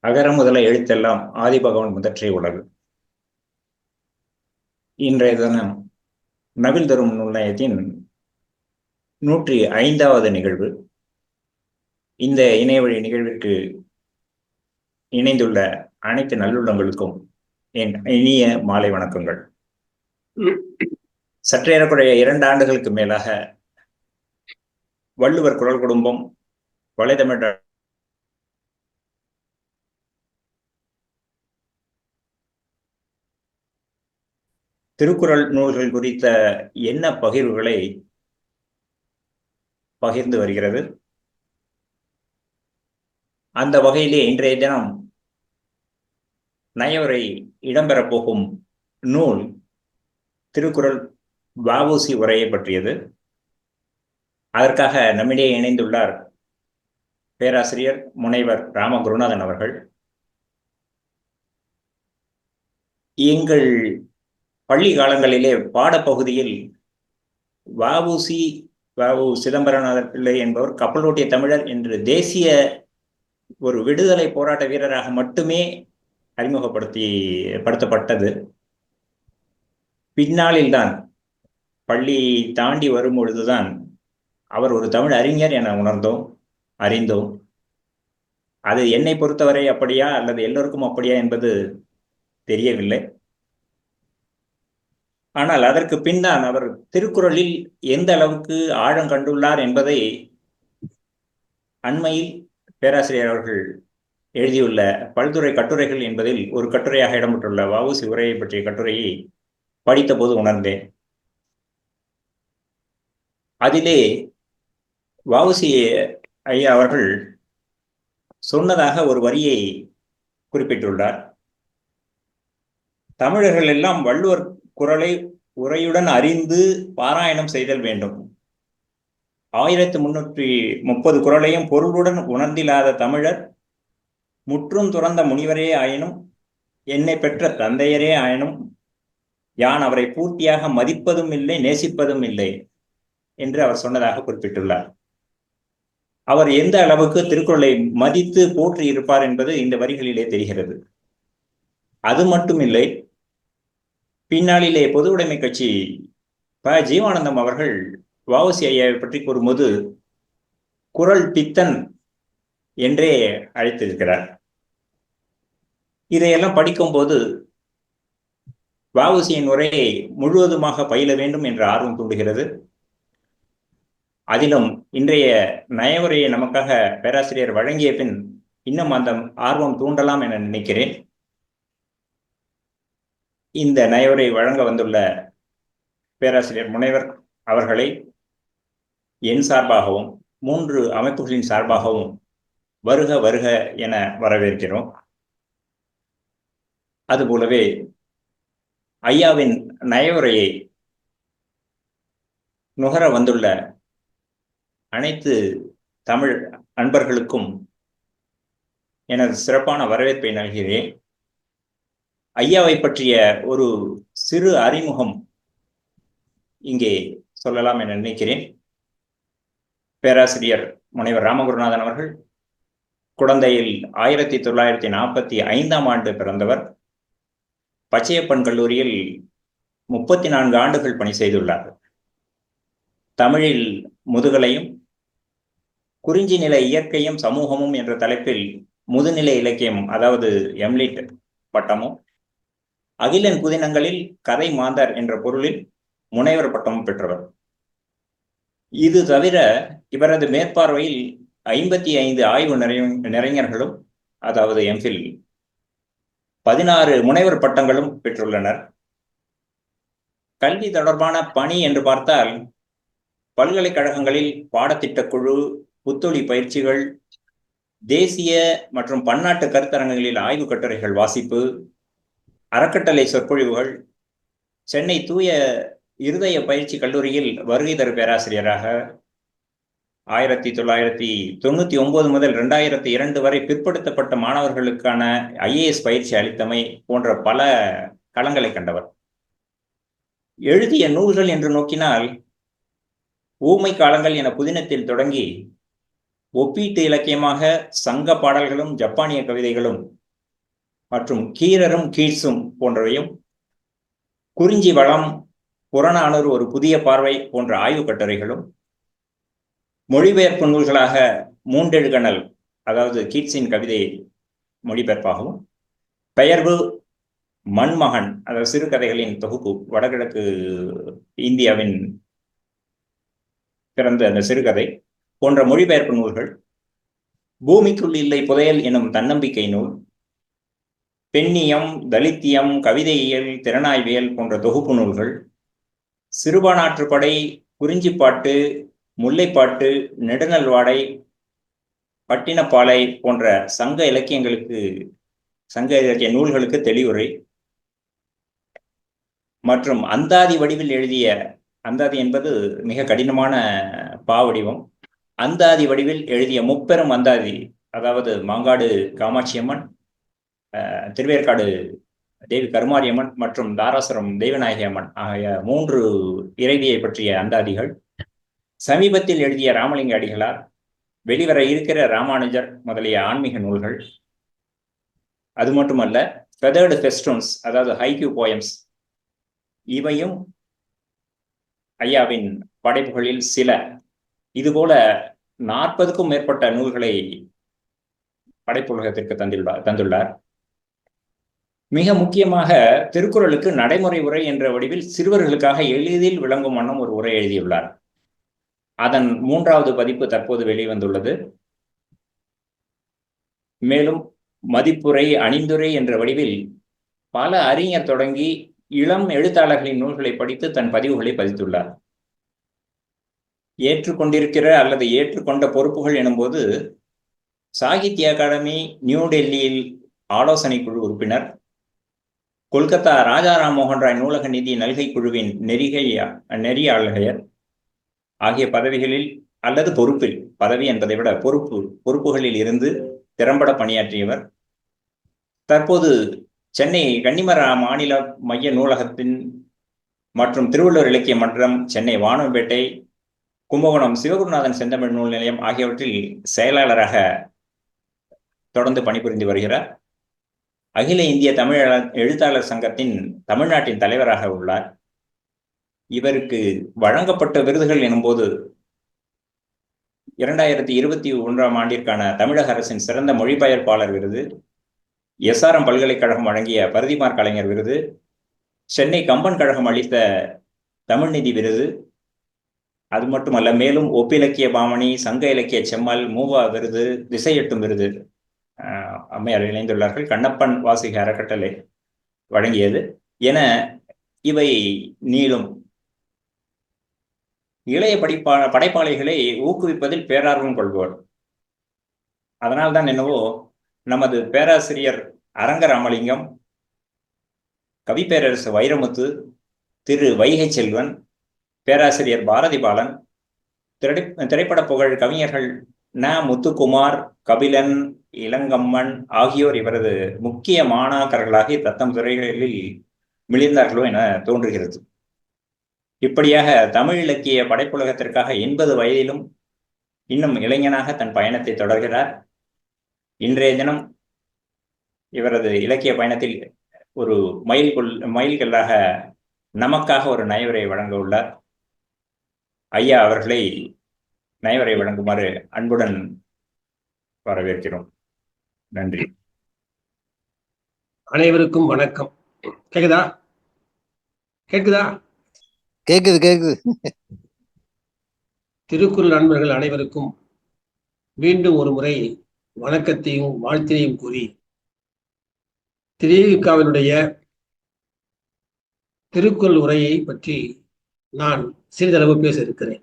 அகர முதல எழுத்தெல்லாம் ஆதிபகவன் முதற்றே உலகு. இன்றைய தினம் நவில் தரும் நூல்நயத்தின் 105வது நிகழ்வு. இந்த இணையவழி நிகழ்விற்கு இணைந்துள்ள அனைத்து நல்லுள்ளங்களுக்கும் என் இனிய மாலை வணக்கங்கள். சற்றேறக்குறைய 2 ஆண்டுகளுக்கு மேலாக வள்ளுவர் குரல் குடும்பம் வலைதமிழ் திருக்குறள் நூல்கள் குறித்த என்ன பகிர்வுகளை பகிர்ந்து வருகிறது. அந்த வகையிலே இன்றைய தினம் நயவரை இடம்பெறப் போகும் நூல் திருக்குறள் வ.உ.சி. உரையை பற்றியது. அதற்காக நம்மிடையே இணைந்துள்ளார் பேராசிரியர் முனைவர் ராமகுருநாதன் அவர்கள். எங்கள் பள்ளி காலங்களிலே பாடப்பகுதியில் வ.உ.சி. வ.உ. சிதம்பரநாதர் பிள்ளை என்பவர் கப்பலோட்டிய தமிழர் என்று தேசிய ஒரு விடுதலை போராட்ட வீரராக மட்டுமே அறிமுகப்படுத்தப்பட்டது. பின்னாளில்தான் பள்ளி தாண்டி வரும் பொழுதுதான் அவர் ஒரு தமிழ் அறிஞர் என அறிந்தோம். அது என்னை பொறுத்தவரை அப்படியா அல்லது எல்லோருக்கும் அப்படியா என்பது தெரியவில்லை. ஆனால் அதற்கு பின்தான் அவர் திருக்குறளில் எந்த அளவுக்கு ஆழம் கண்டுள்ளார் என்பதை அண்மையில் பேராசிரியர் அவர்கள் எழுதியுள்ள பல்துறை கட்டுரைகள் என்பதில் ஒரு கட்டுரையாக இடம்பெற்றுள்ள வ.உ.சி. உரையை பற்றிய கட்டுரையை படித்த போது உணர்ந்தேன். அதிலே வ.உ.சி. ஐயா அவர்கள் சொன்னதாக ஒரு வரியை குறிப்பிட்டுள்ளார். தமிழர்கள் எல்லாம் வள்ளுவர் குறளை உரையுடன் அறிந்து பாராயணம் செய்தல் வேண்டும். 1330 குறளையும் பொருளுடன் உணர்ந்திலாத தமிழர் முற்றும் துறந்த முனிவரே ஆயினும் என்னை பெற்ற தந்தையரே ஆயினும் யான் அவரை பூர்த்தியாக மதிப்பதும் இல்லை நேசிப்பதும் இல்லை என்று அவர் சொன்னதாக குறிப்பிட்டுள்ளார். அவர் எந்த அளவுக்கு திருக்குறளை மதித்து போற்றி இருப்பார் என்பது இந்த வரிகளிலே தெரிகிறது. அது மட்டுமில்லை, பின்னாளிலே பொது உடைமை கட்சி ப. ஜீவானந்தம் அவர்கள் வ.உ.சி. ஐயாவை பற்றி கூறும்போது குறள் பித்தன் என்றே அழைத்திருக்கிறார். இதையெல்லாம் படிக்கும் போது வ.உ.சி.யின் உரையை முழுவதுமாக பயில வேண்டும் என்ற ஆர்வம் தூண்டுகிறது. அதிலும் இன்றைய நயவுரையை நமக்காக பேராசிரியர் வழங்கிய பின் இன்னும் அந்த ஆர்வம் தூண்டலாம் என நினைக்கிறேன். இந்த நயவுரை வழங்க வந்துள்ள பேராசிரியர் முனைவர் அவர்களை என் சார்பாகவும் 3 அமைப்புகளின் சார்பாகவும் வருக வருக என வரவேற்கிறோம். அதுபோலவே ஐயாவின் நயவுரையை நுகர வந்துள்ள அனைத்து தமிழ் அன்பர்களுக்கும் எனது சிறப்பான வரவேற்பை நல்கிறேன். ஐயாவை பற்றிய ஒரு சிறு அறிமுகம் இங்கே சொல்லலாம் என நினைக்கிறேன். பேராசிரியர் முனைவர் ராமகுருநாதன் அவர்கள் குடந்தையில் 1945ஆம் ஆண்டு பிறந்தவர். பச்சையப்பன் கல்லூரியில் 34 ஆண்டுகள் பணி செய்துள்ளார். தமிழில் முதுகலையும் குறிஞ்சி நில இயற்கையும் சமூகமும் என்ற தலைப்பில் முதுநிலை இலக்கியம் அதாவது எம்லிட் பட்டமும், அகிலன் புதினங்களில் கதை மாந்தர் என்ற பொருளில் முனைவர் பட்டமும் பெற்றவர். இது தவிர இவரது மேற்பார்வையில் 55 ஆய்வு நிறைஞர்களும் அதாவது எம்ஃபில் 16 முனைவர் பட்டங்களும் பெற்றுள்ளனர். கல்வி தொடர்பான பணி என்று பார்த்தால் பல்கலைக்கழகங்களில் பாடத்திட்ட குழு, புத்தொழி பயிற்சிகள், தேசிய மற்றும் பன்னாட்டு கருத்தரங்குகளில் ஆய்வு கட்டுரைகள் வாசிப்பு, அறக்கட்டளை சொற்பொழிவுகள், சென்னை தூய இருதய பயிற்சி கல்லூரியில் வருகை தரு பேராசிரியராக 1999 முதல் 2002 வரை பிற்படுத்தப்பட்ட மாணவர்களுக்கான IAS பயிற்சி அளித்தமை போன்ற பல களங்களை கண்டவர். எழுதிய நூல்கள் என்று நோக்கினால் ஊமை காலங்கள் என புதினத்தில் தொடங்கி ஒப்பீட்டு இலக்கியமாக சங்க பாடல்களும் ஜப்பானிய கவிதைகளும் மற்றும் கீரரும் கீட்ஸும் போன்றவையும், குறிஞ்சி வளம், புறநானூறு ஒரு புதிய பார்வை போன்ற ஆய்வுக் கட்டுரைகளும், மொழிபெயர்ப்பு நூல்களாக மூன்றெழுகணல், அதாவது கீட்ஸின் கவிதை மொழிபெயர்ப்பாகவும், பெயர்வு, மண்மகன், அதாவது சிறுகதைகளின் தொகுப்பு, வடகிழக்கு இந்தியாவின் பிறந்த அந்த சிறுகதை போன்ற மொழிபெயர்ப்பு நூல்கள், பூமிக்குள் இல்லை புதையல் எனும் தன்னம்பிக்கை நூல், பெண்ணியம், தலித்தியம், கவிதையியல், திறனாய்வியல் போன்ற தொகுப்பு நூல்கள், சிறுபானாற்றுப்படை, குறிஞ்சிப்பாட்டு, முல்லைப்பாட்டு, நெடுநல்வாடை, பட்டினப்பாலை போன்ற சங்க இலக்கிய நூல்களுக்கு தெளிவுரை மற்றும் அந்தாதி வடிவில் எழுதிய, அந்தாதி என்பது மிக கடினமான பாவடிவம், அந்தாதி வடிவில் எழுதிய முப்பெரும் அந்தாதி, அதாவது மாங்காடு காமாட்சியம்மன், திருவேற்காடு தேவி கருமாரியம்மன் மற்றும் தாராசுரம் தெய்வநாயகி அம்மன் ஆகிய 3 இறைவியை பற்றிய அந்தாதிகள், சமீபத்தில் எழுதிய ராமலிங்க அடிகளார், வெளிவர இருக்கிற ராமானுஜர் முதலிய ஆன்மீக நூல்கள், அது மட்டுமல்ல ஃபெதர்டு ஃபெஸ்டூன்ஸ், அதாவது ஹைக்யூ போயம்ஸ், இவையும் ஐயாவின் படைப்புகளில் சில. இதுபோல 40க்கும் மேற்பட்ட நூல்களை படைப்புலகத்திற்கு தந்துள்ளார். மிக முக்கியமாக திருக்குறளுக்கு நடைமுறை உரை என்ற வடிவில் சிறுவர்களுக்காக எளிதில் விளங்கும் வண்ணம் ஒரு உரை எழுதியுள்ளார். அதன் 3வது பதிப்பு தற்போது வெளிவந்துள்ளது. மேலும் மதிப்புரை, அணிந்துரை என்ற வடிவில் பல அறிஞர் தொடங்கி இளம் எழுத்தாளர்களின் நூல்களை படித்து தன் பதிவுகளை பதித்துள்ளார். ஏற்றுக்கொண்டிருக்கிற அல்லது ஏற்றுக்கொண்ட பொறுப்புகள் எனும்போது, சாகித்ய அகாடமி நியூ டெல்லியில் ஆலோசனை குழு உறுப்பினர், கொல்கத்தா ராஜா ராம் மோகன் ராய் நூலக நிதி நல்கை குழுவின் நெறியாளர் ஆகிய பதவிகளில் அல்லது பொறுப்பில், பதவி என்பதை விட பொறுப்புகளில் இருந்து திறம்பட பணியாற்றியவர். தற்போது சென்னை கன்னிமர மாநில மைய நூலகத்தின் மற்றும் திருவள்ளுவர் இலக்கிய மன்றம், சென்னை வானம்பேட்டை, கும்பகோணம் சிவகுருநாதன் செந்தமிழ் நூல் நிலையம் ஆகியவற்றில் செயலாளராக தொடர்ந்து பணிபுரிந்து வருகிறார். அகில இந்திய தமிழ் எழுத்தாளர் சங்கத்தின் தமிழ்நாட்டின் தலைவராக உள்ளார். இவருக்கு வழங்கப்பட்ட விருதுகள் எனும்போது 2021ஆம் ஆண்டிற்கான தமிழக அரசின் சிறந்த மொழிபெயர்ப்பாளர் விருது, SRM பல்கலைக்கழகம் வழங்கிய பரிதிமார் கலைஞர் விருது, சென்னை கம்பன் கழகம் அளித்த தமிழ்நிதி விருது, அது மட்டுமல்ல மேலும் ஒப்பிலக்கிய பாமணி, சங்க இலக்கிய செம்மல், மூவா விருது, திசையெட்டும் விருது அம்மையார் இணைந்துள்ளார்கள். கண்ணப்பன் வாசிக அறக்கட்டளை வழங்கியது என இவை நீளும். இளைய படைப்பாளிகளை ஊக்குவிப்பதில் பேரார்வம் கொள்வோர். அதனால்தான் என்னவோ நமது பேராசிரியர் அரங்க ராமலிங்கம், கவிப்பேரரசு வைரமுத்து, திரு வைகை செல்வன், பேராசிரியர் பாரதி பாலன், திரைப்பட புகழ் கவிஞர்கள் முத்துக்குமார், கபிலன், இளங்கம்மன் ஆகியோர் இவரது முக்கிய மாணாக்கர்களாகி தத்தம் துறைகளில் மிளிர்ந்தார்களோ என தோன்றுகிறது. இப்படியாக தமிழ் இலக்கிய படைப்புலகத்திற்காக 80 வயதிலும் இன்னும் இளைஞனாக தன் பயணத்தை தொடர்கிறார். இன்றைய தினம் இவரது இலக்கிய பயணத்தில் ஒரு மைல்கல்லாக நமக்காக ஒரு நயவரை வழங்க உள்ளார். ஐயா அவர்களை நயவரை வழங்குமாறு அன்புடன் வரவேற்கிறோம். நன்றி. அனைவருக்கும் வணக்கம். கேக்குதா? கேக்குது. திருக்குறள் நண்பர்கள் அனைவருக்கும் மீண்டும் ஒரு முறை வணக்கத்தையும் வாழ்த்தினையும் கூறி, திருவிக்காவினுடைய திருக்குறள் உரையை பற்றி நான் சிறிதளவு பேச இருக்கிறேன்.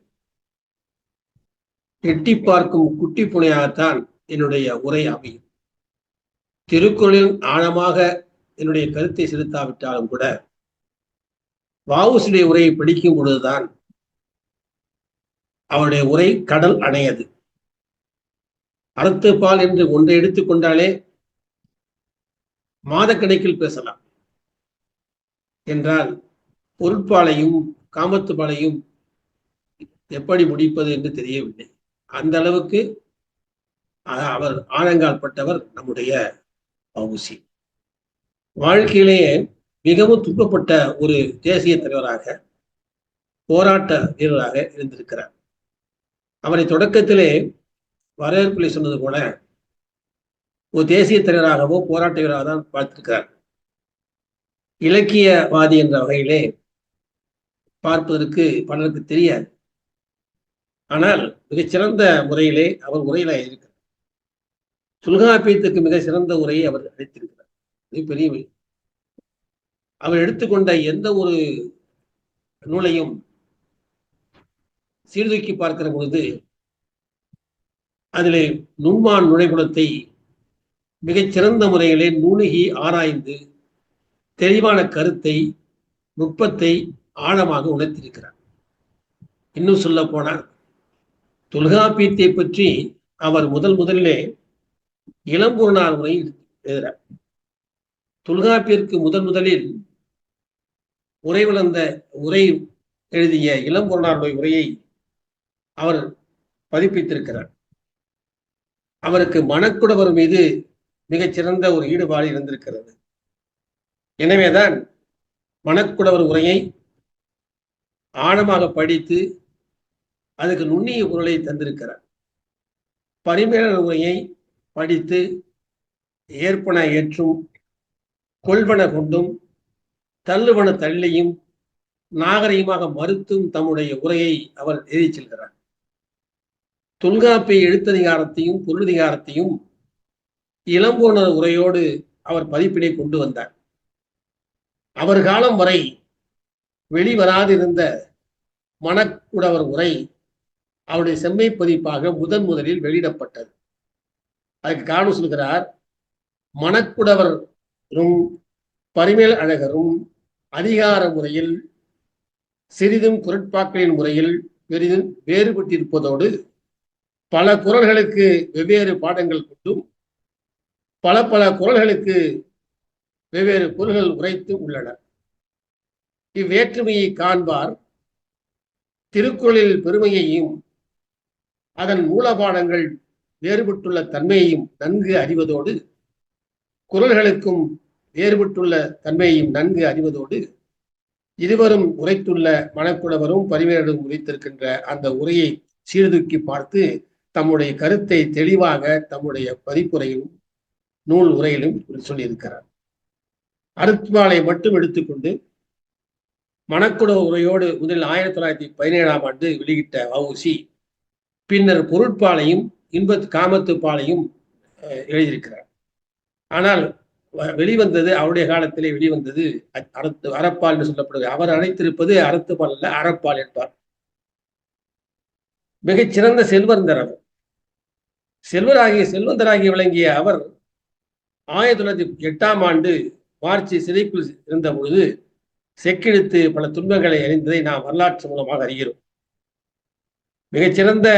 எட்டி பார்க்கும் குட்டி புனையாகத்தான் என்னுடைய உரை அமையும். திருக்குறளில் ஆழமாக என்னுடைய கருத்தை செலுத்தாவிட்டாலும் கூட வ.உ.சி.யுடைய உரையை படிக்கும் பொழுதுதான் அவருடைய உரை கடல் அணையது. அறத்துப்பால் என்று ஒன்றை எடுத்துக்கொண்டாலே மாதக்கணக்கில் பேசலாம். என்றால் பொருட்பாலையும் காமத்துப்பாலையும் எப்படி முடிப்பது என்று தெரியவில்லை. அந்த அளவுக்கு அவர் ஆழங்கால் பட்டவர் நம்முடைய வ.உ.சி. வாழ்க்கையிலேயே மிகவும் துன்பப்பட்ட ஒரு தேசிய தலைவராக, போராட்ட வீரராக இருந்திருக்கிறார். அவரை தொடக்கத்திலே வரவேற்பிலே சொன்னது போல ஒரு தேசிய தலைவராகவோ போராட்ட வீரராக தான் பார்த்திருக்கிறார். இலக்கியவாதி என்ற வகையிலே பார்ப்பதற்கு பலருக்கு தெரியாது. ஆனால் மிகச்சிறந்த முறையிலே அவர் உரையில இருக்கிறார். தொல்காப்பியத்துக்கு மிக சிறந்த உரையை அவர் அளித்திருக்கிறார். இது பெரிய அவர் எடுத்துக்கொண்ட எந்த ஒரு நூலையும் சீர்தூக்கி பார்க்கிற பொழுது அதிலே நுண்மான் நுழைகுலத்தை மிகச்சிறந்த முறையிலே நுணுகி ஆராய்ந்து தெளிவான கருத்தை, நுட்பத்தை ஆழமாக உணர்த்தியிருக்கிறார். இன்னும் சொல்ல போனார், தொல்காப்பியத்தை பற்றி அவர் முதலிலே இளம்பூரணார் உரை எழுதுகிறார். தொல்காப்பியருக்கு முதலில் உரை எழுதிய இளம்பூரணாருடைய உரையை அவர் பதிப்பித்திருக்கிறார். அவருக்கு மணக்குடவர் மீது மிகச்சிறந்த ஒரு ஈடுபாடு இருந்திருக்கிறது. எனவேதான் மணக்குடவர் உரையை ஆழமாக படித்து அதுக்கு நுண்ணிய பொருளை தந்திருக்கிறார். பரிமேலழகர் உரையை படித்து ஏற்பன ஏற்றும், கொள்வன கொண்டும், தள்ளுவன தள்ளியும், நாகரிகமாக மறுத்தும் தம்முடைய உரையை அவர் எழுதி செல்கிறார். தொல்காப்பிய எழுத்ததிகாரத்தையும் பொருளதிகாரத்தையும் இளம்பூரணர் உரையோடு அவர் பதிப்பினை கொண்டு வந்தார். அவர் காலம் வரை வெளிவராதிருந்த மணக்குடவர் உரை அவருடைய செம்மை பதிப்பாக முதலில் வெளியிடப்பட்டது. அதுக்கு காரணம் சொல்கிறார், மணக்குடவரும் பரிமேல் அழகரும் அதிகார முறையில் சிறிதும் குரட்பாக்களின் முறையில் பெரிதும் வேறுபட்டிருப்பதோடு பல குறள்களுக்கு வெவ்வேறு பாடங்கள் கொண்டும் பல குறள்களுக்கு வெவ்வேறு பொருள்கள் உரைத்து உள்ளன. இவ்வேற்றுமையை காண்பார் திருக்குறளில் பெருமையையும் அதன் மூலபாடங்கள் வேறுபட்டுள்ள தன்மையையும் நன்கு அறிவதோடு குறள்களுக்கும் வேறுபட்டுள்ள தன்மையையும் நன்கு அறிவதோடு இருவரும் உரைத்துள்ள மணக்குடவரும் பரிமேலழகரும் உரைத்திருக்கின்ற அந்த உரையை சீர்தூக்கி பார்த்து தம்முடைய கருத்தை தெளிவாக தம்முடைய பதிப்புரையிலும் நூல் உரையிலும் சொல்லியிருக்கிறார். அருட்பாலை மட்டும் எடுத்துக்கொண்டு மணக்குடவர் உரையோடு முதலில் 1917ஆம் ஆண்டு வெளியிட்ட வ.உ.சி. பின்னர் பொருட்பாலையும் காமத்துப்பாலையும் எழுதியிருக்கிறார். ஆனால் வெளிவந்தது அவருடைய காலத்திலே வெளிவந்தது அறப்பால் என்று சொல்லப்படுகிறது. அவர் அழைத்திருப்பது அறத்துப்பால் அல்ல, அறப்பால் என்பார். மிகச்சிறந்த செல்வந்தர் அவர். செல்வந்தராகி விளங்கிய அவர் 1908ஆம் ஆண்டு மார்ச் சிறைக்குள் இருந்த பொழுது செக்கிழுத்து பல துன்பங்களை அறிந்ததை நாம் வரலாற்று மூலமாக அறிகிறோம். மிகச்சிறந்த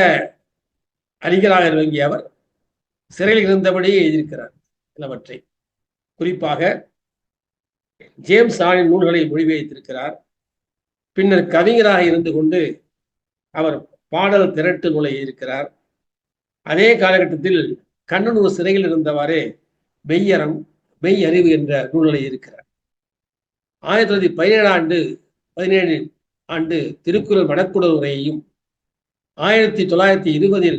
அறிஞராக விளங்கிய அவர் சிறையில் இருந்தபடியே எழுதியிருக்கிறார். சிலவற்றை குறிப்பாக ஜேம்ஸ் ஆனின் நூல்களை மொழிபெயர்த்திருக்கிறார். பின்னர் கவிஞராக இருந்து கொண்டு அவர் பாடல் திரட்டு நூலை எழுதியிருக்கிறார். அதே காலகட்டத்தில் கண்ணனூர் சிறையில் இருந்தவாறே மெய் அறிவு என்ற நூல்களை இருக்கிறார். 1917 ஆண்டு திருக்குறள் மணக்குடவர் உரையையும் 1920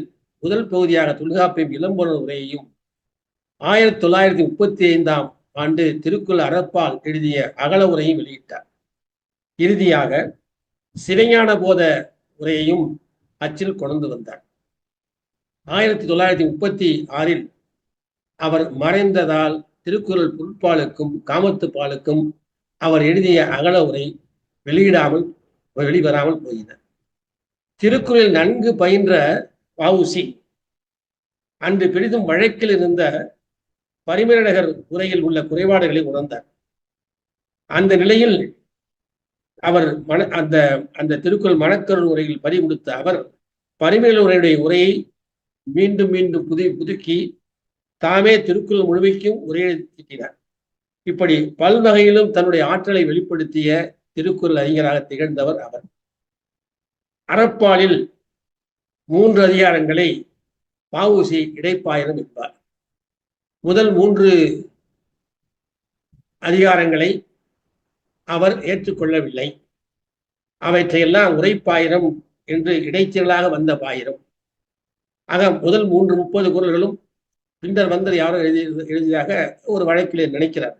முதல் பகுதியாக தொல்காப்பியம் இளம்பூரணர் உரையையும் 1935ஆம் ஆண்டு திருக்குறள் அறப்பால் எழுதிய அகல உரையும் வெளியிட்டார். இறுதியாக சிவஞான போத உரையையும் அச்சில் கொண்டு வந்தார். 1936 அவர் மறைந்ததால் திருக்குறள் பொருட்பாலுக்கும் காமத்துப்பாலுக்கும் அவர் எழுதிய அகல உரை வெளிவராமல் போயின. திருக்குறளில் நன்கு பயின்ற வ.உ.சி. அன்று பெரிதும் வழக்கில் இருந்த பரிமேலழகர் உரையில் உள்ள குறைபாடுகளை உணர்ந்தார். அந்த நிலையில் அவர் அந்த திருக்குறள் மணக்குடவர் உரையில் பறி கொடுத்த அவர் பரிமேலழகருடைய உரையை மீண்டும் புதுக்கி தாமே திருக்குறள் முழுமைக்கும் உரையெழுத்தினார். இப்படி பல்வகையிலும் தன்னுடைய ஆற்றலை வெளிப்படுத்திய திருக்குறள் அறிஞராக திகழ்ந்தவர் அவர். அறப்பாலில் 3 அதிகாரங்களை வ.உ.சி. இடைப்பாயிரம் என்பார். முதல் 3 அதிகாரங்களை அவர் ஏற்றுக்கொள்ளவில்லை. அவற்றையெல்லாம் உரைப்பாயிரம் என்று இடைச்சலாக வந்த பாயிரம். ஆக முதல் 30 குறள்களும் பின்னர் வந்தது யாரோ எழுதியதாக ஒரு வழக்கிலே நினைக்கிறார்.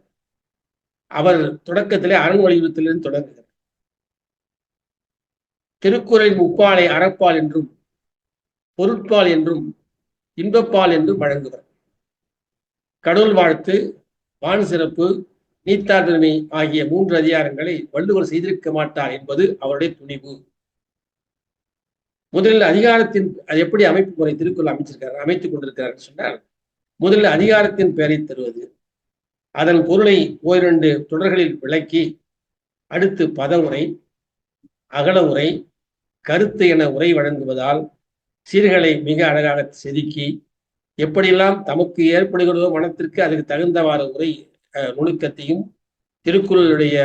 அவர் தொடக்கத்திலே அரண் வலியுறுத்தலிருந்து தொடங்குகிறார். திருக்குறளின் முப்பாலை அறப்பால் என்றும் பொருட்பால் என்றும் இன்பப்பால் என்றும் வழங்குவார். கடவுள் வாழ்த்து, வான் சிறப்பு, நீத்தார் பெருமை ஆகிய 3 அதிகாரங்களை வள்ளுவர் செய்திருக்க மாட்டார் என்பது அவருடைய துணிவு. முதலில் அதிகாரத்தின் அது எப்படி அமைப்பு முறை திருக்குறள் அமைத்துக் கொண்டிருக்கிறார் சொன்னால், முதலில் அதிகாரத்தின் பெயரை தருவது, அதன் பொருளை 2 தொடர்களில் விளக்கி, அடுத்து பதவுரை, அகல உரை, கருத்து என உரை வழங்குவதால் சீர்களை மிக அழகாக செதுக்கி, எப்படியெல்லாம் தமக்கு ஏற்படுகிறதோ மனத்திற்கு அதுக்கு தகுந்தவாறு உரை நுணுக்கத்தையும் திருக்குறளுடைய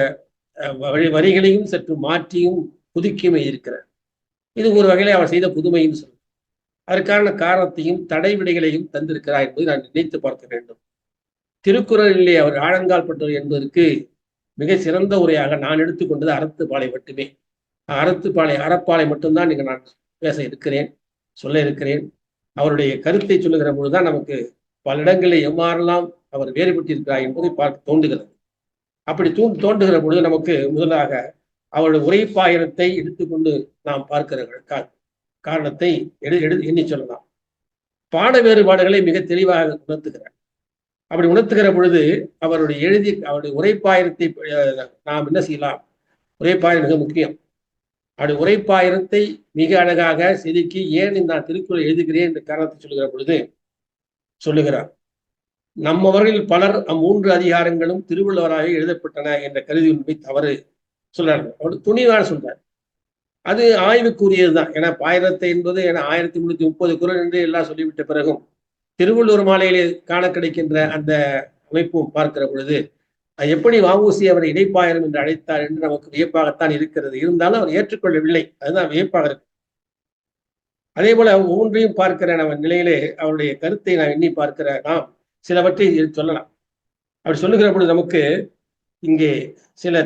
வரிகளையும் சற்று மாற்றியும் புதுக்கியும் எழுதியிருக்கிறார். இது ஒரு வகையில அவர் செய்த புதுமைன்னு சொல்லுவார். அதற்கான காரணத்தையும் தடை விடைகளையும் தந்திருக்கிறார் என்பதை நான் நினைத்து பார்க்க வேண்டும். திருக்குறளிலே அவர் ஆழங்கால் பட்டவர் என்பதற்கு மிக சிறந்த உரையாக நான் எடுத்துக்கொண்டது அறத்துப்பாலை மட்டுமே. அறப்பாலை மட்டும்தான் நீங்க நான் பேச இருக்கிறேன், சொல்ல இருக்கிறேன். அவருடைய கருத்தை சொல்லுகிற பொழுதுதான் நமக்கு பல இடங்களில் எவ்வாறெல்லாம் அவர் வேறுபட்டிருக்கிறார் என்பதை பார்க்க தோன்றுகிறது. அப்படி தோன்றுகிற பொழுது நமக்கு முதலாக அவருடைய உரைப்பாயிரத்தை எடுத்துக்கொண்டு நாம் பார்க்கிற காரணத்தை எண்ணி சொல்லலாம். பாட வேறுபாடுகளை மிக தெளிவாக உணர்த்துகிறார். அப்படி உணர்த்துகிற பொழுது அவருடைய உரைப்பாயிரத்தை நாம் என்ன செய்யலாம்? உரைப்பாயிரம் மிக முக்கியம். அப்படி உரைப்பாயிரத்தை மிக அழகாக செதுக்கி ஏன் நான் திருக்குறள் எழுதுகிறேன் என்ற காரணத்தை சொல்லுகிற பொழுது சொல்லுகிறார், நம்மவர்களில் பலர் 3 அதிகாரங்களும் திருவள்ளுவராக எழுதப்பட்டன என்ற கருதி உண்மை தவறு சொல்றாரு. அவர் துணிவாக சொல்றார். அது ஆய்வுக்குரியதுதான். ஏன்னா பாயிரத்தை என்பது 1330 குறள் என்று எல்லாம் சொல்லிவிட்ட பிறகும் திருவள்ளுவர் மாலையிலே காண கிடைக்கின்ற அந்த அமைப்பும் பார்க்கிற பொழுது அது எப்படி வ.உ.சி. அவரை இடைப்பாயிரம் என்று அழைத்தார் என்று நமக்கு வியப்பாகத்தான் இருக்கிறது. இருந்தாலும் அவர் ஏற்றுக்கொள்ளவில்லை. அதுதான் வியப்பாக இருக்கு. அதே போல ஒவ்வொன்றையும் பார்க்கிற நம்ம நிலையிலே அவருடைய கருத்தை நான் எண்ணி பார்க்கிற நாம் சிலவற்றை சொல்லலாம். அப்படி சொல்லுகிற பொழுது நமக்கு இங்கே சில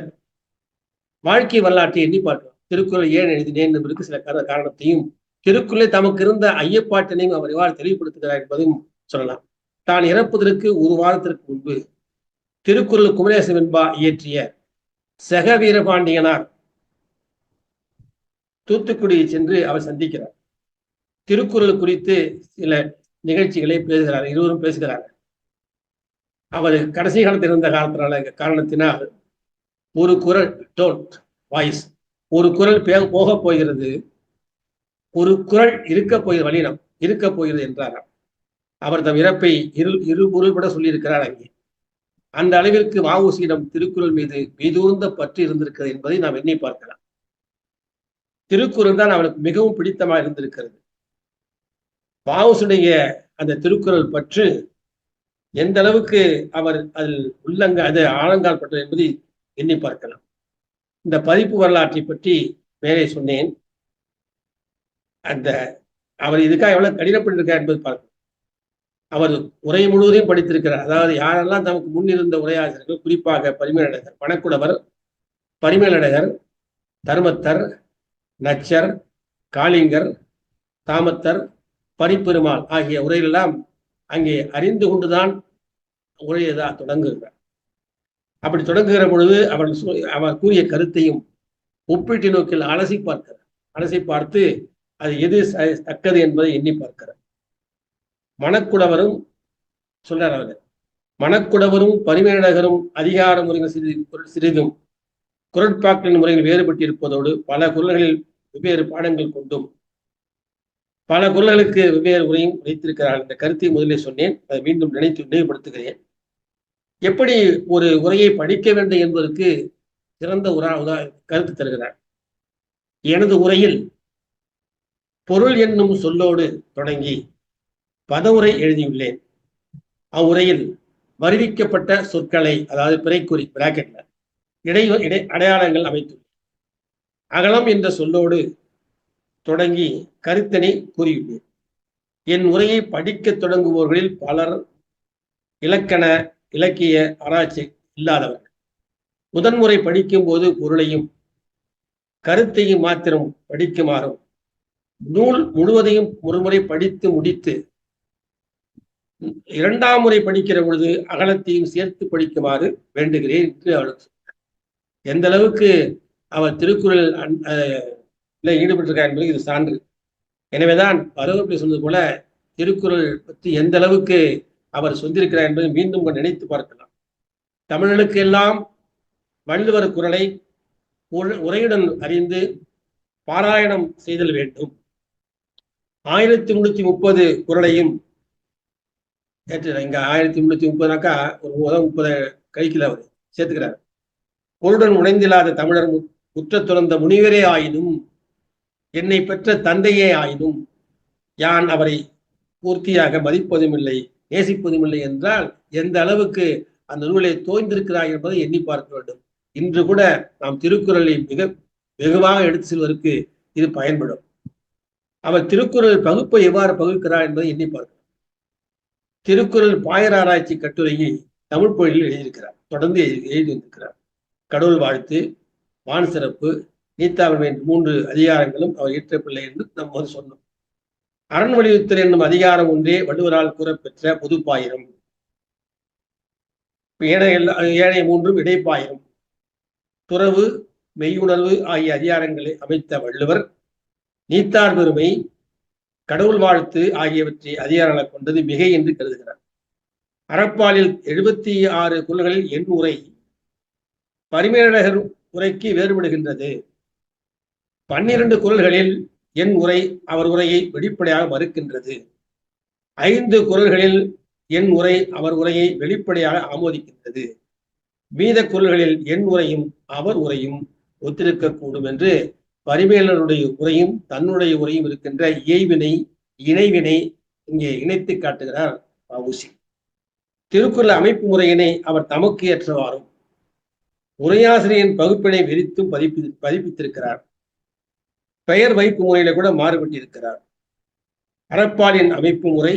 வாழ்க்கை வரலாற்றை எண்ணி பார்க்கலாம். திருக்குறள் ஏன் எழுதினேன் என்பதற்கு சில காரணத்தையும், திருக்குறளை தமக்கு இருந்த ஐயப்பாட்டினையும் அவர் எவ்வாறு தெளிவுபடுத்துகிறார் என்பதையும் சொல்லலாம். தான் இறப்பதற்கு 1 வாரத்திற்கு முன்பு திருக்குறள் குமரேச வெண்பா இயற்றிய சக வீரபாண்டியனார் தூத்துக்குடியை சென்று அவர் சந்திக்கிறார். திருக்குறள் குறித்து சில நிகழ்ச்சிகளை பேசுகிறார். இருவரும் பேசுகிறார்கள். அவர் கடைசி காலத்தில் இருந்த காரணத்தினால் ஒரு குறள் வாய்ஸ், ஒரு குறள் போக போகிறது, ஒரு குறள் இருக்க போகிறது என்றாராம். அவர் தம் இறப்பை இருபொருள்பட சொல்லியிருக்கிறார். அங்கே அந்த அளவிற்கு வ.உ.சி.யிடம் திருக்குறள் மீது மீதூர்ந்த பற்று இருந்திருக்கிறது என்பதை நாம் எண்ணி பார்க்கலாம். திருக்குறள் தான் அவருக்கு மிகவும் பிடித்தமாக இருந்திருக்கிறது. வ.உ.சி.யுடைய அந்த திருக்குறள் பற்று எந்த அளவுக்கு அவர் அதில் அது ஆழங்கால் பற்று என்பதை எண்ணி பார்க்கலாம். இந்த பதிப்பு வரலாற்றை பற்றி மேலே சொன்னேன். அவர் இதுக்காக எவ்வளவு கடினப்பட்டிருக்கார் என்பது பார்க்கணும். அவர் உரை முழுவதையும் படித்திருக்கிறார். அதாவது யாரெல்லாம் தமக்கு முன்னிருந்த உரையாசிரியர்கள், குறிப்பாக பரிமேலழகர், மணக்குடவர், பரிமேலழகர், தர்மத்தர், நச்சர், காளிங்கர், தாமத்தர், பரிப்பெருமாள் ஆகிய உரையெல்லாம் அங்கே அறிந்து கொண்டுதான் உரையதா தொடங்குகிறார். அப்படி தொடங்குகிற பொழுது அவர் கூறிய கருத்தையும் ஒப்பீட்டு நோக்கில் அலசி பார்த்து அது எது தக்கது என்பதை எண்ணி பார்க்கிறார். மணக்குடவரும் சொல்றார். அவர் மணக்குடவரும் பரிமேலழகரும் அதிகார முறைகள் சிறிதும் குரட்பாக்களின் முறையில் வேறுபட்டிருப்பதோடு பல குறள்களில் வெவ்வேறு பாடங்கள் கொண்டும் பல குறள்களுக்கு வெவ்வேறு உரையும் வைத்திருக்கிறார். இந்த கருத்தை முதலில் சொன்னேன். அதை மீண்டும் நினைவுபடுத்துகிறேன். எப்படி ஒரு உரையை படிக்க வேண்டும் என்பதற்கு சிறந்த கருத்து தருகிறார். எனது உரையில் பொருள் என்னும் சொல்லோடு தொடங்கி பதவுரை எழுதியுள்ளேன். அவ்வுரையில் வருவிக்கப்பட்ட சொற்களை, அதாவது பிறைக்குறி பிராக்கெட்ல அடையாளங்கள் அமைத்துள்ளேன். அகலம் என்ற சொல்லோடு தொடங்கி கருத்தினை கூறியுள்ளேன். என் உரையை படிக்கத் தொடங்குபவர்களில் பலர் இலக்கண இலக்கிய ஆராய்ச்சி இல்லாதவர்கள். முதன்முறை படிக்கும் போது பொருளையும் கருத்தையும் மாத்திரம் படிக்குமாறும், நூல் முழுவதையும் ஒருமுறை படித்து முடித்து இரண்டாம் முறை படிக்கிற பொழுது அகலத்தையும் சேர்த்து படிக்குமாறு வேண்டுகிறேன் என்று அவளுக்கு சொன்னார். எந்த அளவுக்கு அவர் திருக்குறள் ஈடுபட்டிருக்கார் என்பது இது சான்று. எனவேதான் பரவப்படி சொன்னது போல திருக்குறள் பற்றி எந்த அளவுக்கு அவர் சொல்லியிருக்கிறார் என்பதை மீண்டும் நினைத்து பார்க்கலாம். தமிழர்களுக்கு எல்லாம் வள்ளுவர் குறளை உரையுடன் அறிந்து பாராயணம் செய்தல் வேண்டும். 1330 குறளையும் இங்க 1330 ஒரு 30 கழிக்கல அவர் சேர்த்துக்கிறார். பொருளுடன் உணைந்தில்லாத தமிழர் குற்ற துறந்த முனிவரே ஆயினும் என்னை பெற்ற தந்தையே ஆயினும் யான் அவரை பூர்த்தியாக மதிப்பதும் இல்லை நேசிப்பதும் இல்லை என்றால் எந்த அளவுக்கு அந்த நூலை தோய்ந்திருக்கிறார் என்பதை எண்ணி பார்க்க வேண்டும். இன்று கூட நாம் திருக்குறளை மிக வெகுவாக எடுத்து செல்வதற்கு இது பயன்படும். அவர் திருக்குறள் பகுப்பை எவ்வாறு பகுக்கிறார் என்பதை எண்ணி பார்க்கணும். திருக்குறள் பாயர் ஆராய்ச்சி கட்டுரையை தமிழ் மொழியில் எழுதியிருக்கிறார். தொடர்ந்து எழுதி வந்திருக்கிறார். கடவுள் வாழ்த்து, வான் சிறப்பு, நீத்தாமை 3 அதிகாரங்களும் அவர் இயற்றப்பில்லை என்று நம்ம சொன்னோம். அரண் வலியுறுத்தல் என்னும் அதிகாரம் ஒன்றே வள்ளுவரால் கூறப்பெற்ற பொதுப்பாயிரம். ஏனைய 3 இடைப்பாயிரம். துறவு, மெய்யுணர்வு ஆகிய அதிகாரங்களை அமைத்த வள்ளுவர் நீத்தார் பெருமை, கடவுள் வாழ்த்து ஆகியவற்றை அதிகாரங்களை கொண்டது மிகை என்று கருதுகிறார். அறப்பாலில் 76 குறள்களில் என் உரை பரிமேலழகர் உரைக்கு வேறுபடுகின்றது. 12 குறள்களில் என் உரை அவர் உரையை வெளிப்படையாக மறுக்கின்றது. 5 குறள்களில் என் உரை அவர் உரையை வெளிப்படையாக ஆமோதிக்கின்றது. மீத குறள்களில் என் உரையும் அவர் உரையும் ஒத்திருக்கக்கூடும் என்று பரிமேலருடைய உரையும் தன்னுடைய உரையும் இருக்கின்ற இயைவினை இணைவினை இங்கே இணைத்து காட்டுகிறார் வ.உ.சி. திருக்குறள் அமைப்பு முறையினை அவர் தமக்கு ஏற்றவாறும் உரையாசிரியரின் பகுப்பினை விரித்தும் பதிப்பித்திருக்கிறார். பெயர் வைப்பு முறையில கூட மாறுபட்டிருக்கிறார். அறப்பாலின் அமைப்பு முறை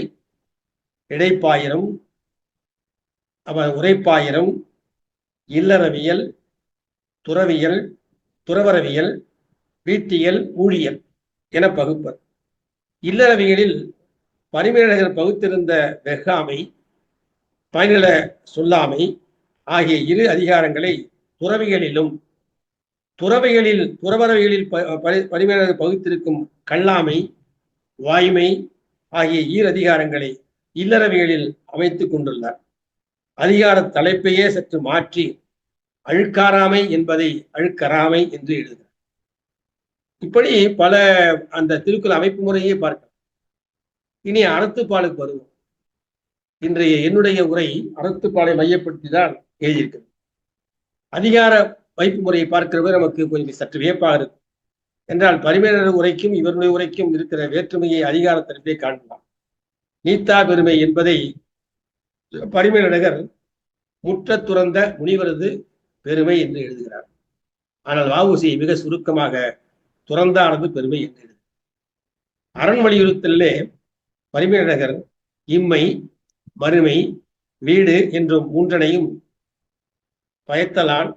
இடைப்பாயிரம், அவர் உரைப்பாயிரம், இல்லறவியல், துறவியல், துறவரவியல், வீட்டியல், ஊழியல் என பகுப்பர். இல்லறவியலில் பரிமேலழகர் பகுத்திருந்த வெகாமை, பயனில சொல்லாமை ஆகிய 2 அதிகாரங்களை துறவிகளிலும், துறவரவியலில் பரிமேலழகர் பகுத்திருக்கும் கல்லாமை, வாய்மை ஆகிய 2 அதிகாரங்களை இல்லறவியலில் அமைத்துக் கொண்டுள்ளார். அதிகார தலைப்பையே சற்று மாற்றி அழுக்காராமை என்பதை அழுக்கராமை என்று எழுதுகிறார். இப்படி பல அந்த திருக்குறள் அமைப்பு முறையே பார்க்கலாம். இனி அறத்துப்பாலுக்கு வருவோம். இன்றைய என்னுடைய உரை அறத்துப்பாலை மையப்படுத்தி தான் எழுதியிருக்கிறது. அதிகார வைப்பு முறையை பார்க்கிறவர் நமக்கு கொஞ்சம் சற்று வியப்பாக இருக்கும். என்றால் பரிமேலழகர் உரைக்கும் இவருடைய உரைக்கும் இருக்கிற வேற்றுமையை அதிகார தரப்பே காணலாம். நீத்தா பெருமை என்பதை பரிமேலழகர் முற்ற துறந்த முனிவரது பெருமை என்று எழுதுகிறார். ஆனால் வ.உ.சி மிக சுருக்கமாக துறந்தானது பெருமை என்று எழுது. அரண் வலியுறுத்தலே பரிமேலழகர் இம்மை, மறுமை, வீடு என்றும் 3னையும் பயத்தலான்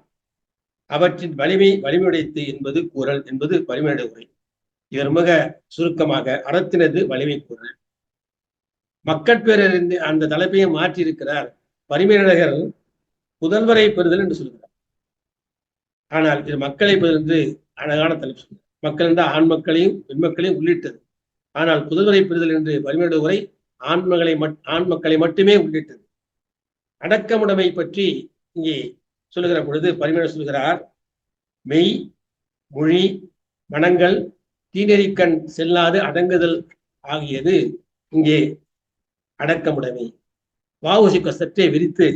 அவற்றின் வலிமையுடைத்து என்பது கூறல் என்பது பரிமேலழகர் உரை. இவர் மிக சுருக்கமாக அறத்தினது வலிமை கூறல். மக்கட்பேரறிந்து அந்த தலைப்பையை மாற்றி இருக்கிறார். பரிமேலழகர் புதல்வரை பெறுதல் என்று சொல்கிறார். ஆனால் இது மக்களை பெறுதல் என்று அழகான தலைப்பு சொல்கிறார். மக்கள் என்றால் ஆண் மக்களையும் பெண் மக்களையும் உள்ளிட்டது. ஆனால் புதல்வரை பெறுதல் என்று பரிமேலழகர் உரை ஆண் மக்களை மட்டுமே உள்ளிட்டது. அடக்கமுடைமை பற்றி இங்கே சொல்லுகிற பொழுது பரிமேலழகர் சொல்கிறார், மெய், மொழி, மனங்கள் தீநெறிக்கண் செல்லாது அடங்குதல் ஆகியது இங்கே அடக்கமுடைமை. வ.உ.சி சற்றே விரித்து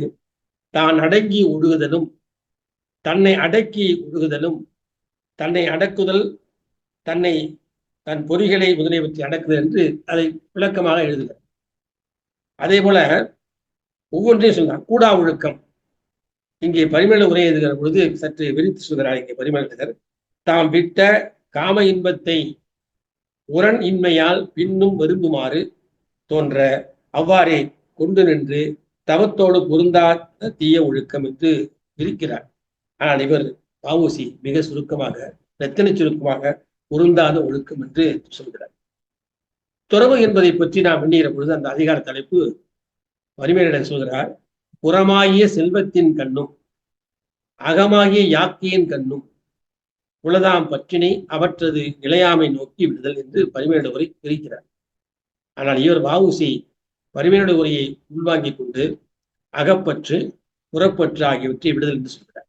தான் அடங்கி ஒழுகுதலும், தன்னை அடக்கி ஒழுகுதலும், தன்னை அடக்குதல், தன் பொறிகளை முதலியவற்றை அடக்குதல் என்று அதை விளக்கமாக எழுதுகிறார். அதே போல ஒவ்வொன்றையும் சொல்றார். கூடா ஒழுக்கம் இங்கே பரிமேலழகர் உரை எழுதுகிற பொழுது சற்று விரித்து சொல்கிறார். இங்கே பரிமேலழகர் தாம் விட்ட காம இன்பத்தை உரண் இன்மையால் பின்னும் விரும்புமாறு தோன்ற அவ்வாறே கொண்டு நின்று தவத்தோடு பொருந்தாத தீய ஒழுக்கம் என்று இருக்கிறார். ஆனால் இவர் வ.உ.சி மிக சுருக்கமாக, ரத்தின சுருக்கமாக பொருந்தாத ஒழுக்கம் என்று சொல்கிறார். துறவு என்பதை பற்றி நாம் எண்ணுகிற பொழுது அந்த அதிகார தலைப்பு வரிமையிடம் சொல்கிறார். புறமாகிய செல்வத்தின் கண்ணும் அகமாகிய யாக்கையின் கண்ணும் உளதாம் பற்றினை அவற்றது நிலையாமை நோக்கி விடுதல் என்று பரிமையிட உரை பிரிக்கிறார். ஆனால் இவர் வ.உ.சி பரிமையிட உரையை உள்வாங்கிக் கொண்டு அகப்பற்று புறப்பற்று ஆகியவற்றை விடுதல் என்று சொல்கிறார்.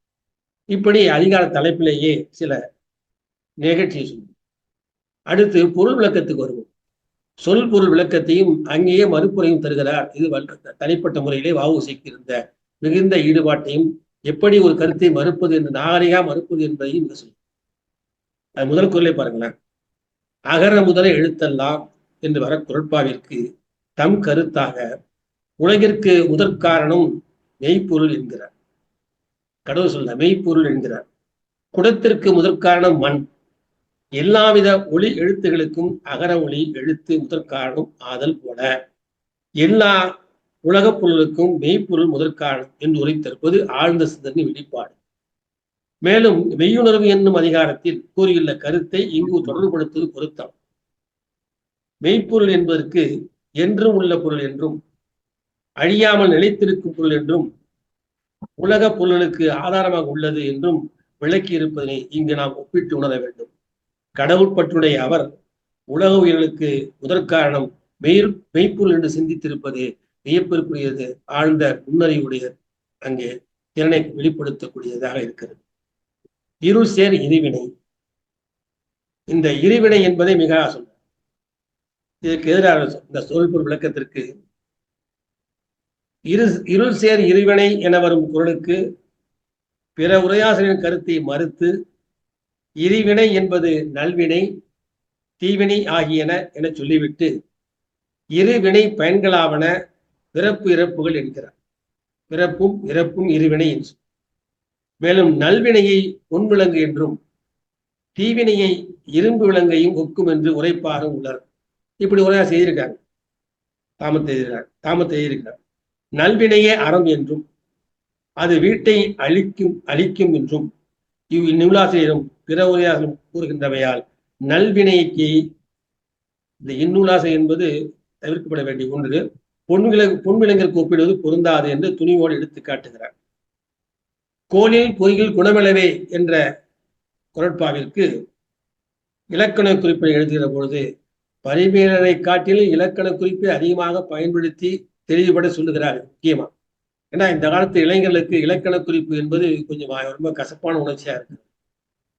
இப்படி அதிகார தலைப்பிலேயே சில நிகழ்ச்சியை சொல்லுவோம். அடுத்து பொருள் விளக்கத்துக்கு வருவோம். சொல் பொருள் விளக்கத்தையும் அங்கேயே மறுப்புரையும் தருகிறார். இது தனிப்பட்ட முறையிலே வ.உ.சிக்கு இருந்த மிகுந்த ஈடுபாட்டையும் எப்படி ஒரு கருத்தை மறுப்பது என்று நாகரிகா மறுப்பது என்பதையும் இங்கு சொல்லும். அது முதல் குரலை பாருங்களேன். அகர முதல எழுத்தெல்லாம் என்று வர குரட்பாவிற்கு தம் கருத்தாக உலகிற்கு முதற்காரணம் மெய்ப்பொருள் என்கிறார். கடவுள் சொல்ல மெய்ப்பொருள் என்கிறார். குடத்திற்கு முதற்காரணம் மண். எல்லாவித ஒளி எழுத்துகளுக்கும் அகர ஒளி எழுத்து முதற்காரணம் ஆதல் போல எல்லா உலகப் பொருளுக்கும் மெய்ப்பொருள் முதற்காரணம் என்று உரைத்திருப்பது ஆழ்ந்த சிந்தனை வெளிப்பாடு. மேலும் மெய்யுணர்வு என்னும் அதிகாரத்தில் கூறியுள்ள கருத்தை இங்கு தொடர்புபடுத்துவது பொருத்தம். மெய்ப்பொருள் என்பதற்கு என்றும் உள்ள பொருள் என்றும் அழியாமல் நிலைத்திருக்கும் பொருள் என்றும் உலக பொருளுக்கு ஆதாரமாக உள்ளது என்றும் விளக்கி இருப்பதனை இங்கு நாம் ஒப்பிட்டு உணர வேண்டும். கடவுள் பற்றுடைய அவர் உலக உயிர்களுக்கு முதற்காரணம் மெய்ப்பொருள் என்று சிந்தித்திருப்பது வியப்பிற்குரியது, ஆழ்ந்த நுண்ணறிவுடைய அங்கே திறனை வெளிப்படுத்தக்கூடியதாக இருக்கிறது. இருள் சேர் இருவினை. இந்த இருவினை என்பதை மிக சொல்ற. இதற்கு எதிராக இந்த சொல் விளக்கத்திற்கு இருள் சேர் இருவினை என வரும் குறளுக்கு பிற உரையாசிரியரின் கருத்தை மறுத்து இருவினை என்பது நல்வினை தீவினை ஆகியன என சொல்லிவிட்டு இருவினை பயன்களாவன பிறப்பு இறப்புகள் என்கிறார். பிறப்பும் இறப்பும் இருவினை என்று. மேலும் நல்வினையை பொன்விலங்கு என்றும் தீவினையை இரும்பு விலங்கையும் ஒக்கும் என்று உரைப்பாரும் உள்ளர். இப்படி உரையா செய்திருக்காங்க. தாமத்தை எழுதியிருக்கிறார். நல்வினையே அறம் என்றும் அது வீட்டை அழிக்கும் என்றும் இந்நூலாசிரியரும் பிற உரையாசிரியரும் கூறுகின்றவையால் நல்வினைக்கு இந்த இந்நூலாசை என்பது தவிர்க்கப்பட வேண்டிய ஒன்று. பொன்விலங்கிற்கு ஒப்பிடுவது பொருந்தாது என்று துணிவோடு எடுத்து காட்டுகிறார். கோலில் பொய்யில் குணமிழவே என்ற குரட்பாவிற்கு இலக்கண குறிப்பை எழுதுகிற பொழுது பரிமேலரை காட்டிலும் இலக்கண குறிப்பை அதிகமாக பயன்படுத்தி தெளிவுபட சொல்லுகிறார். முக்கியமா ஏன்னா இந்த காலத்து இளைஞர்களுக்கு இலக்கண குறிப்பு என்பது கொஞ்சம் ரொம்ப கசப்பான உணர்ச்சியா இருக்கு.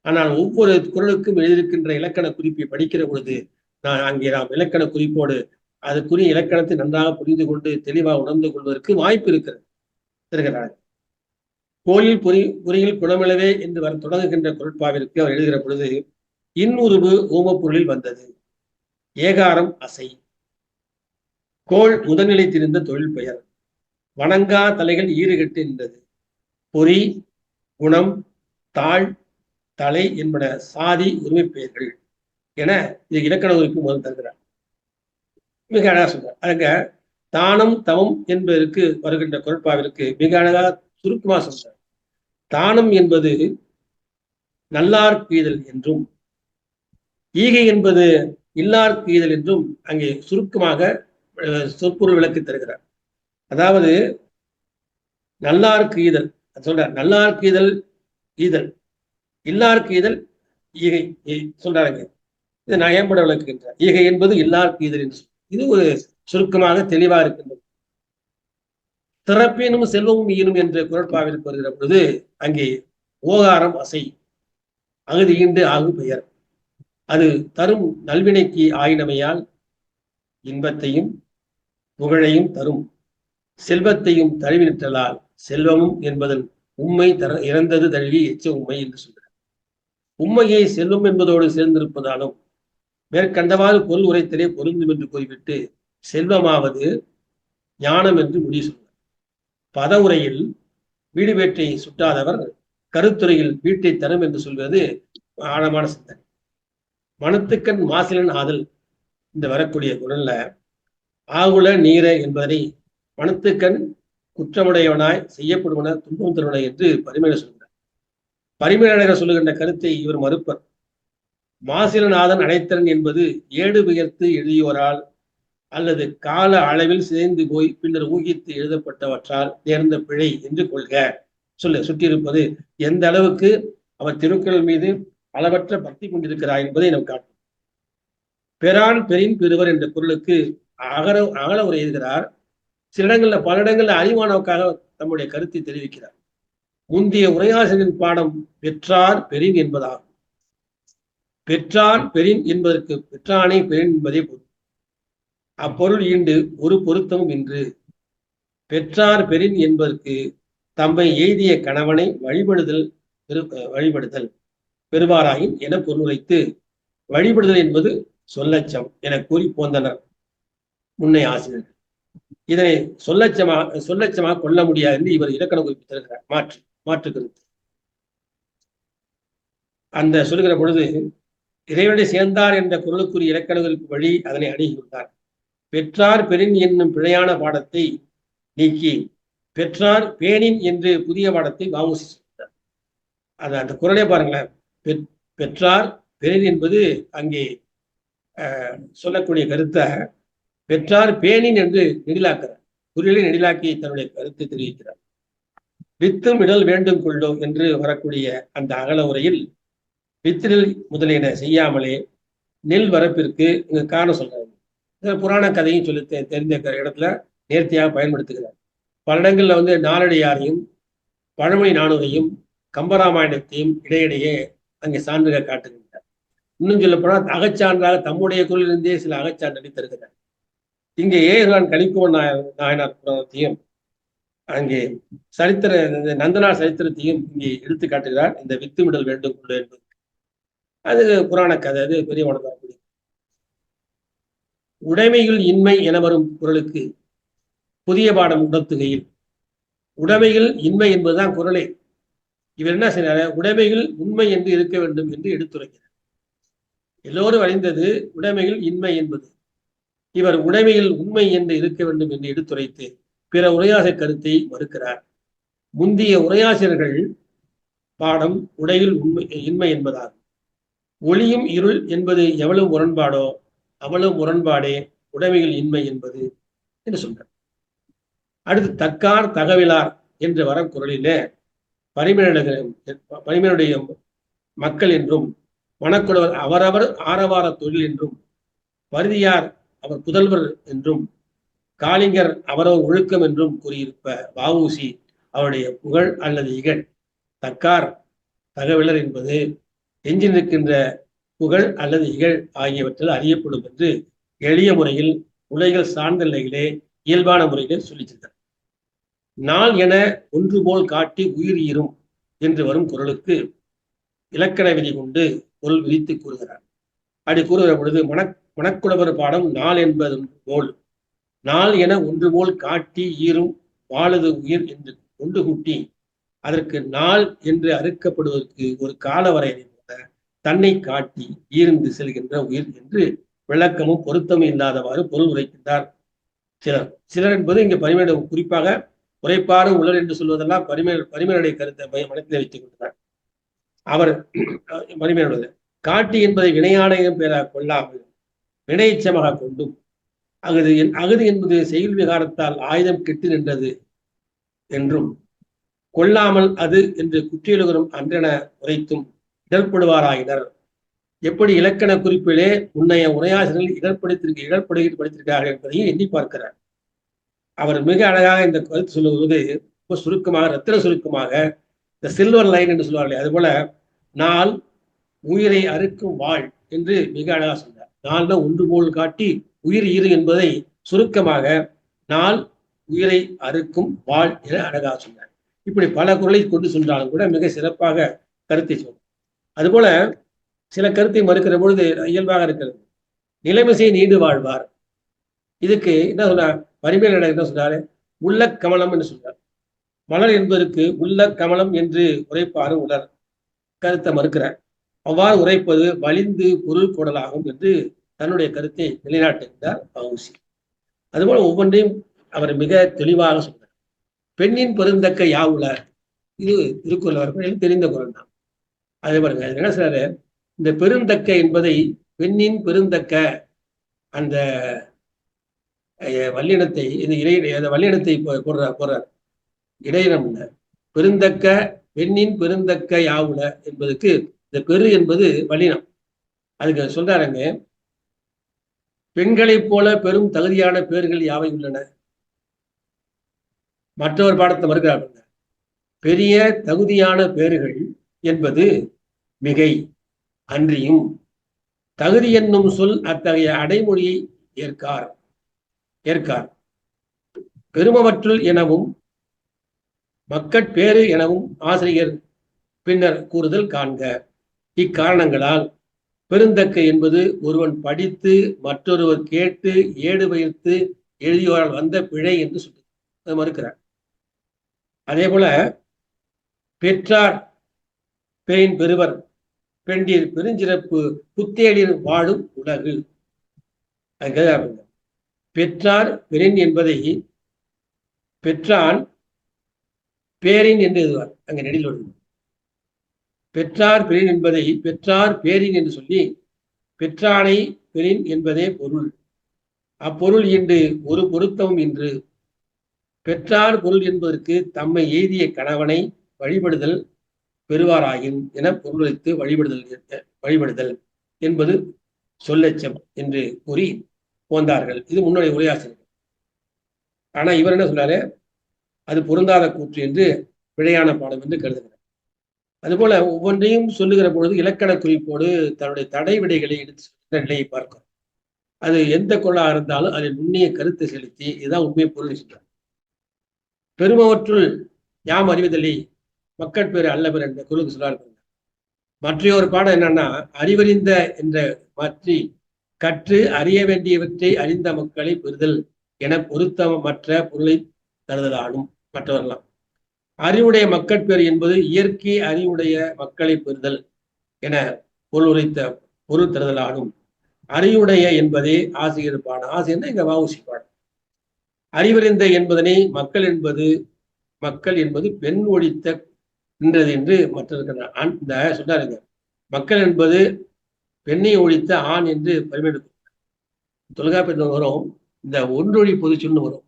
ஆனால் ஒவ்வொரு குறளுக்கும் எழுதியிருக்கின்ற இலக்கண குறிப்பை படிக்கிற பொழுது நாம் இலக்கண குறிப்போடு அதுக்குரிய இலக்கணத்தை நன்றாக புரிந்து கொண்டு தெளிவாக உணர்ந்து கொள்வதற்கு வாய்ப்பு இருக்கிறார். கோயில் பொறியில் குணமிழவே என்று வர தொடங்குகின்ற குரட்பாவிற்கு அவர் எழுதுகிற பொழுது இன்னுருவு ஓமப்பொருளில் வந்தது. ஏகாரம் அசை. கோள் முதல்நிலை தெரிந்த தொழில் பெயர். வணங்கா தலைகள் ஈறுகட்டு நின்றது. பொறி குணம் தாழ் தலை என்பன சாதி உரிமை பெயர்கள் என இது இலக்கண குறிப்பு முதல் தருகிறார். மிக அழகா சொல்றார். அங்க தானம் தவம் என்பதற்கு வருகின்ற குரட்பாவிற்கு மிக அழகா சுருக்கமா சொல்றார். தானம் என்பது நல்லார்க்கு ஈதல் என்றும் ஈகை என்பது இல்லார்க்கு ஈதல் என்றும் அங்கே சுருக்கமாக சொற்பொருள் விளக்கி தருகிறார். அதாவது நல்லார்க்கு ஈதல் சொல்றார். நல்லார்க்கு ஈதல் இல்லார்க்கு ஈதல் ஈகை சொல்றாருங்க. இதை நான் ஏன்பட விளக்குகின்றார். ஈகை என்பது இல்லார்க்கு ஈதல் என்று இது ஒரு சுருக்கமாக தெளிவா இருக்கின்றது. திறப்பினும் செல்வமும் ஈனும் என்ற குரட்பாவிற்கு வருகிற பொழுது அங்கே ஓகாரம் அசை அகுதி ஈண்டு ஆகும் பெயர். அது தரும் நல்வினைக்கு ஆயினமையால் இன்பத்தையும் புகழையும் தரும். செல்வத்தையும் தழுவி நிற்றலால் செல்வமும் என்பதன் உண்மை இறந்தது தழுவி எச்ச உண்மை என்று சொல்கிறார். உண்மையை செல்வம் என்பதோடு சேர்ந்திருப்பதாலும் மேற்கண்டவாறு பொருள் உரைத்தலே பொருந்தும் என்று கூறிவிட்டு செல்வமாவது ஞானம் என்று முடிவு சொல்கிறார். பத உரையில் வீடு வேட்டை சுட்டாதவர் கருத்துறையில் வீட்டை தரும் என்று சொல்வது ஆழமான சிந்தனை. மனத்துக்கண் மாசிலன் ஆதல் இந்த வரக்கூடிய குரல்ல ஆகுல நீர என்பதனை மனத்துக்கண் குற்றமுடையவனாய் செய்யப்படுவன துன்பம் தருவன என்று பரிமேலழகர் சொல்கிறார். பரிமேலழகர் சொல்லுகின்ற கருத்தை இவர் மறுப்பர். மாசிலநாதன் அனைத்தரன் என்பது ஏடு பெயர்த்து எழுதியோரால் அல்லது கால அளவில் சிதைந்து போய் பின்னர் ஊகித்து எழுதப்பட்டவற்றால் நேர்ந்த பிழை என்று கொள்க சுட்டியிருப்பது எந்த அளவுக்கு அவர் திருக்குறள் மீது அளவற்ற பக்தி கொண்டிருக்கிறார் என்பதை நாம் காட்டும். பெறான் பெரின் பெறுவர் என்ற குறளுக்கு அகல உரை எழுதுகிறார். சில இடங்கள்ல பல இடங்கள்ல அறிவானவுக்காக தம்முடைய கருத்தை தெரிவிக்கிறார். முந்தைய உரையாசிரியரின் பாடம் பெற்றார் பெரின் என்பதாகும். பெற்றார் பெரின் என்பதற்கு பெற்றானே பெரின் என்பதே பொருள். அப்பொருள் ஈண்டு ஒரு பொருத்தமும் இன்று பெற்றார் பெரின் என்பதற்கு தம்மை எய்திய கணவனை வழிபடுதல் பெறுவாராயின் என பொருளுரைத்து வழிபடுதல் என்பது சொல்லச்சம் என கூறி போந்தனர் முன்னைய ஆசிரியர்கள். இதனை சொல்லச்சமாக கொள்ள முடியாது என்று இவர் இலக்கண குறிப்பு தருகிறார். மாற்று கருத்து அந்த சொல்லுகிற பொழுது இறைவனை சேர்ந்தார் என்ற குறளுக்குரிய இலக்கண குறிப்பு வழி அதனை அணுகியுள்ளார். பெற்றார் பெரின் என்னும் பிழையான பாடத்தை நீக்கி பெற்றார் பேணின் என்று புதிய பாடத்தை வாவுசி சொல்கிறார். அது அந்த குறளே பாருங்களேன். பெற்றார் பெரின் என்பது அங்கே சொல்லக்கூடிய கருத்தை பெற்றார் பேணின் என்று நெடிலாக்கிறார். குறளை நெடிலாக்கி தன்னுடைய கருத்தை தெரிவிக்கிறார். வித்தும் இடல் வேண்டும் கொள்ளோ என்று வரக்கூடிய அந்த அகல உரையில் வித்திரில் முதலியன செய்யாமலே நெல் வரப்பிற்கு இங்க காரணம் சொல்றாங்க. புராண கதையும் சொல்லி தெரிந்த இடத்துல நேர்த்தியாக பயன்படுத்துகிறார். பல இடங்கள்ல நாலடியாரையும் பழமொழி நானூரையும் கம்பராமாயணத்தையும் இடையிடையே அங்கே சான்றுகள் காட்டுகின்றார். இன்னும் சொல்ல போனால் அகச்சான்றாக தம்முடைய குரலிலிருந்தே சில அகச்சான்று அளித்திருக்கிறார். இங்கே ஏகலான் கலிக்குவன் நாயனார் புராணத்தையும் அங்கே சரித்திர நந்தனார் சரித்திரத்தையும் இங்கே எடுத்து காட்டுகிறார். இந்த வித்துமிடல் வேண்டும் கொண்டு என்பது அது புராண கதை, அது பெரிய வரக்கூடிய உடைமைகள் இன்மை என வரும் குறளுக்கு புதிய பாடம் உணர்த்துகையில் உடைமைகள் இன்மை என்பதுதான் குறளே. இவர் என்ன செய்யறாரு? உடைமைகள் உண்மை என்று இருக்க வேண்டும் என்று எடுத்துரைக்கிறார். எல்லோரும் அறிந்தது உடைமைகள் இன்மை என்பது. இவர் உடைமைகள் உண்மை என்று இருக்க வேண்டும் என்று எடுத்துரைத்து பிற உரையாசிரியர் கருத்தை மறுக்கிறார். முந்தைய உரையாசிரியர்கள் பாடம் உடையில் இன்மை என்பதாகும். ஒளியும் இருள் என்பது எவ்வளவு முரண்பாடோ அவ்வளவு முரண்பாடே உடைமைகள் இன்மை என்பது என்று சொல்றார். அடுத்து தக்கார் தகவலார் என்று வர குறளிலே பரிமேலுடைய மக்கள் என்றும் மணக்குடவர் அவரவர் ஆரவார தொழில் என்றும் பருதியார் அவர் புதல்வர் என்றும் காளிங்கர் அவரவர் ஒழுக்கம் என்றும் கூறியிருப்ப வஉசி அவருடைய புகழ் அல்லது இகழ் தக்கார் தகவலர் என்பது எஞ்சி நிற்கின்ற புகழ் அல்லது இகழ் ஆகியவற்றில் அறியப்படும் என்று எளிய முறையில் உலகில் சார்ந்த நிலையிலே இயல்பான முறையிலே சொல்லிச்சிருக்கிறார். நாள் என ஒன்று போல் காட்டி உயிர் ஈரும் என்று வரும் குறளுக்கு இலக்கண விதி கொண்டு பொருள் விதித்து கூறுகிறார். அப்படி கூறுகிற பொழுது மணக்குடவர் பாடம் நாள் என்பது போல் நாள் என ஒன்று போல் காட்டி ஈரும் வாழுது உயிர் என்று கொண்டு கூட்டி அதற்கு நாள் என்று அறுக்கப்படுவதற்கு ஒரு கால வரையறை தன்னை காட்டி ஈர்ந்து செல்கின்ற உயிர் என்று விளக்கமும் பொருத்தமும் இல்லாதவாறு பொருள் உரைக்கின்றார் சிலர் என்பது இங்கே பரிமேடு குறிப்பாக உரைப்பாறு உலர் என்று சொல்வதெல்லாம் பரிமேலுடைய கருத்தை மனத்தில் வைத்துக் கொண்டார். அவர் பரிமேலுடைய காட்டி என்பதை வினையாடையும் பெயராக கொள்ளாமல் வினைச்சமாக கொண்டும் அகுது என்பது செயல் விகாரத்தால் ஆயுதம் கெட்டு நின்றது என்றும் கொள்ளாமல் அது என்று குற்றியலுகரும் அன்றென உரைத்தும் இடர்படுவாராயினர். எப்படி இலக்கண குறிப்பிலே முன்னைய உரையாசிரியர்கள் இடர்படுத்திருக்கிறார்கள் என்பதையும் எண்ணி பார்க்கிறார். அவர் மிக அழகாக இந்த கருத்து சொல்லுவது ரொம்ப சுருக்கமாக ரத்தின சுருக்கமாக இந்த சில்வர் லைன் என்று சொல்வார்கள். அதுபோல நாள் உயிரை அறுக்கும் வாழ் என்று மிக அழகாக சொன்னார். நாள்ல ஒன்று போல் காட்டி உயிர் ஈறு என்பதை சுருக்கமாக நாள் உயிரை அறுக்கும் வாழ் என அழகாக சொன்னார். இப்படி பல குறளை கொண்டு சொன்னாலும் கூட மிக சிறப்பாக கருத்தை சொன்னார். அதுபோல சில கருத்தை மறுக்கிற பொழுது இயல்பாக இருக்கிறது. நிலைமிசை நீண்டு வாழ்வார். இதுக்கு என்ன சொன்னார்? பரிமேல் என்ன சொன்னாரு? உள்ள கமலம் என்று சொன்னார். மலர் என்பதற்கு உள்ள கமலம் என்று உரைப்பாரு உலர் கருத்தை மறுக்கிறார். அவ்வாறு உரைப்பது வலிந்து பொருள் கொடலாகும் என்று தன்னுடைய கருத்தை நிலைநாட்டுகிறார் வஉசி. அதுபோல ஒவ்வொன்றையும் அவர் மிக தெளிவாக சொன்னார். பெண்ணின் பெருந்தக்க யாவுல, இது திருக்குறள் வரப்படையில் தெரிந்த குரல் தான். அதே பாருங்க, என்ன சொல்றாரு, இந்த பெருந்தக்க என்பதை பெண்ணின் பெருந்தக்க அந்த வல்லினத்தை, இந்த அந்த வல்லினத்தை போடுறார் இடையினம் பெருந்தக்க பெண்ணின் பெருந்தக்க யாவுல என்பதுக்கு இந்த பெரு என்பது வல்லினம். அதுக்கு சொல்றாருங்க, பெண்களைப் போல பெரும் தகுதியான பேர்கள் யாவை உள்ளன. மற்றொரு பாடத்தை மறுக்கிறார்கள், பெரிய தகுதியான பேர்கள் என்பது மிகை அன்றியும் தகுதி என்னும் சொல் அத்தகைய அடைமொழியை ஏற்கார். பெருமவற்றுள் எனவும் மக்கட்பேறு எனவும் ஆசிரியர் பின்னர் கூறுதல் காண்க. இக்காரணங்களால் பெருந்தக்க என்பது ஒருவன் படித்து மற்றொருவர் கேட்டு ஏடு வைத்து எழுதியோரால் வந்த பிழை என்று சொல்லி மறுக்கிறார். அதே போல பெற்றார் பெயின் பெறுவர் பெண்டிர் பெருஞ்சிறப்பு புத்தேளிர் வாழும் உலகு. பெற்றார் பெரின் என்பதை பெற்றான் பேரின் என்று எழுதுவார். அங்க நெடில் வருது. பெற்றார் பெரின் என்பதை பெற்றார் பேரின் என்று சொல்லி பெற்றானை பெரின் என்பதே பொருள். அப்பொருள் இன்று ஒரு பொருத்தமும் இன்று. பெற்றார் பொருள் என்பதற்கு தம்மை எய்திய கணவனை வழிபடுதல் பெறுவாராயின் என பொருளைத்து வழிபடுதல் என்பது சொல்லச்சம் என்று கூறி போந்தார்கள். இது முன்னுடைய உரையாசிரியர். ஆனா இவர் என்ன சொல்றாரு, அது பொருந்தாத கூற்று என்று பிழையான பாடம் என்று கருதுகிறார். அதுபோல ஒவ்வொன்றையும் சொல்லுகிற பொழுது இலக்கண குறிப்போடு தன்னுடைய தடை விடைகளை எடுத்து சொல்கிற நிலையை பார்க்கிறோம். அது எந்த கொள்ளா இருந்தாலும் அதில் நுண்ணிய கருத்தை செலுத்தி இதுதான் உண்மை பொருள் சொல்றார். பெருமவற்றுள் யாம் அறிவதில்லை மக்கட்பேறு அல்லவர் என்ற குழுக்கு சொல்றாரு. மற்றொரு பாடம் என்னன்னா, அறிவறிந்த என்ற மாற்றி கற்று அறிய வேண்டியவற்றை அறிந்த மக்களை பெறுதல் என பொருத்தமற்ற பொருளை தருதலானும். மற்றவர்களாம் அறிவுடைய மக்கட்பேறு என்பது இயற்கை அறிவுடைய மக்களை பெறுதல் என பொருள் தருதலானும். அறிவுடைய என்பதே ஆசிரியர் பாடம். ஆசிரியர் இங்க வாவுசி பாடம். அறிவறிந்த என்பதனை மக்கள் என்பது பெண் ஒழித்த நின்றது என்று மற்ற சொன்னாருங்க. மக்கள் என்பது பெண்ணை ஒழித்த ஆண் என்று பரிமாற்ற தொல்காப்பியத்தில் வரும். இந்த ஒன்றொழி பொதுச்சொல்னு வரும்.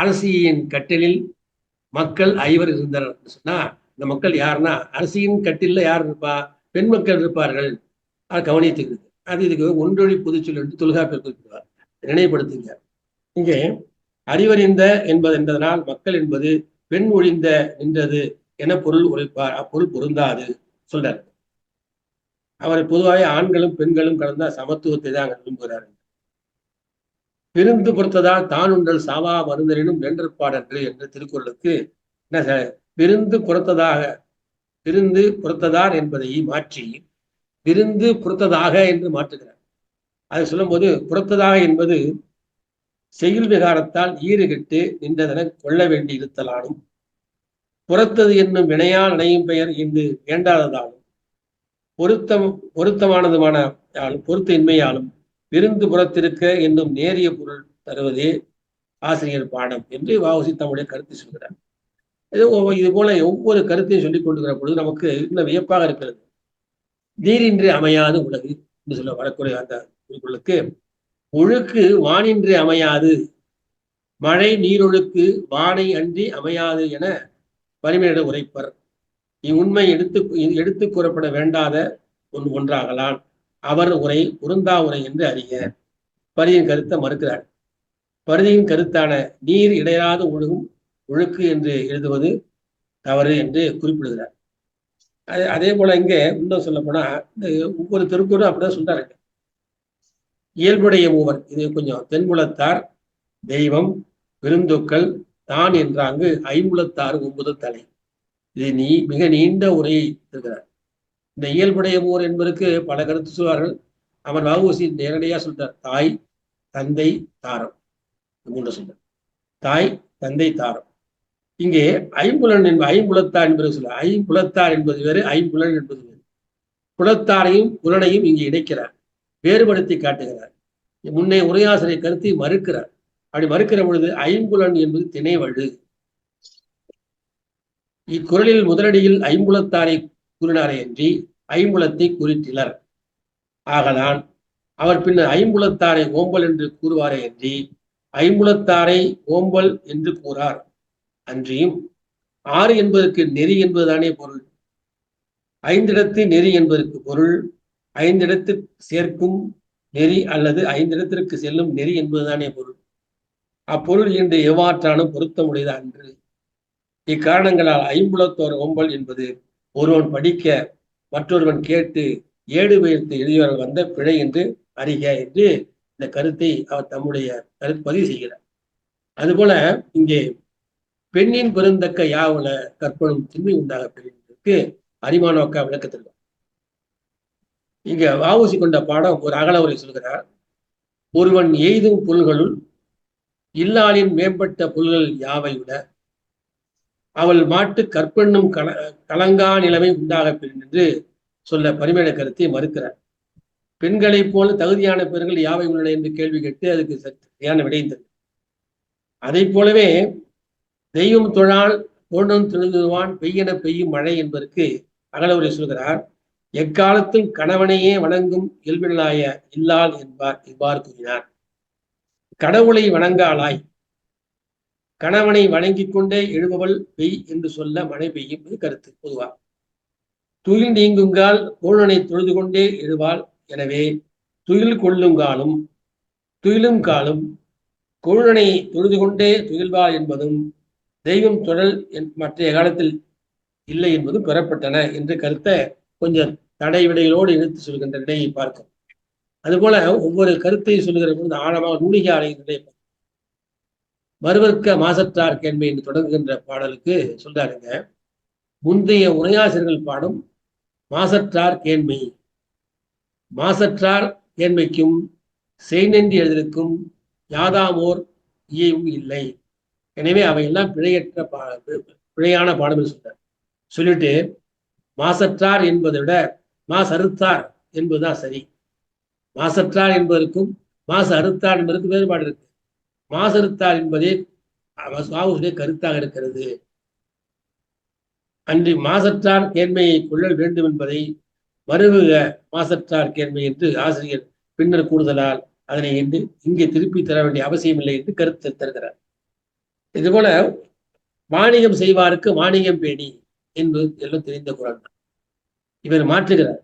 அரசியின் கட்டிலில் மக்கள் 5 இருந்தனர் சொன்னா, இந்த மக்கள் யாருன்னா அரசியின் கட்டில யார் இருப்பா, பெண் மக்கள் இருப்பார்கள். அதை கவனித்துக்குது. அது இதுக்கு ஒன்றொழி பொதுச்சொல் என்று தொல்காப்பியர் குறிப்பிடுவார். நினைவுபடுத்துங்க. இங்கே அறிவறிந்த என்பதனால் மக்கள் என்பது பெண் ஒழிந்த நின்றது என பொருள் உரைப்பார். அப்பொருள் பொருந்தாது சொல்றாரு. அவர் பொதுவாக ஆண்களும் பெண்களும் கலந்த சமத்துவத்தை தான் விரும்புகிறார்கள். பிரிந்து பொறுத்ததால் தான் உண்டல் சாவா மருந்தனும் வென்றற்பாடன்று என்ற திருக்குறளுக்கு என்ன, பிரிந்து பொறுத்ததார் என்பதை மாற்றி பிரிந்து பொறுத்ததாக என்று மாற்றுகிறார். அதை சொல்லும் போது புறத்ததாக என்பது செய்யுள் விகாரத்தால் ஈறுகெட்டு நின்றதென கொள்ள வேண்டி இருத்தலானும், புறத்தது என்னும் வினையால் அணையும் பெயர் இன்று வேண்டாததாலும், பொருத்தமானதுமான பொருத்த இன்மையாலும் விருந்து புறத்திருக்க என்னும் நேரிய பொருள் தருவதே ஆசிரியர் பாடம் என்று வாவுசி தம்முடைய கருத்தை சொல்கிறார். இது போல ஒவ்வொரு கருத்தையும் சொல்லிக் கொண்டிருக்கிற பொழுது நமக்கு இன்னும் வியப்பாக இருக்கிறது. நீரின்றி அமையாது உலகு என்று சொல்ல வரக்கூடிய அந்த குறிப்புகளுக்கு, ஒழுக்கு வானின்றி அமையாது, மழை நீரொழுக்கு வானை அன்றி அமையாது என பரிமையிட உரைப்பர். இவ்வுண்மை எடுத்து கூறப்பட வேண்டாத ஒன்றாகலாம். அவர் உரை பொருந்தா உரை என்று அறிய பரிதியின் கருத்தை மறுக்கிறார். பரிதியின் கருத்தான நீர் இடையராத ஒழுகும் ஒழுக்கு என்று எழுதுவது தவறு என்று குறிப்பிடுகிறார். அதே போல இங்கே இன்னும் சொல்ல போனா ஒவ்வொரு திருக்குறளும் அப்படிதான் சொல்றாரு. இயல்புடைய மூவர், இது கொஞ்சம் தென்புலத்தார் தெய்வம் பெருந்தொக்கல் தான் என்றாங்கு 5 9 தலை. இது மிக நீண்ட உரையை இருக்கிறார். இந்த இயல்புடைய மூவர் என்பதற்கு பல கருத்து சொல்வார்கள். அவர் வஉசி நேரடியாக சொல்றார். தாய் தந்தை தாரம் சொல்றார். தாய் தந்தை தாரம். இங்கே ஐம்புலத்தார் என்பது சொல்ல, ஐம்புலத்தார் என்பது வேறு, ஐம்புலன் என்பது வேறு. புலத்தாரையும் புலனையும் இங்கே இணைக்கிறார், வேறுபடுத்தி காட்டுகிறார். முன்னே உரையாசிரியர் கருத்தை மறுக்கிறார். அப்படி மறுக்கிற பொழுது ஐம்புலன் என்பது திணைவழு. இக்குறளில் முதலடியில் ஐம்புலத்தாரை கூறினாரே அன்றி ஐம்புலத்தை குறித்திலர். ஆகலான் அவர் பின்னர் ஐம்புலத்தாரை ஓம்பல் என்று கூறுவாரே அன்றி ஐம்புலத்தாரை ஓம்பல் என்று கூறார். அன்றியும் 6 என்பதற்கு நெறி என்பதுதானே பொருள். 5 இடத்து நெறி என்பதற்கு பொருள் 5 இடத்து சேர்க்கும் நெறி அல்லது 5 இடத்திற்கு செல்லும் நெறி என்பதுதானே பொருள். அப்பொருள் இன்று எவ்வாற்றானும் பொருத்தமுடையது அன்று. இக்காரணங்களால் ஐம்புலத்தோர் ஓம்பல் என்பது ஒருவன் படிக்க மற்றொருவன் கேட்டு ஏடு பெயர்த்து எழுதியவர்கள் வந்த பிழை என்று அறிக என்று இந்த கருத்தை அவர் தம்முடைய பதிவு செய்கிறார். அதுபோல இங்கே பெண்ணின் பெருந்தக்க யாவுல கற்பனும் திண்மை உண்டாக பெறுவதற்கு அறிமானோக்கா விளக்கத்திற்கு இங்க வாவுசி கொண்ட பாடம் ஒரு அகல உரை சொல்கிறார். ஒருவன் எய்தும் புல்களுள் இல்லாளின் மேம்பட்ட புல்கள் யாவை விட அவள் மாட்டு கற்பெண்ணும் கலங்கா நிலைமை உண்டாக பெறும் என்று சொல்ல பரிமேட கருத்தை மறுக்கிறார். பெண்களைப் போல தகுதியான பெண்கள் யாவை உள்ளன என்று கேள்வி கேட்டு அதுக்கு சரியான விடைந்தது. அதை போலவே தெய்வம் தொழால் தோன்றும் தொழுதுவான் பெய்யென பெய்யும் மழை என்பதற்கு அகலவுரை சொல்கிறார். எக்காலத்தில் கணவனையே வணங்கும் இயல்பினலாய இல்லாள் என்பார் இவ்வாறு கூறினார். கடவுளை வணங்காளாய் கணவனை வணங்கிக் கொண்டே எழுபவள் பெய் என்று சொல்ல மழை பெய்யும் கருத்து பொதுவா. துயில் நீங்குங்கால் கோழனை தொழுது கொண்டே எழுவாள். எனவே துயில் கொள்ளுங்காலும் துயிலும் காலும் கோழனை தொழுது கொண்டே துயில்வாள் என்பதும் தெய்வம் தொடல் மற்ற காலத்தில் இல்லை என்பதும் பெறப்பட்டன என்ற கருத்தை கொஞ்சம் தடை விடைகளோடு இழுத்து சொல்கின்ற நிலையை பார்க்கும். அதுபோல ஒவ்வொரு கருத்தை சொல்லுகிற பொழுது ஆழமாக நூலிகை ஆலயங்களை மறுவர்க்க மாசற்றார் கேண்மை என்று தொடங்குகின்ற பாடலுக்கு சொல்றாருங்க. முந்தைய உரையாசிரியர்கள் பாடும் மாசற்றார் கேண்மை. மாசற்றார் கேண்மைக்கும் செய்நன்றி எழுதலுக்கும் யாதாமோர் இயவும் இல்லை. எனவே அவையெல்லாம் பிழையான பாடம் என்று சொல்றார். சொல்லிட்டு மாசற்றார் என்பதை விட மாசு அறுத்தார் என்பதுதான் சரி. மாசற்றார் என்பதற்கும் மாசு அறுத்தார் என்பதற்கு வேறுபாடு இருக்கு. மாசு அறுத்தார் என்பதே சுவாவுடைய கருத்தாக இருக்கிறது. அன்றி மாசற்றார் கேண்மையை கொள்ளல் வேண்டும் என்பதை மறுவுக மாசற்றார் கேண்மை என்று ஆசிரியர் பின்னர் கூடுதலால் அதனை என்று இங்கே திருப்பி தர வேண்டிய அவசியம் இல்லை என்று கருத்து தருகிறார். இதுபோல வாணிகம் செய்வாருக்கு வாணிகம் பேணி என்பது எல்லாம் தெரிந்த குறள் தான். இவர் மாற்றுகிறார்.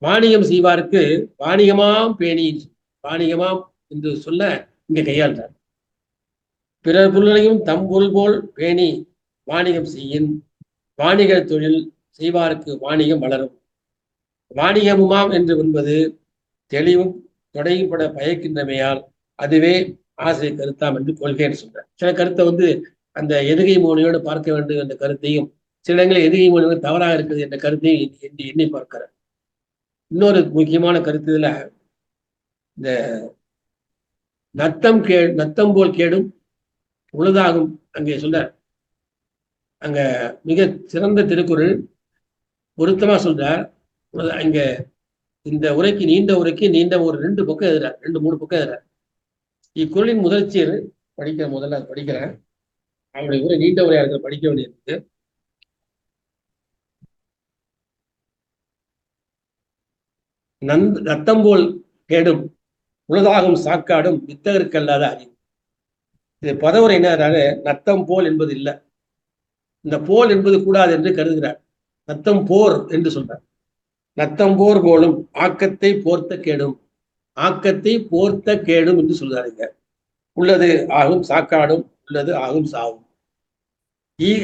வாணிகம் செய்வாருக்கு வாணிகமாம் பேணி வாணிகமாம் என்று சொல்ல இங்க கையாள்றார். பிறர் பொருளையும் தம் பொருள் போல் பேணி வாணிகம் செய்யின் வாணிக தொழில் செய்வாருக்கு வாணிகம் வளரும். வாணிகமுமாம் என்று என்பது தெளிவும் தொடையும்பட பயக்கின்றமையால் அதுவே ஆசிரியர் கருத்தாம் என்று கொள்கைன்னு சொல்றார். சில கருத்தை அந்த எதுகை மோனியோடு பார்க்க வேண்டும் என்ற கருத்தையும் சில இடங்களில் எதுகை மோனியோடு தவறாக இருக்குது என்ற கருத்தையும் எண்ணி பார்க்கிறார். இன்னொரு முக்கியமான கருத்து இதுல இந்த நத்தம் போல் கேடும் உழுதாகும் அங்கே சொல்றார். அங்க மிக சிறந்த திருக்குறள் பொருத்தமா சொல்றார். அங்க இந்த உரைக்கு நீண்ட ஒரு 2 பக்கம் எழுதுறார், 2-3 பக்கம் எழுதுறார். இக்குறளின் முதற்சியர் முதல்ல படிக்கிறேன். அவருடைய உரை நீண்ட உரையா இருக்க படிக்க வேண்டியிருக்கு. நத்தம்போல் கேடும் உலதாகும் சாக்காடும் வித்தகருக்கல்லாத அறிவு. இது பதவுரை என்ன? நத்தம் போல் என்பது இல்லை, இந்த போல் என்பது கூடாது என்று கருதுகிறார். நத்தம் போர் என்று சொல்றார். நத்தம் போர் போலும் ஆக்கத்தை போர்த்த கேடும், ஆக்கத்தை போர்த்த கேடும் என்று சொல்றாருங்க. உள்ளது ஆகும் சாக்காடும் உள்ளது ஆகும் சாவும்.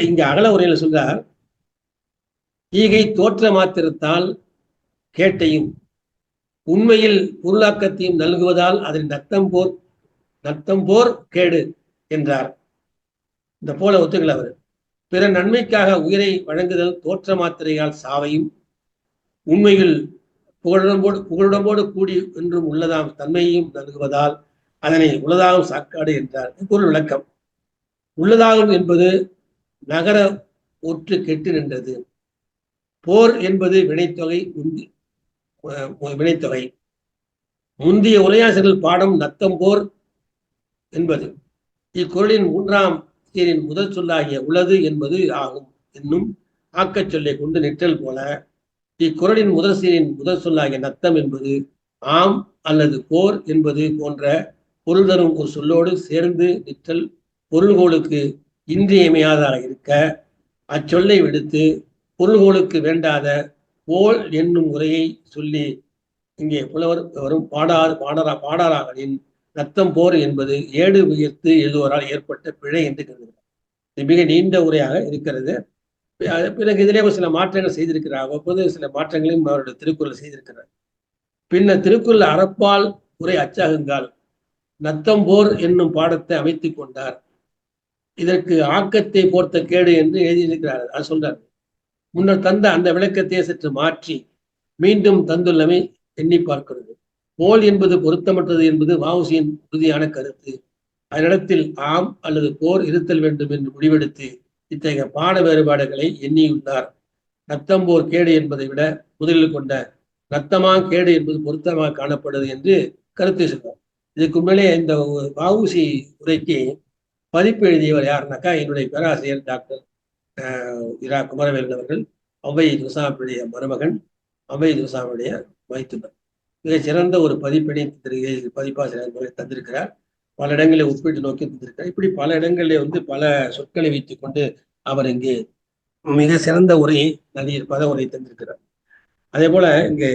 இங்க அகல உரையில சொல்றார். ஈகை தோற்ற மாத்திரத்தால் கேட்டையும் உண்மையில் பொருளாக்கத்தையும் நல்குவதால் அதன் நத்தம் போர் கேடு என்றார். இந்த போல ஒத்துக்கல அவர். பிற நன்மைக்காக உயிரை வழங்குதல் தோற்ற மாத்திரையால் சாவையும் உண்மையில் புகழுடம்போடு கூடி என்றும் உள்ளதாம் தன்மையையும் நல்குவதால் அதனை உள்ளதாகும் சாக்காடு என்றார். பொருள் விளக்கம். உள்ளதாகும் என்பது நகர ஒற்று கெட்டு நின்றது. போர் என்பது வினைத்தொகை. முந்திய உரையாசிரியர்கள் பாடம் நத்தம் போர் என்பது இக்குறளின் 3ஆம் சீரின் முதல் சொல்லாகிய உளது என்பது ஆகும் என்னும் ஆக்கச் சொல்லை கொண்டு நிற்றல் போல இக்குறளின் முதல் சீரின் முதல் சொல்லாகிய நத்தம் என்பது ஆம் அல்லது போர் என்பது போன்ற பொருள் தரும் ஒரு சொல்லோடு சேர்ந்து நிற்றல் பொருள்கோளுக்கு இன்றியமையாதாக இருக்க அச்சொல்லை விடுத்து பொருள்கோளுக்கு வேண்டாத போல் என்னும் முறையை சொல்லி இங்கே புலவர் வரும் பாடாராகலின் நத்தம் போர் என்பது ஏடு உயர்த்து எழுதுவோரால் ஏற்பட்ட பிழை என்று கருதுகிறார். இது மிக நீண்ட உரையாக இருக்கிறது. பிறகு இதிலே சில மாற்றங்கள் செய்திருக்கிறார். அவ்வப்போது சில மாற்றங்களையும் அவருடைய திருக்குறள் செய்திருக்கிறார். பின்னர் திருக்குறள் அறப்பால் உரை அச்சாகுங்கால் நத்தம் போர் என்னும் பாடத்தை அமைத்துக் கொண்டார். இதற்கு ஆக்கத்தை போர்த்த கேடு என்று எழுதியிருக்கிறார். அது சொல்றார். முன்னர் தந்த அந்த விளக்கத்தை சற்று மாற்றி மீண்டும் தந்துள்ளமை எண்ணி பார்க்கிறது. போல் என்பது பொருத்தமற்றது என்பது வ.உ.சியின் உறுதியான கருத்து. அதனிடத்தில் ஆம் அல்லது போர் இருத்தல் வேண்டும் என்று முடிவெடுத்து இத்தகைய பாட வேறுபாடுகளை எண்ணியுள்ளார். நத்தம்போர் கேடு என்பதை விட முதலில் கொண்ட நத்தமா கேடு என்பது பொருத்தமாக காணப்படுது என்று கருத்து சொல்றார். இதுக்கு முன்னாலே இந்த வ.உ.சி உரைக்கு பதிப்பு எழுதியவர் யாருனாக்கா என்னுடைய பேராசிரியர் டாக்டர் இரா குமரவேலன் அவர்கள், ஔவை துசாமியுடைய மருமகன், ஔவை துசாமியுடைய மைத்துனர். மிக சிறந்த ஒரு பதிப்பினை பதிப்பாசிரியர் தந்திருக்கிறார். பல இடங்களில் ஒப்பீட்டு நோக்கி தந்திருக்கிறார். இப்படி பல இடங்களில் பல சொற்களை வைத்துக் கொண்டு அவர் இங்கே மிக சிறந்த உரையை பத உரையை தந்திருக்கிறார். அதே போல இங்கே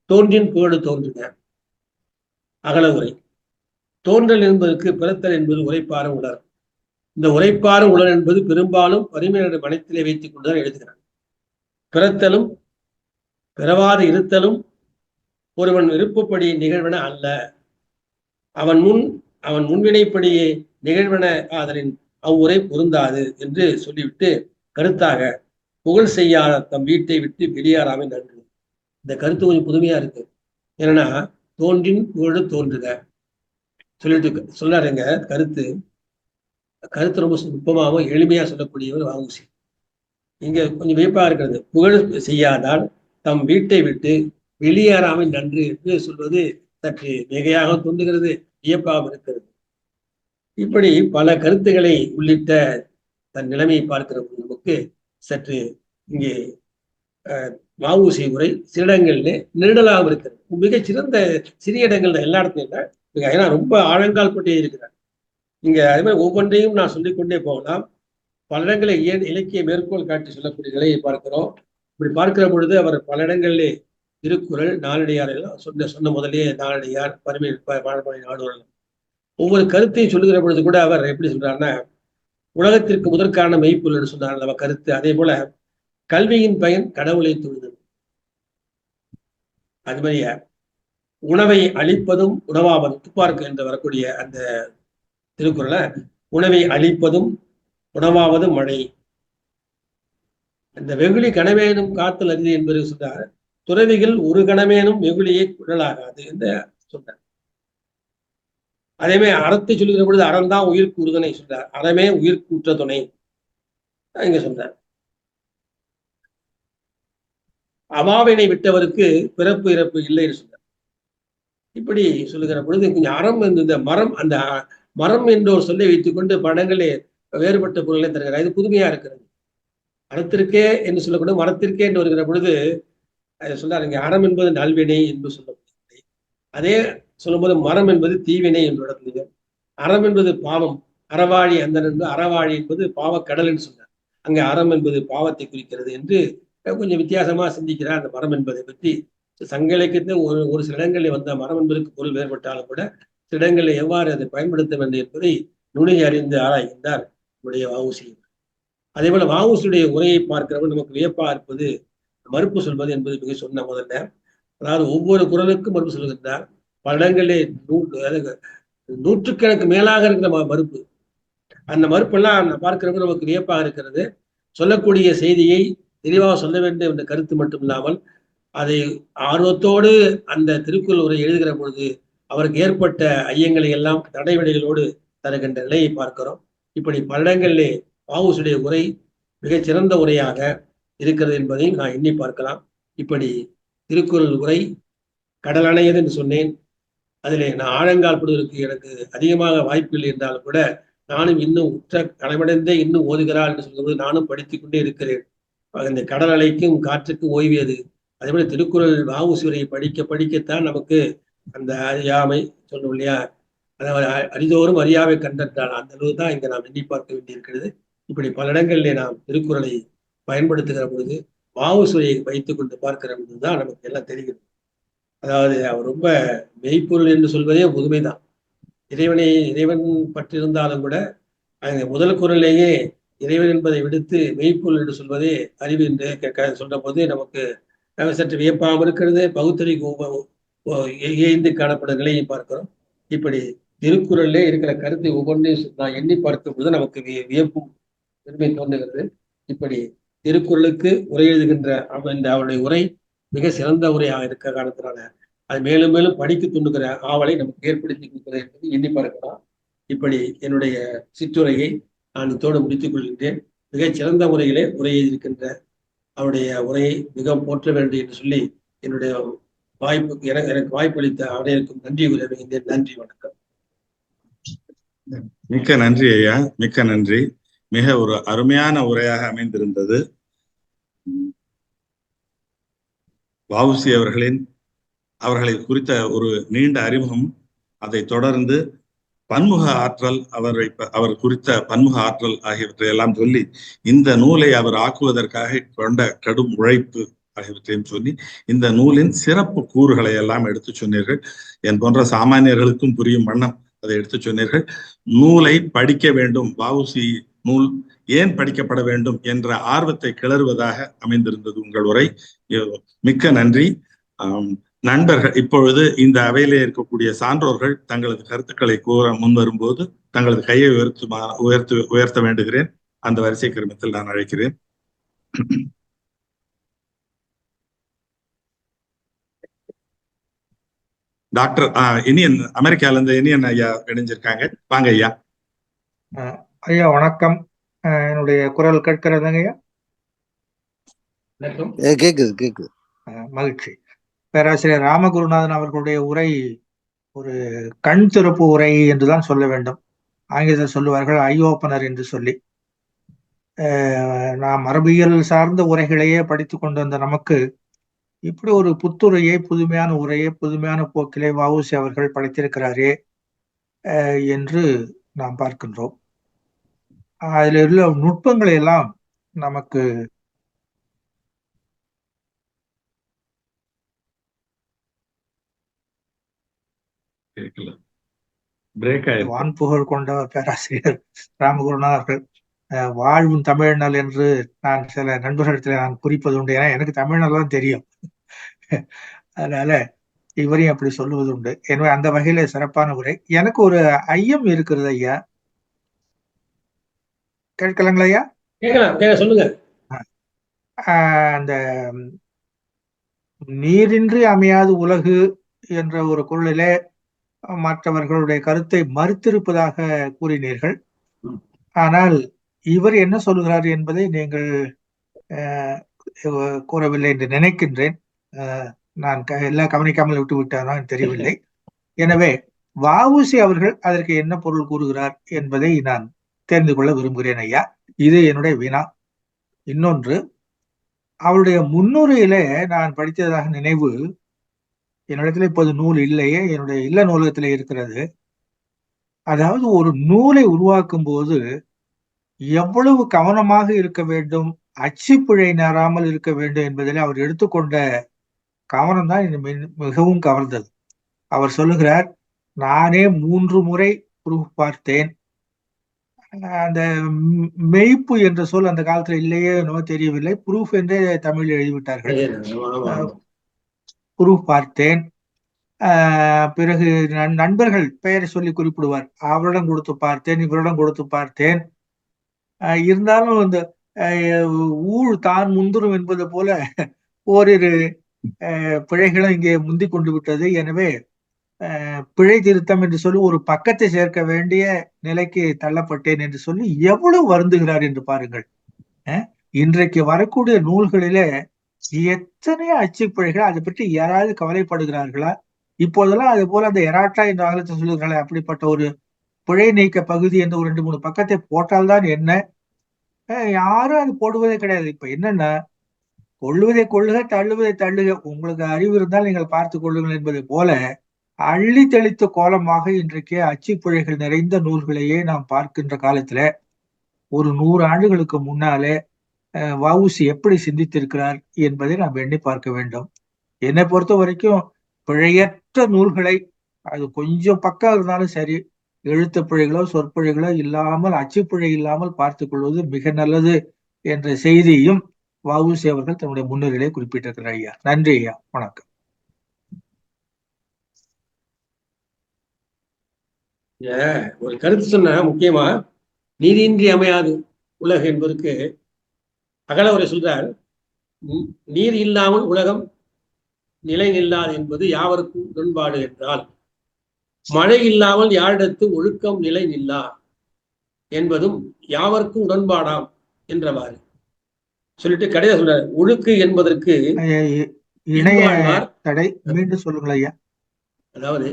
தோன்றின் புகழு தோன்றுங்க அகல உரை. தோன்றல் என்பதற்கு பிறத்தல் என்பது உரைப்பாரும் உலர். இந்த உரைப்பாரும் உலர் என்பது பெரும்பாலும் பரிமையினர் மனத்திலே வைத்துக் கொண்டுதான் எழுதுகிறார். பிறத்தலும் பிறவாது இருத்தலும் ஒருவன் விருப்பப்படி நிகழ்வன அல்ல. அவன் முன்வினைப்படியே நிகழ்வன ஆதலின் அவ்வுரை பொருந்தாது என்று சொல்லிவிட்டு கருத்தாக புகழ் செய்யாத தம் வீட்டை விட்டு வெளியேறாமை நன்று. இந்த கருத்து கொஞ்சம் புதுமையா இருக்கு. ஏன்னா தோன்றின் புகழ் தோன்றுக சொல்லிட்டு சொல்லாருங்க. கருத்து ரொம்ப நுட்பமாகவும் எளிமையா சொல்லக்கூடியவர் வ.உ.சி. இங்க கொஞ்சம் வியப்பா இருக்கிறது. புகழ் செய்யாதால் தம் வீட்டை விட்டு வெளியேறாமை நன்று என்று சொல்வது சற்று மிகையாக தோன்றுகிறது, வியப்பாக இருக்கிறது. இப்படி பல கருத்துக்களை உள்ளிட்ட தன் நிலைமையை பார்க்கிற நமக்கு சற்று இங்கே வ.உ.சி உரை சில இடங்களிலே நெருடலாக இருக்கிறது. மிகச்சிறந்த சிறிய இடங்கள்ல எல்லா இடத்துலையும் ஏன்னா ரொம்ப ஆழங்கால் பட்டே இருக்கிறார். இங்க அதே மாதிரி ஒவ்வொன்றையும் நான் சொல்லிக்கொண்டே போகலாம். பல இடங்களில் இலக்கிய மேற்கோள் காட்டி சொல்லக்கூடிய நிலையை பார்க்கிறோம். இப்படி பார்க்கிற பொழுது அவர் பல இடங்களிலே திருக்குறள், நாலடியார் எல்லாம் சொன்ன முதலே நாலடியார், பரிமை நாடுகள் ஒவ்வொரு கருத்தையும் சொல்லுகிற பொழுது கூட அவர் எப்படி சொல்றாருன்னா, உலகத்திற்கு முதற்கான மெய்ப்பொருள் சொன்னார் நம்ம கருத்து. அதே போல கல்வியின் பயன் கடவுளை தொழுதல். அது மாதிரியா உணவை அளிப்பதும் உணவாவது துப்பார்க்கு என்று வரக்கூடிய அந்த திருக்குறளை உணவை அளிப்பதும் உணவாவது மழை. இந்த வெகுளி கனவேனும் காத்தல் அரிது என்பது சொல்றார். துறவிகள் ஒரு கணமேனும் வெகுளியை குழலாகாது என்று சொல்றார். அதேமே அறத்தை சொல்லுகிற பொழுது அறம்தான் உயிர்க்கு உறுதுணை சொல்றார். அறமே உயிர்க்கு உற்ற துணை இங்க சொல்றார். அவாவினை விட்டவருக்கு பிறப்பு இறப்பு இல்லைன்னு சொல்றார். இப்படி சொல்லுகிற பொழுது கொஞ்சம் அறம் இந்த மரம், அந்த மரம் என்ற ஒரு சொல்லை வைத்துக் கொண்டு படங்களே வேறுபட்ட பொருளை தருகிறார். இது புதுமையா இருக்கிறது. அறத்திற்கே என்று சொல்லக்கூடிய மரத்திற்கே என்று வருகிற பொழுது சொல்றாரு. இங்க அறம் என்பது நல்வினை என்று சொல்லப்படுகிறது. அதே சொல்லும்போது மரம் என்பது தீவினை என்று இடத்துலையும், அறம் என்பது பாவம், அறவாழி அந்த அறவாழி என்பது பாவக்கடல் என்று சொன்னார். அங்க அறம் என்பது பாவத்தை குறிக்கிறது என்று கொஞ்சம் வித்தியாசமா சிந்திக்கிறார். அந்த மரம் என்பதை பற்றி சங்க இலக்கியத்தில் ஒரு சில இடங்களில் வந்த மரம் என்பதற்கு பொருள் வேறுபட்டாலும் கூட சில இடங்களில் எவ்வாறு அதை பயன்படுத்த வேண்டும் என்பதை நுனி அறிந்து ஆராய்கின்றார் நம்முடைய வ.உ.சி. அதே போல வ.உ.சியுடைய உரையை பார்க்கிறவங்க நமக்கு வியப்பா இருப்பது மறுப்பு சொல்வது என்பது மிக சொன்ன முதல்ல. அதாவது ஒவ்வொரு குறளுக்கும் மறுப்பு சொல்கின்றார். பல இடங்களிலே நூற்றுக்கணக்கு மேலாக இருக்கிற மறுப்பு. அந்த மறுப்பெல்லாம் பார்க்கிறவங்க நமக்கு வியப்பாக இருக்கிறது. சொல்லக்கூடிய செய்தியை தெளிவாக சொல்ல வேண்டும் என்ற கருத்து மட்டும் இல்லாமல் அதை ஆர்வத்தோடு அந்த திருக்குறள் உரை எழுதுகிற பொழுது அவருக்கு ஏற்பட்ட ஐயங்களை எல்லாம் தடைவிடைகளோடு தருகின்ற நிலையை பார்க்கிறோம். இப்படி பல இடங்களிலே வ.உ.சியுடைய உரை மிகச்சிறந்த உரையாக இருக்கிறது என்பதை நான் எண்ணி பார்க்கலாம். இப்படி திருக்குறள் உரை கடல் அணையது என்று சொன்னேன். அதிலே நான் ஆழங்கால்படுவதற்கு எனக்கு அதிகமாக வாய்ப்பில்லை என்றாலும் கூட நானும் இன்னும் உற்ற களமடைந்தே இன்னும் ஓதுகிறாள் என்று சொல்லும்போது நானும் படித்துக் கொண்டே இருக்கிறேன். இந்த கடல் அலைக்கும் காற்றுக்கும் ஓய்வியது. அதே போல திருக்குறள் வ.உ.சி.யை படிக்க படிக்கத்தான் நமக்கு அந்த அறியாமை சொல்லும் இல்லையா, அதாவது அரிதோறும் அறியாமை கண்டென்றால் அந்த அளவு தான் இங்க நாம் எண்ணி பார்க்க வேண்டியிருக்கிறது. இப்படி பல இடங்களிலே நாம் திருக்குறளை பயன்படுத்துகிற பொழுது வ.உ.சி.யை வைத்துக் கொண்டு பார்க்கிற பொழுதுதான் நமக்கு எல்லாம் தெரிகிறது. அதாவது அவர் ரொம்ப மெய்ப்பொருள் என்று சொல்வதே முதுமைதான். இறைவன் பற்றிருந்தாலும் கூட அங்க முதல் குறளிலேயே இறைவன் என்பதை விடுத்து மெய்ப்பொருள் என்று சொல்வதே அறிவு என்று சொல்ற போது நமக்கு சற்று வியப்பாகவும் இருக்கிறது. பகுத்தறிவு ஏய்ந்து காணப்படும் நிலையை பார்க்கிறோம். இப்படி திருக்குறளிலே இருக்கிற கருத்தை ஒவ்வொன்றையும் நான் எண்ணி பார்க்கும் போது நமக்கு வியப்பும் பெருமை தோன்றுகிறது. இப்படி திருக்குறளுக்கு உரை எழுதுகின்ற அவருடைய உரை மிக சிறந்த உரையாக இருக்க காரணத்தினால அது மேலும் மேலும் படிக்க தூண்டுகிற ஆவலை நமக்கு ஏற்படுத்தி கொடுக்கிறது என்பதை எண்ணி பார்க்கலாம். இப்படி என்னுடைய சிற்றுரையை நான் இத்தோடு முடித்துக் கொள்கின்றேன். மிகச் சிறந்த முறையிலே உரை எழுதியிருக்கின்ற அவருடைய உரையை மிக போற்ற வேண்டும் என்று சொல்லி என்னுடைய எனக்கு வாய்ப்பளித்த அனைவருக்கும் நன்றி கூறுகின்றேன். நன்றி, வணக்கம். மிக்க நன்றி ஐயா, மிக்க நன்றி. மிக ஒரு அருமையான உரையாக அமைந்திருந்தது. வ.உ.சி. அவர்களை குறித்த ஒரு நீண்ட அறிமுகம், அதை தொடர்ந்து பன்முக ஆற்றல், அவர் குறித்த பன்முக ஆற்றல் ஆகியவற்றை எல்லாம் சொல்லி இந்த நூலை அவர் ஆக்குவதற்காக கொண்ட கடும் உழைப்பு ஆகியவற்றையும் சொல்லி இந்த நூலின் சிறப்பு கூறுகளை எல்லாம் எடுத்து சொன்னீர்கள். என் போன்ற சாமானியர்களுக்கும் புரியும் வண்ணம் அதை எடுத்து சொன்னீர்கள். நூலை படிக்க வேண்டும், வ.உ.சி. நூல் ஏன் படிக்கப்பட வேண்டும் என்ற ஆர்வத்தை கிளறுவதாக அமைந்திருந்தது உங்கள் உரை. மிக்க நன்றி. நண்பர்கள், இப்பொழுது இந்த அவையிலே இருக்கக்கூடிய சான்றோர்கள் தங்களது கருத்துக்களை கூற முன்வரும்போது தங்களது கையை உயர்த்த வேண்டுகிறேன். அந்த வரிசை கிரமத்தில் நான் அழைக்கிறேன். டாக்டர் இனியன், அமெரிக்கால இருந்து இனியன் ஐயா இணைஞ்சிருக்காங்க. வாங்க ஐயா. ஐயா வணக்கம். என்னுடைய குரல் கேட்கிறதுங்க ஐயா? கேக்குது கேக்குது. மகிழ்ச்சி. பேராசிரியர் ராமகுருநாதன் அவர்களுடைய உரை ஒரு கண் திறப்பு உரை என்றுதான் சொல்ல வேண்டும். ஆங்கிலத்தில் சொல்லுவார்கள் ஐ ஓப்பனர் என்று சொல்லி. நாம் மரபியல் சார்ந்த உரைகளையே படித்து கொண்டு வந்த நமக்கு இப்படி ஒரு புத்துரையை, புதுமையான உரையை, புதுமையான போக்கிலே வ.உ.சி. அவர்கள் படைத்திருக்கிறாரே என்று நாம் பார்க்கின்றோம். அதில் உள்ள நுட்பங்களை எல்லாம் நமக்கு வான்புகழ் கொண்ட பேராசிரியர் ராமகுருநாதர்கள் வாழ்வும் தமிழ்நல் என்று நான் சில நண்பர்களிடத்துல நான் குறிப்பது உண்டு. ஏன்னா எனக்கு தமிழ்நல் தான் தெரியும். அதனால இவரையும் அப்படி சொல்லுவது உண்டு. எனவே அந்த வகையில சிறப்பான உரை. எனக்கு ஒரு ஐயம் இருக்கிறது ஐயா. கேட்கலாங்களா ஐயா? சொல்லுங்க. அந்த நீரின்றி அமையாது உலகு என்ற ஒரு குரலிலே மற்றவர்களுடைய கருத்தை மறுத்திருப்பதாக கூறினீர்கள். ஆனால் இவர் என்ன சொல்கிறார் என்பதை நீங்கள் கூறவில்லை என்று நினைக்கின்றேன். நான் எல்லாம் கவனிக்காமல் விட்டு விட்டாரா தெரியவில்லை. எனவே வ.உ.சி. அவர்கள் அதற்கு என்ன பொருள் கூறுகிறார் என்பதை நான் தெரிந்து கொள்ள விரும்புகிறேன் ஐயா. இது என்னுடைய வினா. இன்னொன்று, அவருடைய முன்னுரையில நான் படித்ததாக நினைவு, என்னிடத்துல இப்போது நூல் இல்லையே, என்னுடைய இல்ல நூலகத்திலே இருக்கிறது. அதாவது ஒரு நூலை உருவாக்கும் போது எவ்வளவு கவனமாக இருக்க வேண்டும், அச்சுப்பிழை நேராமல் இருக்க வேண்டும் என்பதில் அவர் எடுத்துக்கொண்ட கவனம் தான் மிகவும் கவர்ந்தது. அவர் சொல்லுகிறார், நானே 3 முறை ப்ரூஃப் பார்த்தேன். அந்த மெய்ப்பு என்ற சொல் அந்த காலத்துல இல்லையே என்னவோ தெரியவில்லை. ப்ரூஃப் என்றே தமிழில் எழுதிவிட்டார்கள். ப்ரூஃப் பார்த்தேன். பிறகு நண்பர்கள் பெயரை சொல்லி குறிப்பிடுவார். அவரிடம் கொடுத்து பார்த்தேன், இவரிடம் கொடுத்து பார்த்தேன். இருந்தாலும் இந்த ஊழ் தான் முந்துரும் என்பது போல ஓரிரு பிழைகளும் இங்கே முந்தி கொண்டு விட்டது. எனவே பிழை திருத்தம் என்று சொல்லி ஒரு பக்கத்தை சேர்க்க வேண்டிய நிலைக்கு தள்ளப்பட்டேன் என்று சொல்லி எவ்வளவு வருந்துகிறார் என்று பாருங்கள். இன்றைக்கு வரக்கூடிய நூல்களிலே எத்தனையோ அச்சு பிழைகள், அதை பற்றி யாராவது கவலைப்படுகிறார்களா? இப்போதெல்லாம் அது போல அந்த எராட்டா என்ற ஆங்கிலத்தை சொல்லுகிறாங்களே, அப்படிப்பட்ட ஒரு பிழை நீக்க பகுதி என்று ஒரு 2-3 பக்கத்தை போட்டால்தான் என்ன, யாரும் அது போடுவதே கிடையாது. இப்ப என்னன்னா, கொள்ளுவதை கொள்ளுக, தள்ளுவதை தள்ளுக, உங்களுக்கு அறிவு இருந்தால் நீங்கள் பார்த்துக் கொள்ளுங்கள் என்பதை போல அள்ளி தெளித்த கோலமாக இன்றைக்கு அச்சுப்பிழைகள் நிறைந்த நூல்களையே நாம் பார்க்கின்ற காலத்துல ஒரு 100 ஆண்டுகளுக்கு முன்னாலே வஉசி எப்படி சிந்தித்திருக்கிறார் என்பதை நாம் எண்ணி பார்க்க வேண்டும். என்னை பொறுத்த வரைக்கும் பிழையற்ற நூல்களை, அது கொஞ்சம் பக்கம் இருந்தாலும் சரி, எழுத்து பிழைகளோ சொற்பிழைகளோ இல்லாமல், அச்சுப்பிழை இல்லாமல் பார்த்துக் கொள்வது மிக நல்லது என்ற செய்தியும் வஉசி அவர்கள் தன்னுடைய முன்னுரையிலே குறிப்பிட்டிருக்கிறார். ஐயா, நன்றி ஐயா, வணக்கம். ஒரு கருத்து சொன்ன, முக்கியமா நீரின்றி அமையாது உலகு என்பதற்கு அகல உரை சொல்றார். நீர் இல்லாமல் உலகம் நிலை நில்லாது என்பது யாவருக்கும் உடன்பாடு என்றால், மழை இல்லாமல் யாரிடத்து ஒழுக்கம் நிலை நில்லா என்பதும் யாவருக்கும் உடன்பாடாம் என்றவாறு சொல்லிட்டு கடைசியா சொல்றாரு, ஒழுக்கு என்பதற்கு இணைய தடை மீண்டும் சொல்லுங்கள் ஐயா. அதாவது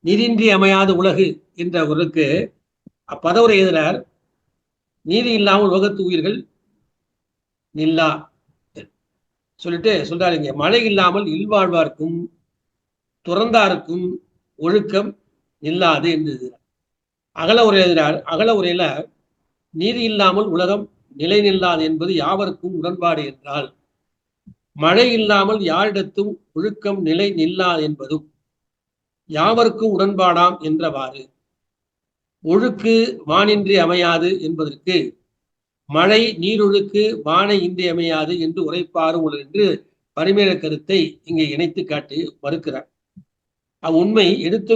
நீரின்றி அமையாத உலகு என்ற ஒருக்கு பதவுரை எழுதினார். நீதி இல்லாமல் உலகத்து உயிர்கள் நில்லா சொல்லிட்டு சொல்றாருங்க, மழை இல்லாமல் இல்வாழ்வார்க்கும் துறந்தாருக்கும் ஒழுக்கம் நில்லாது என்று அகல உரை எழுதினார். அகல உரையில நீதி இல்லாமல் உலகம் நிலை நில்லாது என்பது யாவருக்கும் உடன்பாடு என்றால், மழை இல்லாமல் யாரிடத்தும் ஒழுக்கம் நிலை நில்லாது என்பதும் யாவருக்கும் உடன்பாடாம் என்றவாறு, ஒழுக்கு வானின்றி அமையாது என்பதற்கு மழை நீரொழுக்கு வானை இன்றி அமையாது என்று உரைப்பாரும் என்று பரிமேல கருத்தை இங்கே இணைத்து காட்டி மறுக்கிறார். உண்மை எடுத்து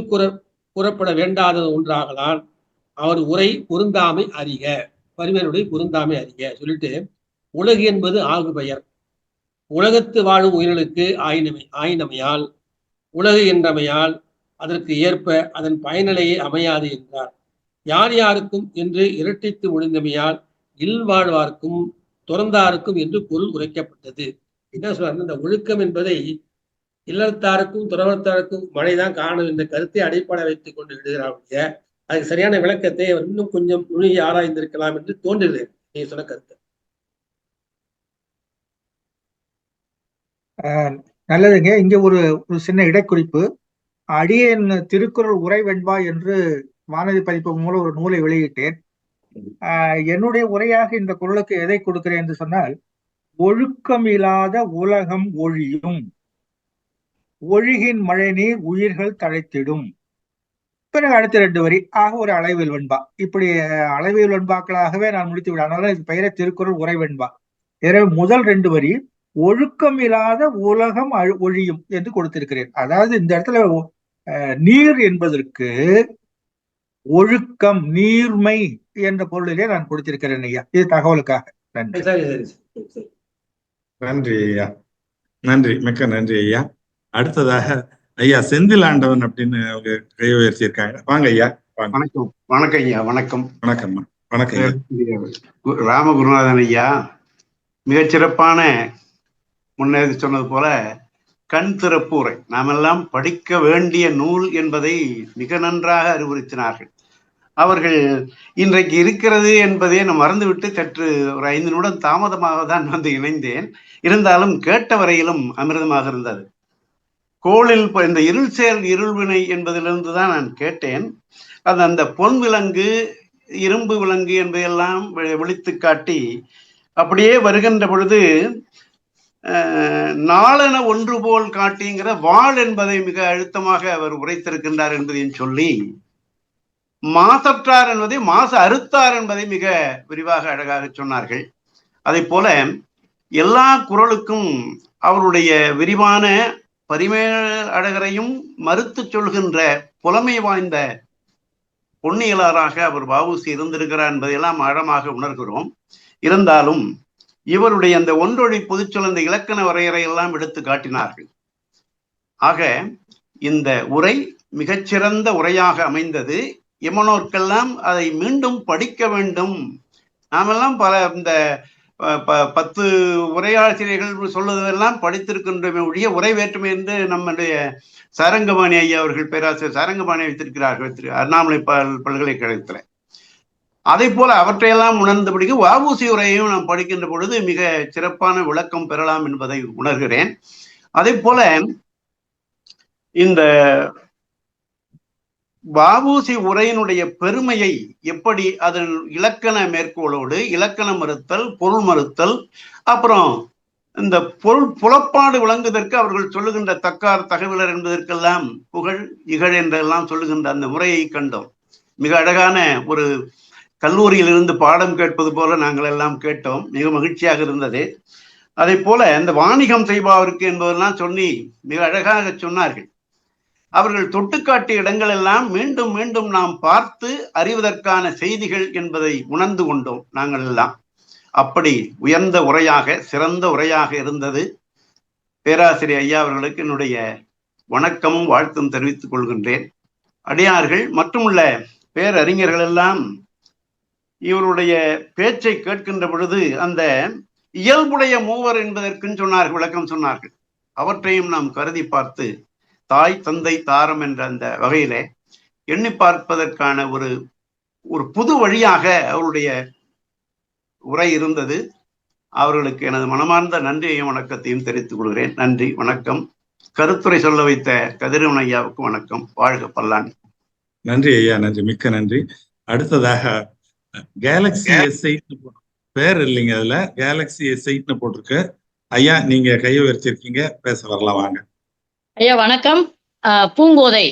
கூறப்பட வேண்டாத ஒன்றாகலாம் அவர் உரை பொருந்தாமை அறிக, பரிமேலுடைய பொருந்தாமை அறிக சொல்லிட்டு, உலகு என்பது ஆகு பெயர், உலகத்து வாழும் உயிர்களுக்கு ஆயினமையால் உலகு என்றமையால் அதற்கு ஏற்ப அதன் பயனிலையே அமையாது என்றார். யார் யாருக்கும் என்று இரட்டித்து ஒழிந்தமையால் இல்வாழ்வார்க்கும் துறந்தாருக்கும் என்று பொருள் உரைக்கப்பட்டது. என்ன சொல்றாரு, இந்த ஒழுக்கம் என்பதை இல்லத்தாருக்கும் துறவரத்தாருக்கும் மழைதான் காணும் என்ற கருத்தை அடிப்படை வைத்துக் கொண்டு விடுகிறாருடைய, அதுக்கு சரியான விளக்கத்தை அவர் இன்னும் கொஞ்சம் நுணுகி ஆராய்ந்திருக்கலாம் என்று தோன்றுகிறது நீ சொன்ன கருத்து. நல்லதுங்க. இங்க ஒரு சின்ன இடைக்குறிப்பு. அடியேன் திருக்குறள் உரை வெண்பா என்று வானதி பதிப்பு மூலம் ஒரு நூலை வெளியிட்டேன். என்னுடைய உரையாக இந்த குறளுக்கு எதை கொடுக்கிறேன் என்று சொன்னால், ஒழுக்கம் இல்லாத உலகம் ஒழியும், ஒழுகின் மழை நீர் உயிர்கள் தழைத்திடும். பிறகு அடுத்த 2 வரி ஆக ஒரு அளவியல் வெண்பா. இப்படி அளவியல் வெண்பாக்களாகவே நான் முடித்து விட, அதனால இது பெயரை திருக்குறள் உரை வெண்பா. எனவே முதல் 2 வரி ஒழுக்கம் இல்லாத உலகம் ஒழியும் என்று கொடுத்திருக்கிறேன். அதாவது இந்த இடத்துல நீர் என்பதற்கு ஒழுக்கம், நீர்மை என்ற பொருளிலே நான் கொடுத்திருக்கிறேன் ஐயா. இது தகவலுக்காக. நன்றி. நன்றி ஐயா, நன்றி, மிக்க நன்றி ஐயா. அடுத்ததாக ஐயா செந்தில் ஆண்டவன் அப்படின்னு அவங்க கை உயர்த்தி இருக்காங்க. வாங்க ஐயா. வணக்கம். வணக்கம் ஐயா. வணக்கம். வணக்கம். வணக்கம். ராமகுருநாதன் ஐயா மிகச்சிறப்பான முன்னே சொன்னது போல கண் திறப்பு உரை, நாமெல்லாம் படிக்க வேண்டிய நூல் என்பதை மிக நன்றாக அறிவுறுத்தினார்கள். அவர்கள் இன்றைக்கு இருக்கிறது என்பதை நான் மறந்துவிட்டு சற்று ஒரு 5 நிமிடம் தாமதமாக தான் வந்து இணைந்தேன். இருந்தாலும் கேட்ட வரையிலும் அமிர்தமாக இருந்தது. கோளில் இந்த இருள் செயல் இருள்வினை என்பதிலிருந்து தான் நான் கேட்டேன். அது அந்த பொன் விலங்கு இரும்பு விலங்கு என்பதையெல்லாம் விழித்து காட்டி அப்படியே வருகின்ற பொழுது நாளென ஒன்று போல் காட்டிங்கிற வாழ் என்பதை மிக அழுத்தமாக அவர் உரைத்திருக்கின்றார் என்பதையும் சொல்லி, மாசற்றார் என்பதை மாசு அறுத்தார் என்பதை மிக விரிவாக அழகாக சொன்னார்கள். அதை போல எல்லா குறளுக்கும் அவருடைய விரிவான பரிமேல அழகரையும் மறுத்து சொல்கின்ற புலமை வாய்ந்த பொன்னியலாராக அவர் வஉசி இருந்திருக்கிறார் என்பதையெல்லாம் ஆழமாக உணர்கிறோம். இருந்தாலும் இவருடைய அந்த ஒன்றொழி பொதுச்சொல், அந்த இலக்கண வரையறை எல்லாம் எடுத்து காட்டினார்கள். ஆக இந்த உரை மிகச்சிறந்த உரையாக அமைந்தது. எமனோர்க்கெல்லாம் அதை மீண்டும் படிக்க வேண்டும். நாமெல்லாம் பல இந்த 10 உரையாசிரியர்கள் சொல்லுவதெல்லாம் படித்திருக்கின்றமே ஒழிய உரை வேற்றுமை என்று நம்முடைய சாரங்கபாணி ஐயா அவர்கள், பேராசிரியர் சாரங்கபாணி வைத்திருக்கிறார்கள் அண்ணாமலை பல்கலைக்கழகத்தில். அதை போல அவற்றையெல்லாம் உணர்ந்தபடிக்கு வஉசி உரையையும் நாம் படிக்கின்ற பொழுது மிக சிறப்பான விளக்கம் பெறலாம் என்பதை உணர்கிறேன். அதே போல இந்த வஉசி உரையினுடைய பெருமையை எப்படி அதன் இலக்கண மேற்கோளோடு இலக்கண மறுத்தல், பொருள் மறுத்தல், அப்புறம் இந்த பொருள் புலப்பாடு விளங்குவதற்கு அவர்கள் சொல்லுகின்ற தக்கார் தகவலர் என்பதற்கெல்லாம் புகழ் இகழ் என்றெல்லாம் சொல்லுகின்ற அந்த முறையை கண்டோம். மிக அழகான ஒரு கல்லூரியிலிருந்து பாடம் கேட்பது போல நாங்கள் எல்லாம் கேட்டோம். மிக மகிழ்ச்சியாக இருந்தது. அதை போல இந்த வாணிகம் செய்பவருக்கு என்பதெல்லாம் சொல்லி மிக அழகாக சொன்னார்கள். அவர்கள் தொட்டுக்காட்டிய இடங்கள் எல்லாம் மீண்டும் மீண்டும் நாம் பார்த்து அறிவதற்கான செய்திகள் என்பதை உணர்ந்து கொண்டோம் நாங்கள் எல்லாம். அப்படி உயர்ந்த உரையாக, சிறந்த உரையாக இருந்தது. பேராசிரியர் ஐயா அவர்களுக்கு என்னுடைய வணக்கமும் வாழ்த்தும் தெரிவித்துக் கொள்கின்றேன். அடியார்கள் மற்றுமுள்ள பேரறிஞர்கள் எல்லாம் இவருடைய பேச்சை கேட்கின்ற பொழுது அந்த இயல்புடைய மூவர் என்பதற்குன்னு சொன்னார்கள், விளக்கம் சொன்னார்கள். அவற்றையும் நாம் கருதி பார்த்து தாய் தந்தை தாரம் என்ற அந்த வகையிலே எண்ணி பார்ப்பதற்கான ஒரு புது வழியாக அவருடைய உரை இருந்தது. அவர்களுக்கு எனது மனமார்ந்த நன்றியையும் வணக்கத்தையும் தெரிவித்துக் கொள்கிறேன். நன்றி, வணக்கம். கருத்துரை சொல்ல வைத்த கதிரவன் ஐயாவுக்கு வணக்கம். வாழ்க பல்லாண்டு. நன்றி ஐயா, நன்றி, மிக்க நன்றி. அடுத்ததாக கேலக்ஸி S8 பேர் இல்லைங்க, அதுல கேலக்ஸி S8 போட்டிருக்கு. ஐயா, நீங்க கையை உயர்த்திருக்கீங்க, பேச வரலாம், வாங்க. ஐயா வணக்கம். பூங்கோதை.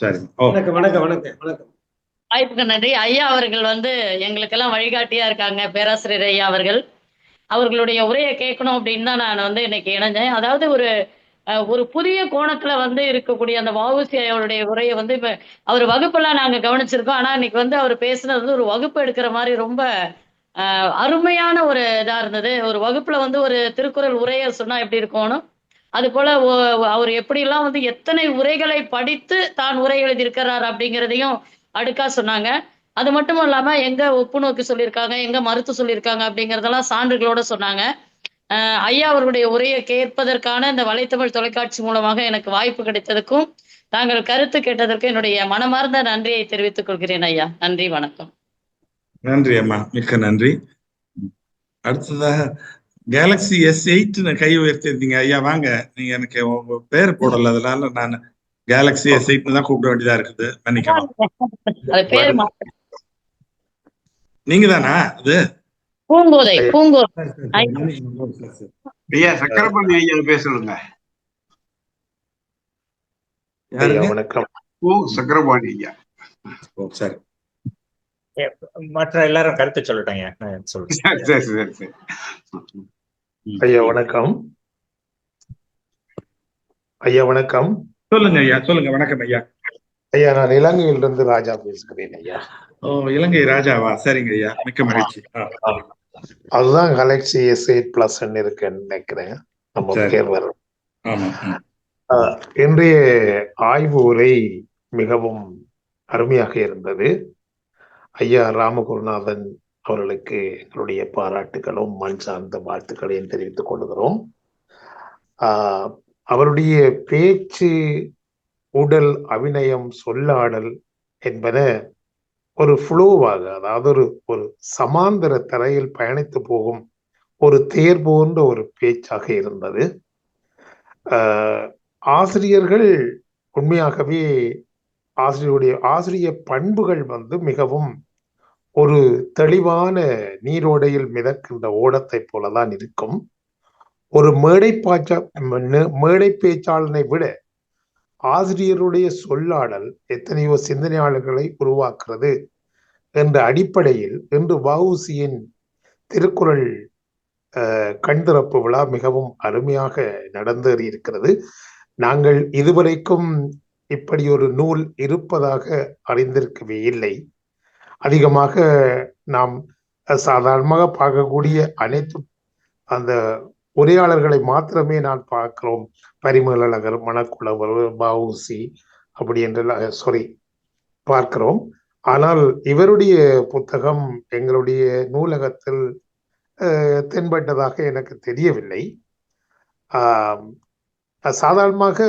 சரி, வணக்கம் வணக்கம் வணக்கம் வணக்கம். வாய்ப்புக்கு நன்றி. ஐயா அவர்கள் எங்களுக்கெல்லாம் வழிகாட்டியா இருக்காங்க. பேராசிரியர் ஐயா அவர்களுடைய உரையை கேட்கணும் அப்படின்னு தான் நான் இன்னைக்கு இணைஞ்சேன். அதாவது ஒரு புதிய கோணத்துல இருக்கக்கூடிய அந்த வஉசி அவருடைய உரையை இப்ப அவர் வகுப்பெல்லாம் நாங்க கவனிச்சிருக்கோம். ஆனா இன்னைக்கு அவர் பேசுனது ஒரு வகுப்பு எடுக்கிற மாதிரி ரொம்ப அருமையான ஒரு இதா இருந்தது. ஒரு வகுப்புல ஒரு திருக்குறள் உரையை சொன்னா எப்படி இருக்கணும், அது போல அவர் எப்படிலாம் எத்தனை உரைகளை படித்து தான் உரை எழுதியிருக்கிறார் அப்படிங்கிறதையும் அடுக்கா சொன்னாங்க. அது மட்டும் இல்லாம எங்க ஒப்புநோக்கு சொல்லியிருக்காங்க, எங்க மறுத்து சொல்லியிருக்காங்க அப்படிங்கறதெல்லாம் சான்றுகளோட சொன்னாங்க. ஐயா அவர்களுடைய உரையை கேட்பதற்கான இந்த வலைத்தமிழ் தொலைக்காட்சி மூலமாக எனக்கு வாய்ப்பு கிடைத்ததுக்கும் தாங்கள் கருத்து கேட்டதற்கு என்னுடைய மனமார்ந்த நன்றியை தெரிவித்துக் கொள்கிறேன் ஐயா. நன்றி, வணக்கம். நன்றி அம்மா, மிக்க நன்றி. அடுத்ததாக கேலக்ஸி S8 கை உயர்த்திருந்தீங்க. ஐயா வாங்க, நீங்க எனக்கு உங்க பேர் போடல, அதனால நான் கேலக்ஸி S8 தான் கூப்பிட வேண்டியதா இருக்குது, மன்னிக்கலாம். நீங்க தானா அது? பூங்கோதை. ஐயா சக்கரபாணி ஐயா பேசலுங்க. வணக்கம். சக்கரபாணி ஐயா. சரி, மற்ற எல்லாரும் கருத்து சொல்லிட்டாங்க. ஐயா வணக்கம். ஐயா வணக்கம். சொல்லுங்க ஐயா, சொல்லுங்க. வணக்கம் ஐயா. ஐயா, நான் இலங்கையிலிருந்து ராஜா பேசுகிறேன் ஐயா. இலங்கை ராஜாவா? சரிங்க ஐயா, மிக்க மகிழ்ச்சி. அதுதான் கேலக்ஸி S8+ இருக்குன்னு நினைக்கிறேன். நம்ம பேர் வரும். இன்றைய ஆய்வு உரை மிகவும் அருமையாக இருந்தது. ஐயா ராமகுருநாதன் அவர்களுக்கு எங்களுடைய பாராட்டுகளும் மண் சார்ந்த வாழ்த்துக்களையும் தெரிவித்துக் கொள்கிறோம். அவருடைய பேச்சு, உடல், அபிநயம், சொல்லாடல் என்பன ஒரு ஃப்ளோவாக, அதாவது ஒரு சமாந்தர தரையில் பயணித்து போகும் ஒரு தேர் போன்ற ஒரு பேச்சாக இருந்தது. ஆசிரியர்கள் உண்மையாகவே ஆசிரிய பண்புகள் பண்புகள் ஒரு தெளிவான நீரோடையில் மிதக்கின்ற ஓடத்தை போலதான் இருக்கும். ஒரு மேடை பேச்சாளனை விட ஆசிரியருடைய சொல்லாடல் எத்தனையோ சிந்தனையாளர்களை உருவாக்குறது என்ற அடிப்படையில் இன்று வஉசியின் திருக்குறள் கண்திறப்பு விழா மிகவும் அருமையாக நடந்தேறி இருக்கிறது. நாங்கள் இதுவரைக்கும் இப்படி ஒரு நூல் இருப்பதாக அறிந்திருக்கவே இல்லை. அதிகமாக நாம் சாதாரணமாக பார்க்கக்கூடிய அனைத்து அந்த உரையாளர்களை மாத்திரமே நான் பார்க்கிறோம். பரிமேலழகர், மணக்குளவர், வஉசி அப்படி என்று பார்க்கிறோம். ஆனால் இவருடைய புத்தகம் எங்களுடைய நூலகத்தில் தென்பட்டதாக எனக்கு தெரியவில்லை. சாதாரணமாக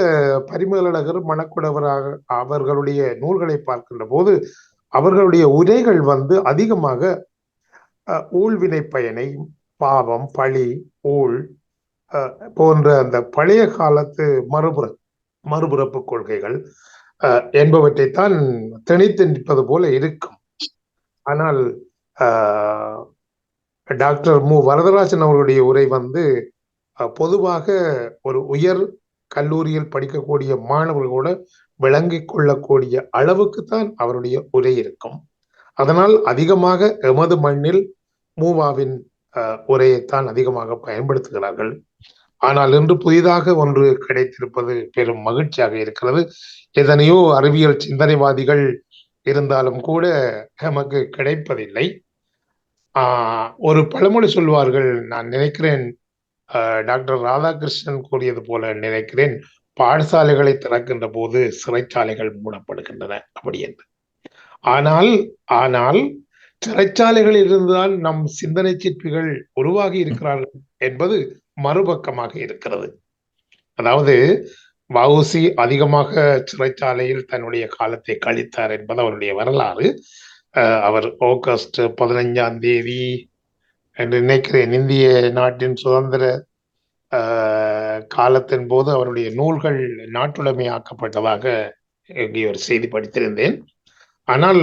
பரிமேலழகர், மணக்குடவராக அவர்களுடைய நூல்களை பார்க்கின்ற போது அவர்களுடைய உரைகள் அதிகமாக ஊழ்வினை பயனை, பாவம், பழி, ஊழ் போன்ற அந்த பழைய காலத்து மறுபிறப்பு கொள்கைகள் என்பவற்றைத்தான் திணித்து நிற்பது போல இருக்கும். ஆனால் டாக்டர் மு வரதராஜன் அவருடைய உரை பொதுவாக ஒரு உயர் கல்லூரியில் படிக்கக்கூடிய மாணவர்களோட விளங்கிக் கொள்ளக்கூடிய அளவுக்குத்தான் அவருடைய உரை இருக்கும். அதனால் அதிகமாக எமது மண்ணில் மூவாவின் உரையைத்தான் அதிகமாக பயன்படுத்துகிறார்கள். ஆனால் இன்று புதிதாக ஒன்று கிடைத்திருப்பது பெரும் மகிழ்ச்சியாக இருக்கிறது. எத்தனையோ அறிவியல் சிந்தனைவாதிகள் இருந்தாலும் கூட நமக்கு கிடைப்பதில்லை. ஒரு பழமொழி சொல்வார்கள், நான் நினைக்கிறேன் டாக்டர் ராதாகிருஷ்ணன் கூறியது போல நினைக்கிறேன், பாடசாலைகளை திறக்கின்ற போது சிறைச்சாலைகள் மூடப்படுகின்றன அப்படி என்று. ஆனால் சிறைச்சாலைகளில் இருந்துதான் நம் சிந்தனை சிற்பிகள் உருவாகி இருக்கிறார்கள் என்பது மறுபக்கமாக இருக்கிறது. அதாவது வஉசி அதிகமாக சிறைச்சாலையில் தன்னுடைய காலத்தை கழித்தார் என்பது அவருடைய வரலாறு. அவர் ஆகஸ்ட் 15ஆம் தேதி என்று நினைக்கிறேன், இந்திய நாட்டின் சுதந்திர காலத்தின் போது அவருடைய நூல்கள் நாட்டுடைமையாக்கப்பட்டதாக இங்கே ஒரு செய்தி படித்திருந்தேன். ஆனால்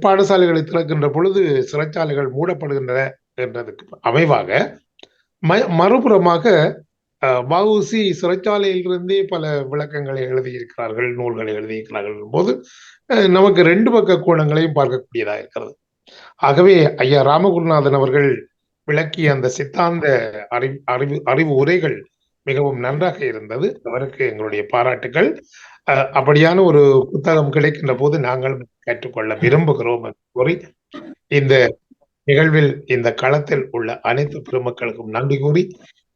பாடசாலைகளை திறக்கின்ற பொழுது சிறைச்சாலைகள் மூடப்படுகின்றன என்றதுக்கு அமைவாக மறுபுறமாக வஉசி சிறைச்சாலையிலிருந்தே பல விளக்கங்களை எழுதியிருக்கிறார்கள், நூல்களை எழுதியிருக்கிறார்கள் போது நமக்கு ரெண்டு பக்க கோணங்களையும் பார்க்கக்கூடியதாக இருக்கிறது. ஆகவே ஐயா ராமகுருநாதன் அவர்கள் விளக்கிய அந்த சித்தாந்த அறிவு உரைகள் மிகவும் நன்றாக இருந்தது. அவருக்கு எங்களுடைய பாராட்டுகள். அப்படியான ஒரு புத்தகம் கிடைக்கின்ற போது நாங்கள் கற்றுக்கொள்ள விரும்புகிறோம் என்று கூறி இந்த நிகழ்வில் இந்த களத்தில் உள்ள அனைத்து பெருமக்களுக்கும் நன்றி கூறி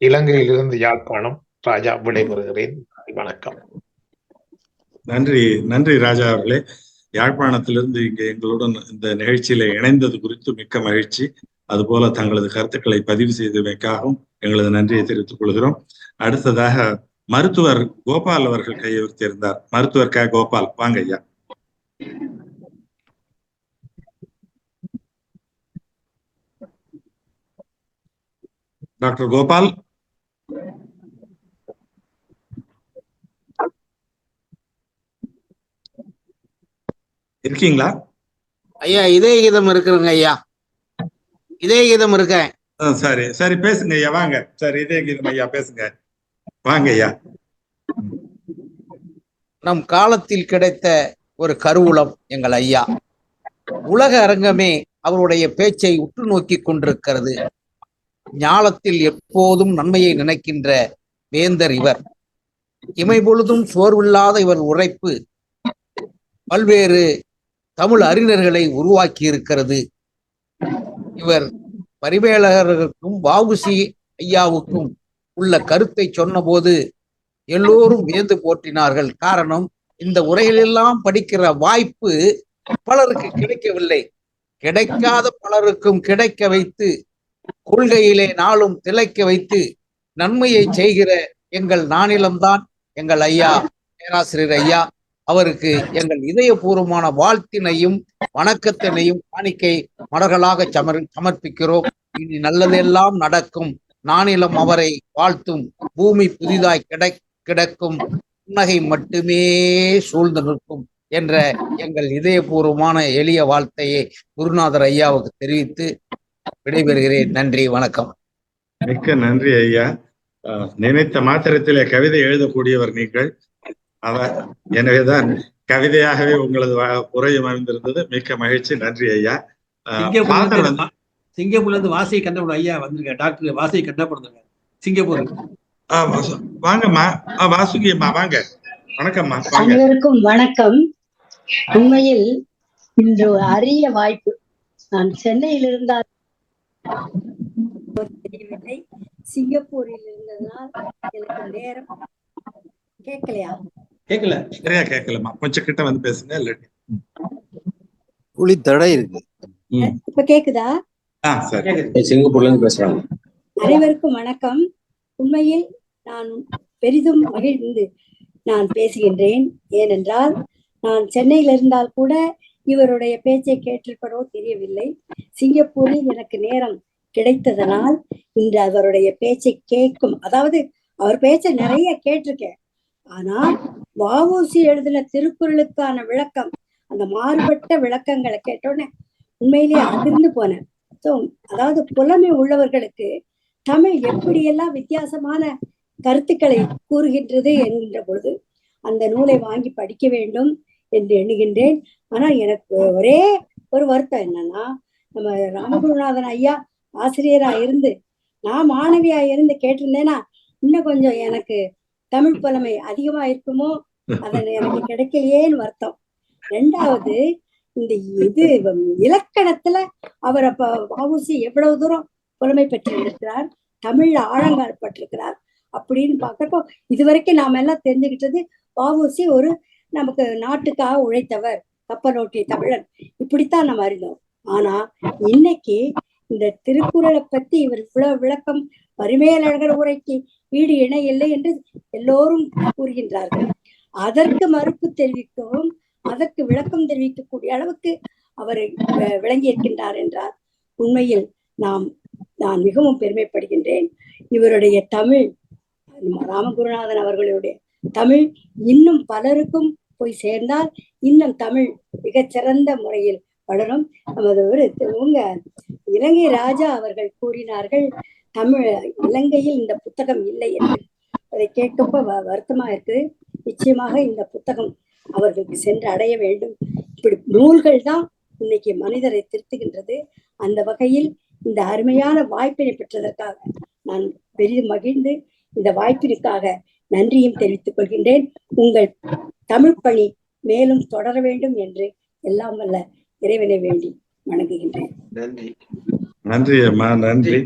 இலங்கையிலிருந்து யாழ்ப்பாணம் ராஜா விடைபெறுகிறேன். வணக்கம். நன்றி ராஜா அவர்களே. யாழ்ப்பாணத்திலிருந்து இங்கே எங்களுடன் இந்த நிகழ்ச்சியில இணைந்தது குறித்து மிக்க மகிழ்ச்சி. அதுபோல தங்களது கருத்துக்களை பதிவு செய்தமைக்காகவும் எங்களது நன்றியை தெரிவித்துக் கொள்கிறோம். அடுத்ததாக மருத்துவர் கோபால் அவர்கள் கையை உயர்த்தியிருந்தார். மருத்துவர் க கோபால், வாங்க ஐயா. டாக்டர் கோபால் இருக்கீங்களா? ஐயா இதய கீதம் இருக்குங்க ஐயா, இதய கீதம் இருக்கேன். சரி பேசுங்க ஐயா, வாங்க. சரி, இதய கீதம் ஐயா பேசுங்க, வாங்க ஐயா. நம் காலத்தில் கிடைத்த ஒரு கருவூலம் எங்கள் ஐயா. உலக அரங்கமே அவருடைய பேச்சை உற்று நோக்கி கொண்டிருக்கிறது. ஞாலத்தில் எப்போதும் நன்மையை நினைக்கின்ற வேந்தர் இவர். இமை பொழுதும் சோர்வில்லாத இவர் உழைப்பு பல்வேறு தமிழ் அறிஞர்களை உருவாக்கி இருக்கிறது. இவர் பரிமேலழகருக்கும் வஉசி ஐயாவுக்கும் உள்ள கருத்தை சொன்னபோது எல்லோரும் வியந்து போற்றினார்கள். காரணம், இந்த உரைகளெல்லாம் படிக்கிற வாய்ப்பு பலருக்கு கிடைக்கவில்லை. கிடைக்காத பலருக்கும் கிடைக்க வைத்து, கொள்கையிலே நாளும் திளைக்க வைத்து நன்மையை செய்கிற எங்கள் நானிலம்தான் எங்கள் ஐயா பேராசிரியர் ஐயா. அவருக்கு எங்கள் இதயபூர்வமான வாழ்த்தினையும் வணக்கத்தினையும் காணிக்கை மலர்களாக சமர்ப்பிக்கிறோம். இனி நல்லதெல்லாம் நடக்கும். நானிலம் அவரை வாழ்த்தும். பூமி புதிதாய் கிடக்கும். புன்னகை மட்டுமே சூழ்ந்து நிற்கும் என்ற எங்கள் இதயபூர்வமான எளிய வாழ்த்தையை குருநாதர் ஐயாவுக்கு தெரிவித்து விடைபெறுகிறேன். நன்றி, வணக்கம். மிக்க நன்றி ஐயா. நினைத்த மாத்திரத்திலே கவிதை எழுதக்கூடியவர் நீங்கள். எனவேதான் கவிதையாகவே உங்களது உரையும் அமைந்திருந்தது. மிக்க மகிழ்ச்சி. நன்றி ஐயா. சிங்கப்பூர்ல இருந்து வாசியை கண்டபடி ஐயா வந்திருக்க. டாக்டர் வாசியை கண்டப்படுங்க சிங்கப்பூர். வாங்கம்மா, வாசுகியம்மா வாங்க. வணக்கம்மா. அனைவருக்கும் வணக்கம். உண்மையில் இன்று ஒரு அரிய வாய்ப்பு. நான் சென்னையில் இருந்தால் தெரியவில்லை, சிங்கப்பூரில் இருந்ததால் எனக்கு நேரம் கேட்கலையா? கேட்கல, சரியா கேட்கலமா. கொஞ்சம் கிட்ட வந்து பேசுங்க. புலி தடை இருக்கு. இப்ப கேக்குதா? சரி. சிங்கப்பூர்ல இருந்து பேசுறாங்க. அனைவருக்கும் வணக்கம். உண்மையில் நான் பெரிதும் மகிழ்ந்து நான் பேசுகின்றேன். ஏனென்றால் நான் சென்னையில் இருந்தால் கூட இவருடைய பேச்சை கேட்டிருப்பதோ தெரியவில்லை. சிங்கப்பூரில் எனக்கு நேரம் கிடைத்ததனால் இன்று அவருடைய பேச்சை கேட்கும், அதாவது அவர் பேச்சை நிறைய கேட்டிருக்கேன். ஆனால் வ.உ.சி. எழுதின திருக்குறளுக்கான விளக்கம், அந்த மாறுபட்ட விளக்கங்களை கேட்டோன்னே உண்மையிலேயே அதிர்ந்து போனேன். ஸோ அதாவது புலமை உள்ளவர்களுக்கு தமிழ் எப்படியெல்லாம் வித்தியாசமான கருத்துக்களை கூறுகின்றது என்கின்ற பொழுது அந்த நூலை வாங்கி படிக்க வேண்டும் என்று எண்ணுகின்றேன். ஆனால் எனக்கு ஒரே ஒரு வருத்தம் என்னன்னா, நம்ம ராமகுருநாதன் ஐயா ஆசிரியரா இருந்து நான் மாணவியா இருந்து கேட்டிருந்தேன்னா இன்னும் கொஞ்சம் எனக்கு தமிழ் புலமை அதிகமா இருக்குமோ, அது எனக்கு கிடைக்கலையேன்னு வருத்தம். ரெண்டாவது, இந்த இது இலக்கணத்துல அவர் அப்ப வ.உ.சி. எவ்வளவு தூரம் புலமை பெற்றிருக்கிறார், தமிழ்ல ஆழங்கால் பட்டிருக்கிறார் அப்படின்னு பாக்குறப்போ இதுவரைக்கும் நாம எல்லாம் தெரிஞ்சுக்கிட்டது வ.உ.சி. ஒரு நமக்கு நாட்டுக்காக உழைத்தவர், கப்பலோட்டிய தமிழன், இப்படித்தான் நம்ம அறிந்தோம். ஆனா இன்னைக்கு இந்த திருக்குறளை பத்தி இவர் இவ்வளவு விளக்கம், பரிமேலழகர் உரைக்கு ஈடு இணை இல்லை என்று எல்லோரும் கூறுகின்றார்கள். அதற்கு மறுப்பு தெரிவிக்கவும் அதற்கு விளக்கம் தெரிவிக்கக்கூடிய அளவுக்கு அவர் விளங்கி இருக்கின்றார் என்றார். உண்மையில் நான் மிகவும் பெருமைப்படுகின்றேன். இவருடைய தமிழ், ராமகுருநாதன் அவர்களுடைய தமிழ் இன்னும் பலருக்கும் போய் சேர்ந்தால் இன்னும் தமிழ் மிகச்சிறந்த முறையில் வளரும். நமது ஒரு உங்க இலங்கை ராஜா அவர்கள் கூறினார்கள், தமிழ் இலங்கையில் இந்த புத்தகம் இல்லை என்று. அதை கேட்கப்ப வருத்தமா இருக்குது. நிச்சயமாக இந்த புத்தகம் அவர்களுக்கு சென்று அடைய வேண்டும். இப்படி நூல்கள் தான் இன்னைக்கு மனிதரை திருத்துகின்றது. அந்த வகையில் இந்த அருமையான வாய்ப்பினை பெற்றதற்காக நான் பெரிதும் மகிழ்ந்து இந்த வாய்ப்பிற்காக நன்றியும் தெரிவித்துக் கொள்கின்றேன். உங்கள் தமிழ் பணி மேலும் தொடர வேண்டும் என்று எல்லாம் வல்ல இறைவனை வேண்டி வணங்குகின்றேன். நன்றி. நன்றி அம்மா, நன்றி.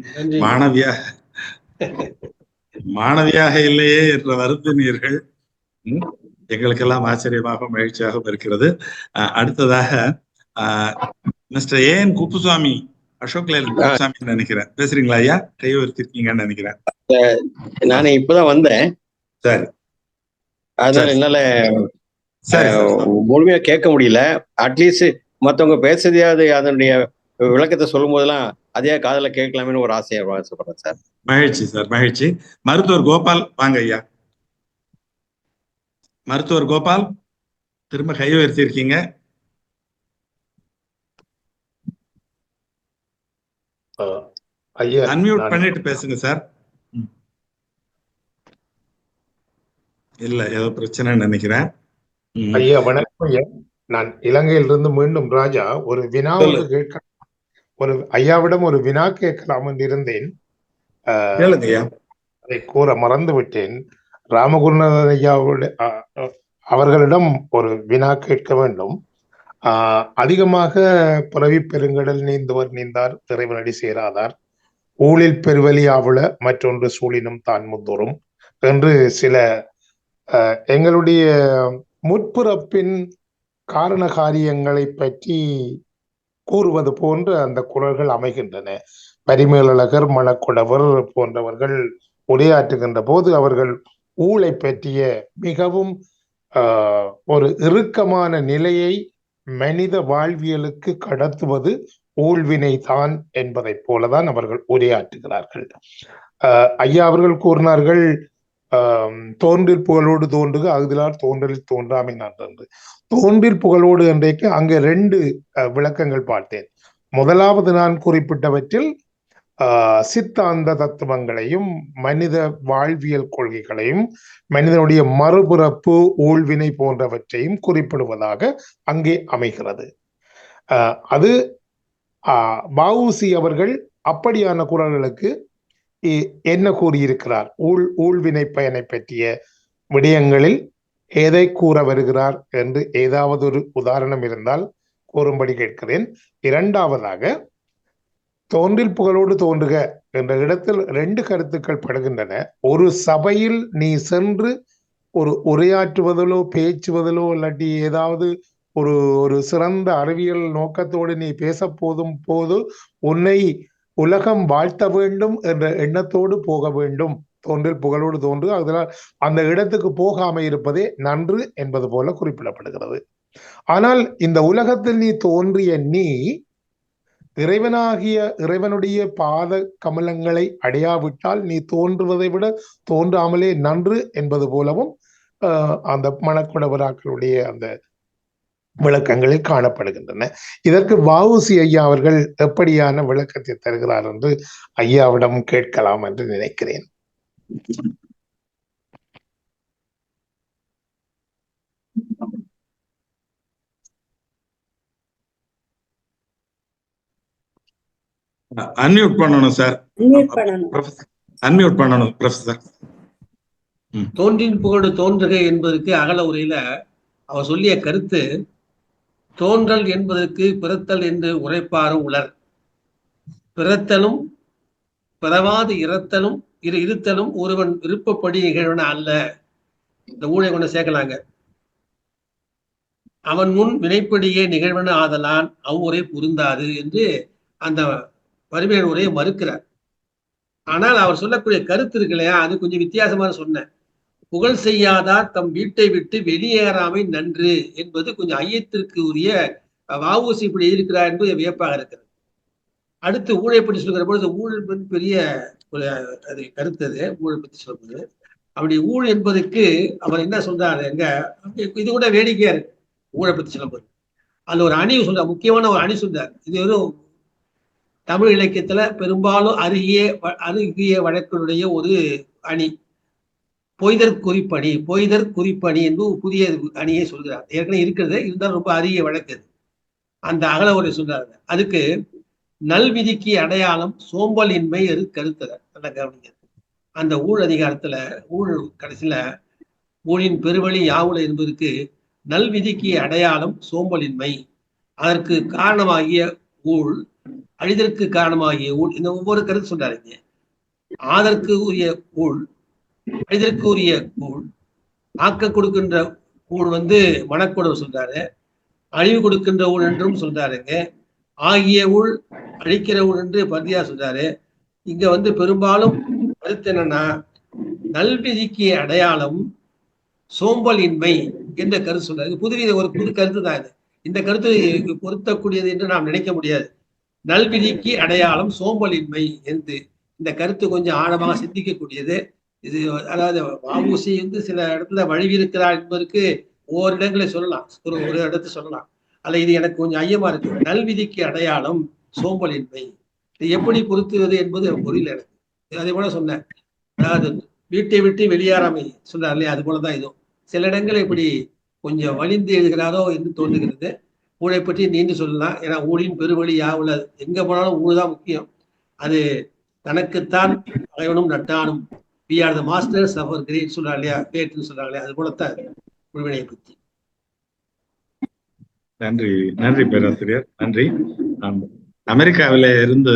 மாணவியாக இல்லையே என்ற வருத்தினீர்கள். எங்களுக்கெல்லாம் ஆச்சரியமாக மகிழ்ச்சியாகவும் இருக்கிறது. அடுத்ததாக mister AN Kuppusamy, Ashok Leyland Kuppusamy நினைக்கிறேன், பேசுறீங்களா ஐயா? கை உயர்த்திருக்கீங்கன்னு நினைக்கிறேன். நானே இப்பதான் வந்தேன். சரி, அதனால என்னால முழுமையா கேட்க முடியல. அட்லீஸ்ட் மத்தவங்க பேசுறதையாவது அதனுடைய விளக்கத்தை சொல்லும் போதெல்லாம் அதே காதல கேட்கலாமேன்னு ஒரு ஆசையை சொல்றேன் சார். மகிழ்ச்சி சார், மகிழ்ச்சி. மருத்துவர் கோபால் வாங்க ஐயா. மருத்துவர் கோபால் திரும்ப கை உயர்த்தி இருக்கீங்க. அன்மியூட் பண்ணிட்டு பேசுங்க சார். இல்ல, ஏதோ பிரச்சனைன்னு நினைக்கிறேன். ஐயா வணக்கம் ஐயா. நான் இலங்கையிலிருந்து மீண்டும் ராஜா ஒரு வினாவுக்கு கேட்க, ஒரு ஐயாவிடம் ஒரு வினா கேட்கலாம் என்று இருந்தேன். அதை கூற மறந்து விட்டேன். ராமகுருநாதன் ஐயாவோட அவர்களிடம் ஒரு வினா கேட்க வேண்டும். அதிகமாக புலவி பெருங்கடல் நீந்துவர் நீந்தார் இறைவனடி சேராதார், ஊழில் பெருவலியாவுல மற்றொன்று சூழினும் தான் முத்தோறும் என்று சில எங்களுடைய முற்பிறப்பின் காரண காரியங்களை பற்றி கூறுவது போன்று அந்த குறள்கள் அமைகின்றன. பரிமேலழகர், மணக்குடவர் போன்றவர்கள் உரையாற்றுகின்ற போது அவர்கள் ஊழை பற்றிய மிகவும் ஒரு இறுக்கமான நிலையை மனித வாழ்வியலுக்கு கடத்துவது ஊழ்வினை தான் என்பதை போலதான் அவர்கள் உரையாற்றுகிறார்கள். ஐயா அவர்கள் கூறினார்கள், தோன்றில் புகழோடு தோன்றுக அகுதிலார் தோன்றலில் தோன்றாமை நான் என்று. தோன்றில் புகழோடு என்றைக்கு அங்கே 2 விளக்கங்கள் பார்த்தேன். முதலாவது நான் குறிப்பிட்டவற்றில் சித்தாந்த தத்துவங்களையும் மனித வாழ்வியல் கொள்கைகளையும் மனிதனுடைய மறுபிறப்பு ஊழ்வினை போன்றவற்றையும் குறிப்பிடுவதாக அங்கே அமைகிறது. அது வ.உ.சி. அவர்கள் அப்படியான குறள்களுக்கு என்ன கூறியிருக்கிறார், ஊழ்வினை பயனை பற்றிய விடயங்களில் எதை கூற வருகிறார் என்று ஏதாவது ஒரு உதாரணம் இருந்தால் கூறும்படி கேட்கிறேன். இரண்டாவதாக, தோன்றில் புகழோடு தோன்றுக என்ற இடத்தில் 2 கருத்துக்கள் படுகின்றன. ஒரு சபையில் நீ சென்று ஒரு உரையாற்றுவதிலோ பேச்சுவதிலோ இல்லாட்டி ஏதாவது ஒரு ஒரு சிறந்த அறிவியல் நோக்கத்தோடு நீ பேச போது உன்னை உலகம் வாழ்த்த வேண்டும் என்ற எண்ணத்தோடு போக வேண்டும், தோன்றில் புகழோடு தோன்று, அதனால் அந்த இடத்துக்கு போகாமல் இருப்பதே நன்று என்பது போல குறிப்பிடப்படுகிறது. ஆனால் இந்த உலகத்தில் நீ தோன்றிய நீ இறைவனுடைய பாத கமலங்களை அடையாவிட்டால் நீ தோன்றுவதை விட தோன்றாமலே நன்று என்பது போலவும் அந்த மணக்குடவராக்களுடைய அந்த விளக்கங்களில் காணப்படுகின்றன. இதற்கு வ.உ.சி. ஐயா அவர்கள் எப்படியான விளக்கத்தை தருகிறார் என்று ஐயாவிடம் கேட்கலாம் என்று நினைக்கிறேன். அன்மியூட் பண்ணணும் சார். அன்மியூட் பண்ணணும் ப்ரொஃபசர். தோன்றின் புகழ் தோன்றுக என்பதற்கு அகல உரையில அவர் சொல்லிய கருத்து, தோன்றல் என்பதற்கு பிறத்தல் என்று உரைப்பாரும் உலர். பிறத்தலும் பிறவாது இறத்தலும் இருத்தலும் ஒருவன் விருப்பப்படி நிகழ்வன அல்ல. இந்த ஊழை கொண்டு சேர்க்கலாங்க. அவன் முன் வினைப்படியே நிகழ்வன ஆதலான் அவ்வுரை பொருந்தாது என்று அந்த வறுமையின் உரையை மறுக்கிறார். ஆனால் அவர் சொல்லக்கூடிய கருத்து இருக்கு இல்லையா, அது கொஞ்சம் வித்தியாசமான சொன்னேன். புகழ் செய்யாதார் தம் வீட்டை விட்டு வெளியேறாமை நன்று என்பது கொஞ்சம் ஐயத்திற்கு உரிய வ.உ.சி. இப்படி இருக்கிறார் என்பது வியப்பாக இருக்கிறது. அடுத்து ஊழலை பற்றி சொல்கிற பொழுது ஊழல் பெரிய ஒரு அது கருத்து, அது ஊழல் பற்றி சொல்றது. அப்படி ஊழ் என்பதற்கு அவர் என்ன சொல்றாரு, எங்க இது கூட வேடிக்கையா இருக்கு. ஊழலை பற்றி சொல்லும்போது அதுல ஒரு அணி சொல்றார், முக்கியமான ஒரு அணி சொல்றார். இது வெறும் தமிழ் இலக்கியத்துல பெரும்பாலும் அருகிய வழக்கினுடைய ஒரு அணி, பொய்தற் குறிப்பணி என்று புதிய அணியை சொல்கிறார். ஏற்கனவே இருக்கிறது, இருந்தாலும் ரொம்ப அரிய வழக்கு. அந்த அகல உரை சொல்றாரு. அதுக்கு நல்விதிக்கு அடையாளம் சோம்பலின்மை கருத்துறார். நல்ல கவனிங்க. அந்த ஊழ் அதிகாரத்துல கடைசியில ஊழின் பெருவழி யாவுல என்பதற்கு நல்விதிக்கு அடையாளம் சோம்பலின்மை, அதற்கு காரணமாகிய ஊழ், அழிதற்கு காரணமாகிய ஊழ், இந்த ஒவ்வொரு கருத்து சொல்றாருங்க. ஆதற்கு உரிய ஊழ், அழிதற்கு உரிய ஊழ், ஆக்க கொடுக்கின்ற ஊழ் மனக்குடவு சொல்றாரு, அழிவு கொடுக்கின்ற ஊழ் என்றும் சொல்றாருங்க. ஆகிய ஊழ் அழிக்கிற ஊழ் என்று பந்தியா சொல்றாரு. இங்க பெரும்பாலும் கருத்து என்னன்னா, நல்விதிக்கு அடையாளம் சோம்பலின்மை என்ற கருத்து சொல்றாரு. ஒரு புது கருத்து தான் இது. இந்த கருத்து பொருத்தக்கூடியது என்று நாம் நினைக்க முடியாது. நல்விதிக்கு அடையாளம் சோம்பலின்மை என்று இந்த கருத்து கொஞ்சம் ஆழமாக சிந்திக்கக்கூடியது. இது அதாவது வ.உ.சி. சில இடத்துல வழிவிருக்கிறார் என்பதற்கு ஒவ்வொரு இடங்களை சொல்லலாம், ஒரு இடத்தை சொல்லலாம். அல்ல, இது எனக்கு கொஞ்சம் ஐயமா இருக்கு. நல்விதிக்கு அடையாளம் சோம்பலின்மை, இது எப்படி பொருத்துவது என்பது புரியல எனக்கு. அதே போல சொன்னேன், அதாவது வீட்டை விட்டு வெளியேறாமை சொல்றாரு இல்லையா, அது போலதான் இதுவும். சில இடங்கள் இப்படி கொஞ்சம் வலிந்து எழுதுகிறாரோ என்று தோன்றுகிறது. ஊழை பற்றி நீண்டு சொல்லலாம். ஏன்னா ஊழின் பெருவழி யாவுல, எங்க போனாலும் ஊழ் தான் முக்கியம். அது தனக்குத்தான் அனைவனும் நட்டானும் we are the masters of our great சொல்றாங்க இல்லையா, கிரேட்னு சொல்றாங்க இல்லையா, அது போலத்தான் உள்வினையை பற்றி. நன்றி பேராசிரியர், நன்றி. அமெரிக்காவில இருந்து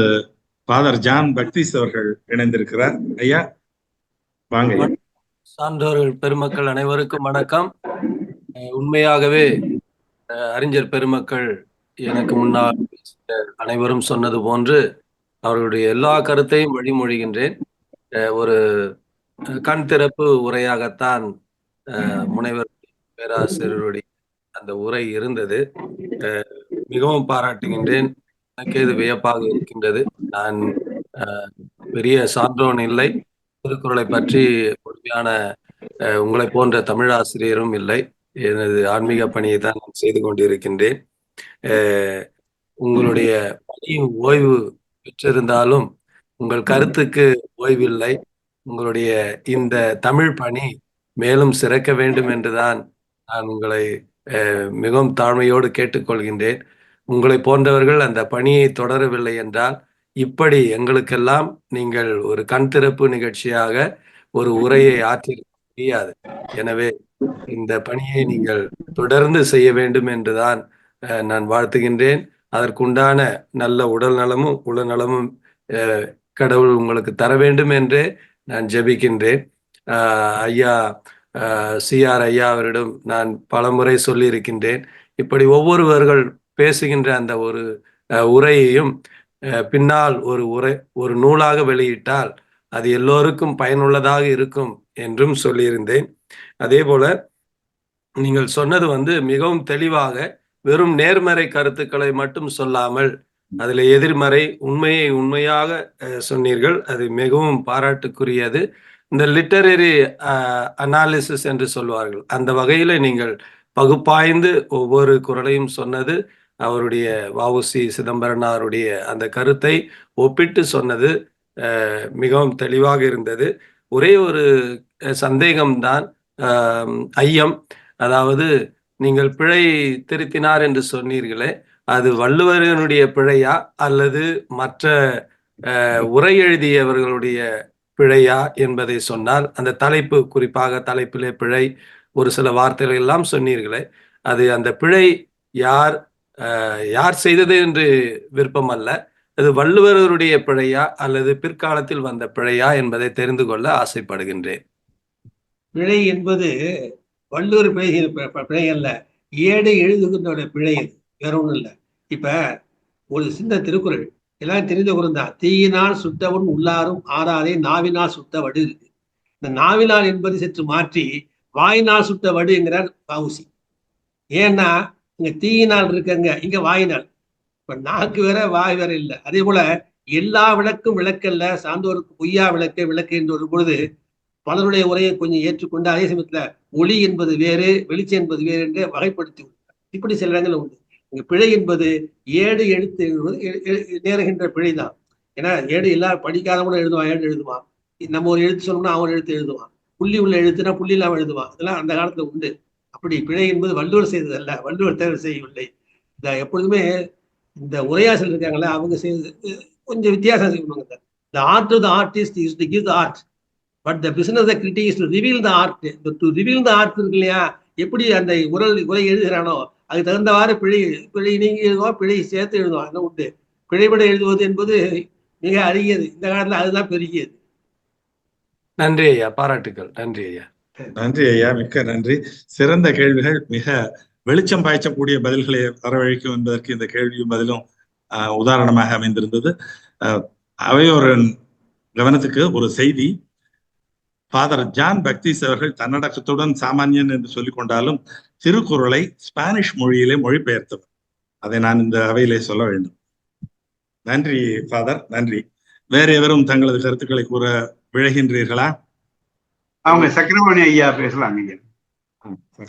ஃபாதர் ஜான் பக்திஸ் அவர்கள் இணைந்திருக்கிறார். ஐயா வாங்க. சான்றோர்கள் பெருமக்கள் அனைவருக்கும் வணக்கம். உண்மையாகவே அறிஞர் பெருமக்கள் எனக்கு முன்னால் அனைவரும் சொன்னது போன்று அவர்களுடைய எல்லா கருத்தையும் வழிமொழிகின்றேன். ஒரு கண் திறப்பு உரையாகத்தான் முனைவர் பேராசிரியருடைய அந்த உரை இருந்தது. மிகவும் பாராட்டுகின்றேன். எனக்கு இது வியப்பாக இருக்கின்றது. நான் பெரிய சான்றோன் இல்லை, திருக்குறளை பற்றி முழுமையான உங்களை போன்ற தமிழாசிரியரும் இல்லை. எனது ஆன்மீக பணியை தான் நான் செய்து கொண்டிருக்கின்றேன். உங்களுடைய பணி ஓய்வு பெற்றிருந்தாலும் உங்கள் கருத்துக்கு ஓய்வில்லை. உங்களுடைய இந்த தமிழ் பணி மேலும் சிறக்க வேண்டும் என்றுதான் நான் உங்களை மிகவும் தாழ்மையோடு கேட்டுக்கொள்கின்றேன். உங்களை போன்றவர்கள் அந்த பணியை தொடரவில்லை என்றால் இப்படி எங்களுக்கெல்லாம் நீங்கள் ஒரு கண் திறப்பு நிகழ்ச்சியாக ஒரு உரையை ஆற்றிருக்க முடியாது. எனவே இந்த பணியை நீங்கள் தொடர்ந்து செய்ய வேண்டும் என்றுதான் நான் வாழ்த்துகின்றேன். அதற்குண்டான நல்ல உடல் நலமும் உளநலமும் கடவுள் உங்களுக்கு தர வேண்டும் என்றே நான் ஜெபிக்கின்றேன். ஐயா சி.ஆர். ஐயா அவரிடம் நான் பலமுறை சொல்லியிருக்கின்றேன், இப்படி ஒவ்வொருவர்கள் பேசுகின்ற அந்த ஒரு உரையையும் பின்னால் ஒரு நூலாக வெளியிட்டால் அது எல்லோருக்கும் பயனுள்ளதாக இருக்கும் என்றும் சொல்லியிருந்தேன். அதே போல நீங்கள் சொன்னது மிகவும் தெளிவாக வெறும் நேர்மறை கருத்துக்களை மட்டும் சொல்லாமல் அதுல எதிர்மறை உண்மையை உண்மையாக சொன்னீர்கள். அது மிகவும் பாராட்டுக்குரியது. இந்த லிட்டரரி அனாலிசிஸ் என்று சொல்வார்கள், அந்த வகையில நீங்கள் பகுப்பாய்ந்து ஒவ்வொரு குறளையும் சொன்னது, அவருடைய வ.உ.சி. சிதம்பரனாருடைய அந்த கருத்தை ஒப்பிட்டு சொன்னது மிகவும் தெளிவாக இருந்தது. ஒரே ஒரு சந்தேகம்தான், ஐயம். அதாவது நீங்கள் பிழை திருத்தினார் என்று சொன்னீர்களே, அது வள்ளுவரனுடைய பிழையா அல்லது மற்ற உரை எழுதியவர்களுடைய பிழையா என்பதை சொன்னால், அந்த தலைப்பு, குறிப்பாக தலைப்பிலே பிழை, ஒரு சில வார்த்தைகள் எல்லாம் சொன்னீர்களே, அது அந்த பிழை யார் செய்தது என்று விருப்பம் அல்ல, அது வள்ளுவருடைய பிழையா அல்லது பிற்காலத்தில் வந்த பிழையா என்பதை தெரிந்து கொள்ள ஆசைப்படுகின்றேன். பிழை என்பது வள்ளுவர் பிழை அல்ல, ஏடை எழுதுகின்ற பிழை, வேற ஒண்ணும் இல்லை. இப்ப ஒரு சின்ன திருக்குறள் எல்லாம் தெரிந்த குரல் தான். தீயினால் சுட்டவன் உள்ளாரும் ஆறாதே நாவினால் சுட்ட வடு இருக்கு. இந்த நாவினால் என்பது சற்று மாற்றி வாயினால் சுட்ட வடுங்கிறார் வ.உ.சி. ஏன்னா இங்க தீயினால் இருக்கங்க, இங்க வாயினால். இப்ப நாக்கு வேற வாய் வேற இல்லை. அதே போல எல்லா விளக்கும் விளக்கல்ல, சார்ந்தோருக்கு பொய்யா விளக்கு என்று ஒரு பொழுது பலருடைய உரையை கொஞ்சம் ஏற்றுக்கொண்டு அதே சமயத்துல ஒளி என்பது வேறு, வெளிச்சம் என்பது வேறு என்று வகைப்படுத்தி இப்படி சில இடங்கள் உண்டு. இங்க பிழை என்பது ஏடு எழுத்து நேருகின்ற பிழைதான். ஏன்னா ஏடு எல்லாரும் படிக்காதவனும் எழுதுவான், ஏடு எழுதுவான். நம்ம ஒரு எழுத்து சொல்லணும்னா அவன் எழுத்து எழுதுவான், புள்ளி உள்ள எழுத்துனா புள்ளி இல்லாம எழுதுவான். அதெல்லாம் அந்த காலத்துல உண்டு. அப்படி பிழை என்பது வள்ளுவர் செய்ததல்ல, வள்ளுவர் தேர்வு செய்யவில்லை. இந்த எப்பொழுதுமே இந்த உரையாசிரியர் இருக்காங்களே, அவங்க செய்தது கொஞ்சம் வித்தியாசம் செய்வாங்க. The art of the artist is to give the art, but the business of the critic is to reveal the art. To reveal the art இருக்கு இல்லையா, எப்படி அந்த உரை எழுதுகிறானோ அதுக்கு தகுந்தவாறு பிழை நீங்கி எழுதுவான், பிழை சேர்த்து எழுதுவான். என்ன உண்டு. பிழைபட எழுதுவது என்பது மிக அருகியது. இந்த காலத்துல அதுதான் பெருகியது. நன்றி ஐயா, பாராட்டுக்கள். நன்றி ஐயா. நன்றி ஐயா, மிக்க நன்றி. சிறந்த கேள்விகள், மிக வெளிச்சம் பாய்ச்சக்கூடிய பதில்களை வரவழைக்கும் என்பதற்கு இந்த கேள்வியும் பதிலும் உதாரணமாக அமைந்திருந்தது. அவையோரின் கவனத்துக்கு ஒரு செய்தி. ஃபாதர் ஜான் பக்திஸ் அவர்கள் தன்னடக்கத்துடன் சாமானியன் என்று சொல்லிக் கொண்டாலும் திருக்குறளை ஸ்பானிஷ் மொழியிலே மொழிபெயர்த்தவர். அதை நான் இந்த அவையிலே சொல்ல வேண்டும். நன்றி ஃபாதர், நன்றி. வேற எவரும் தங்களது கருத்துக்களை கூற விழைகின்றீர்களா? அவங்க சக்கரபாணி ஐயா பேசலாம். நீங்க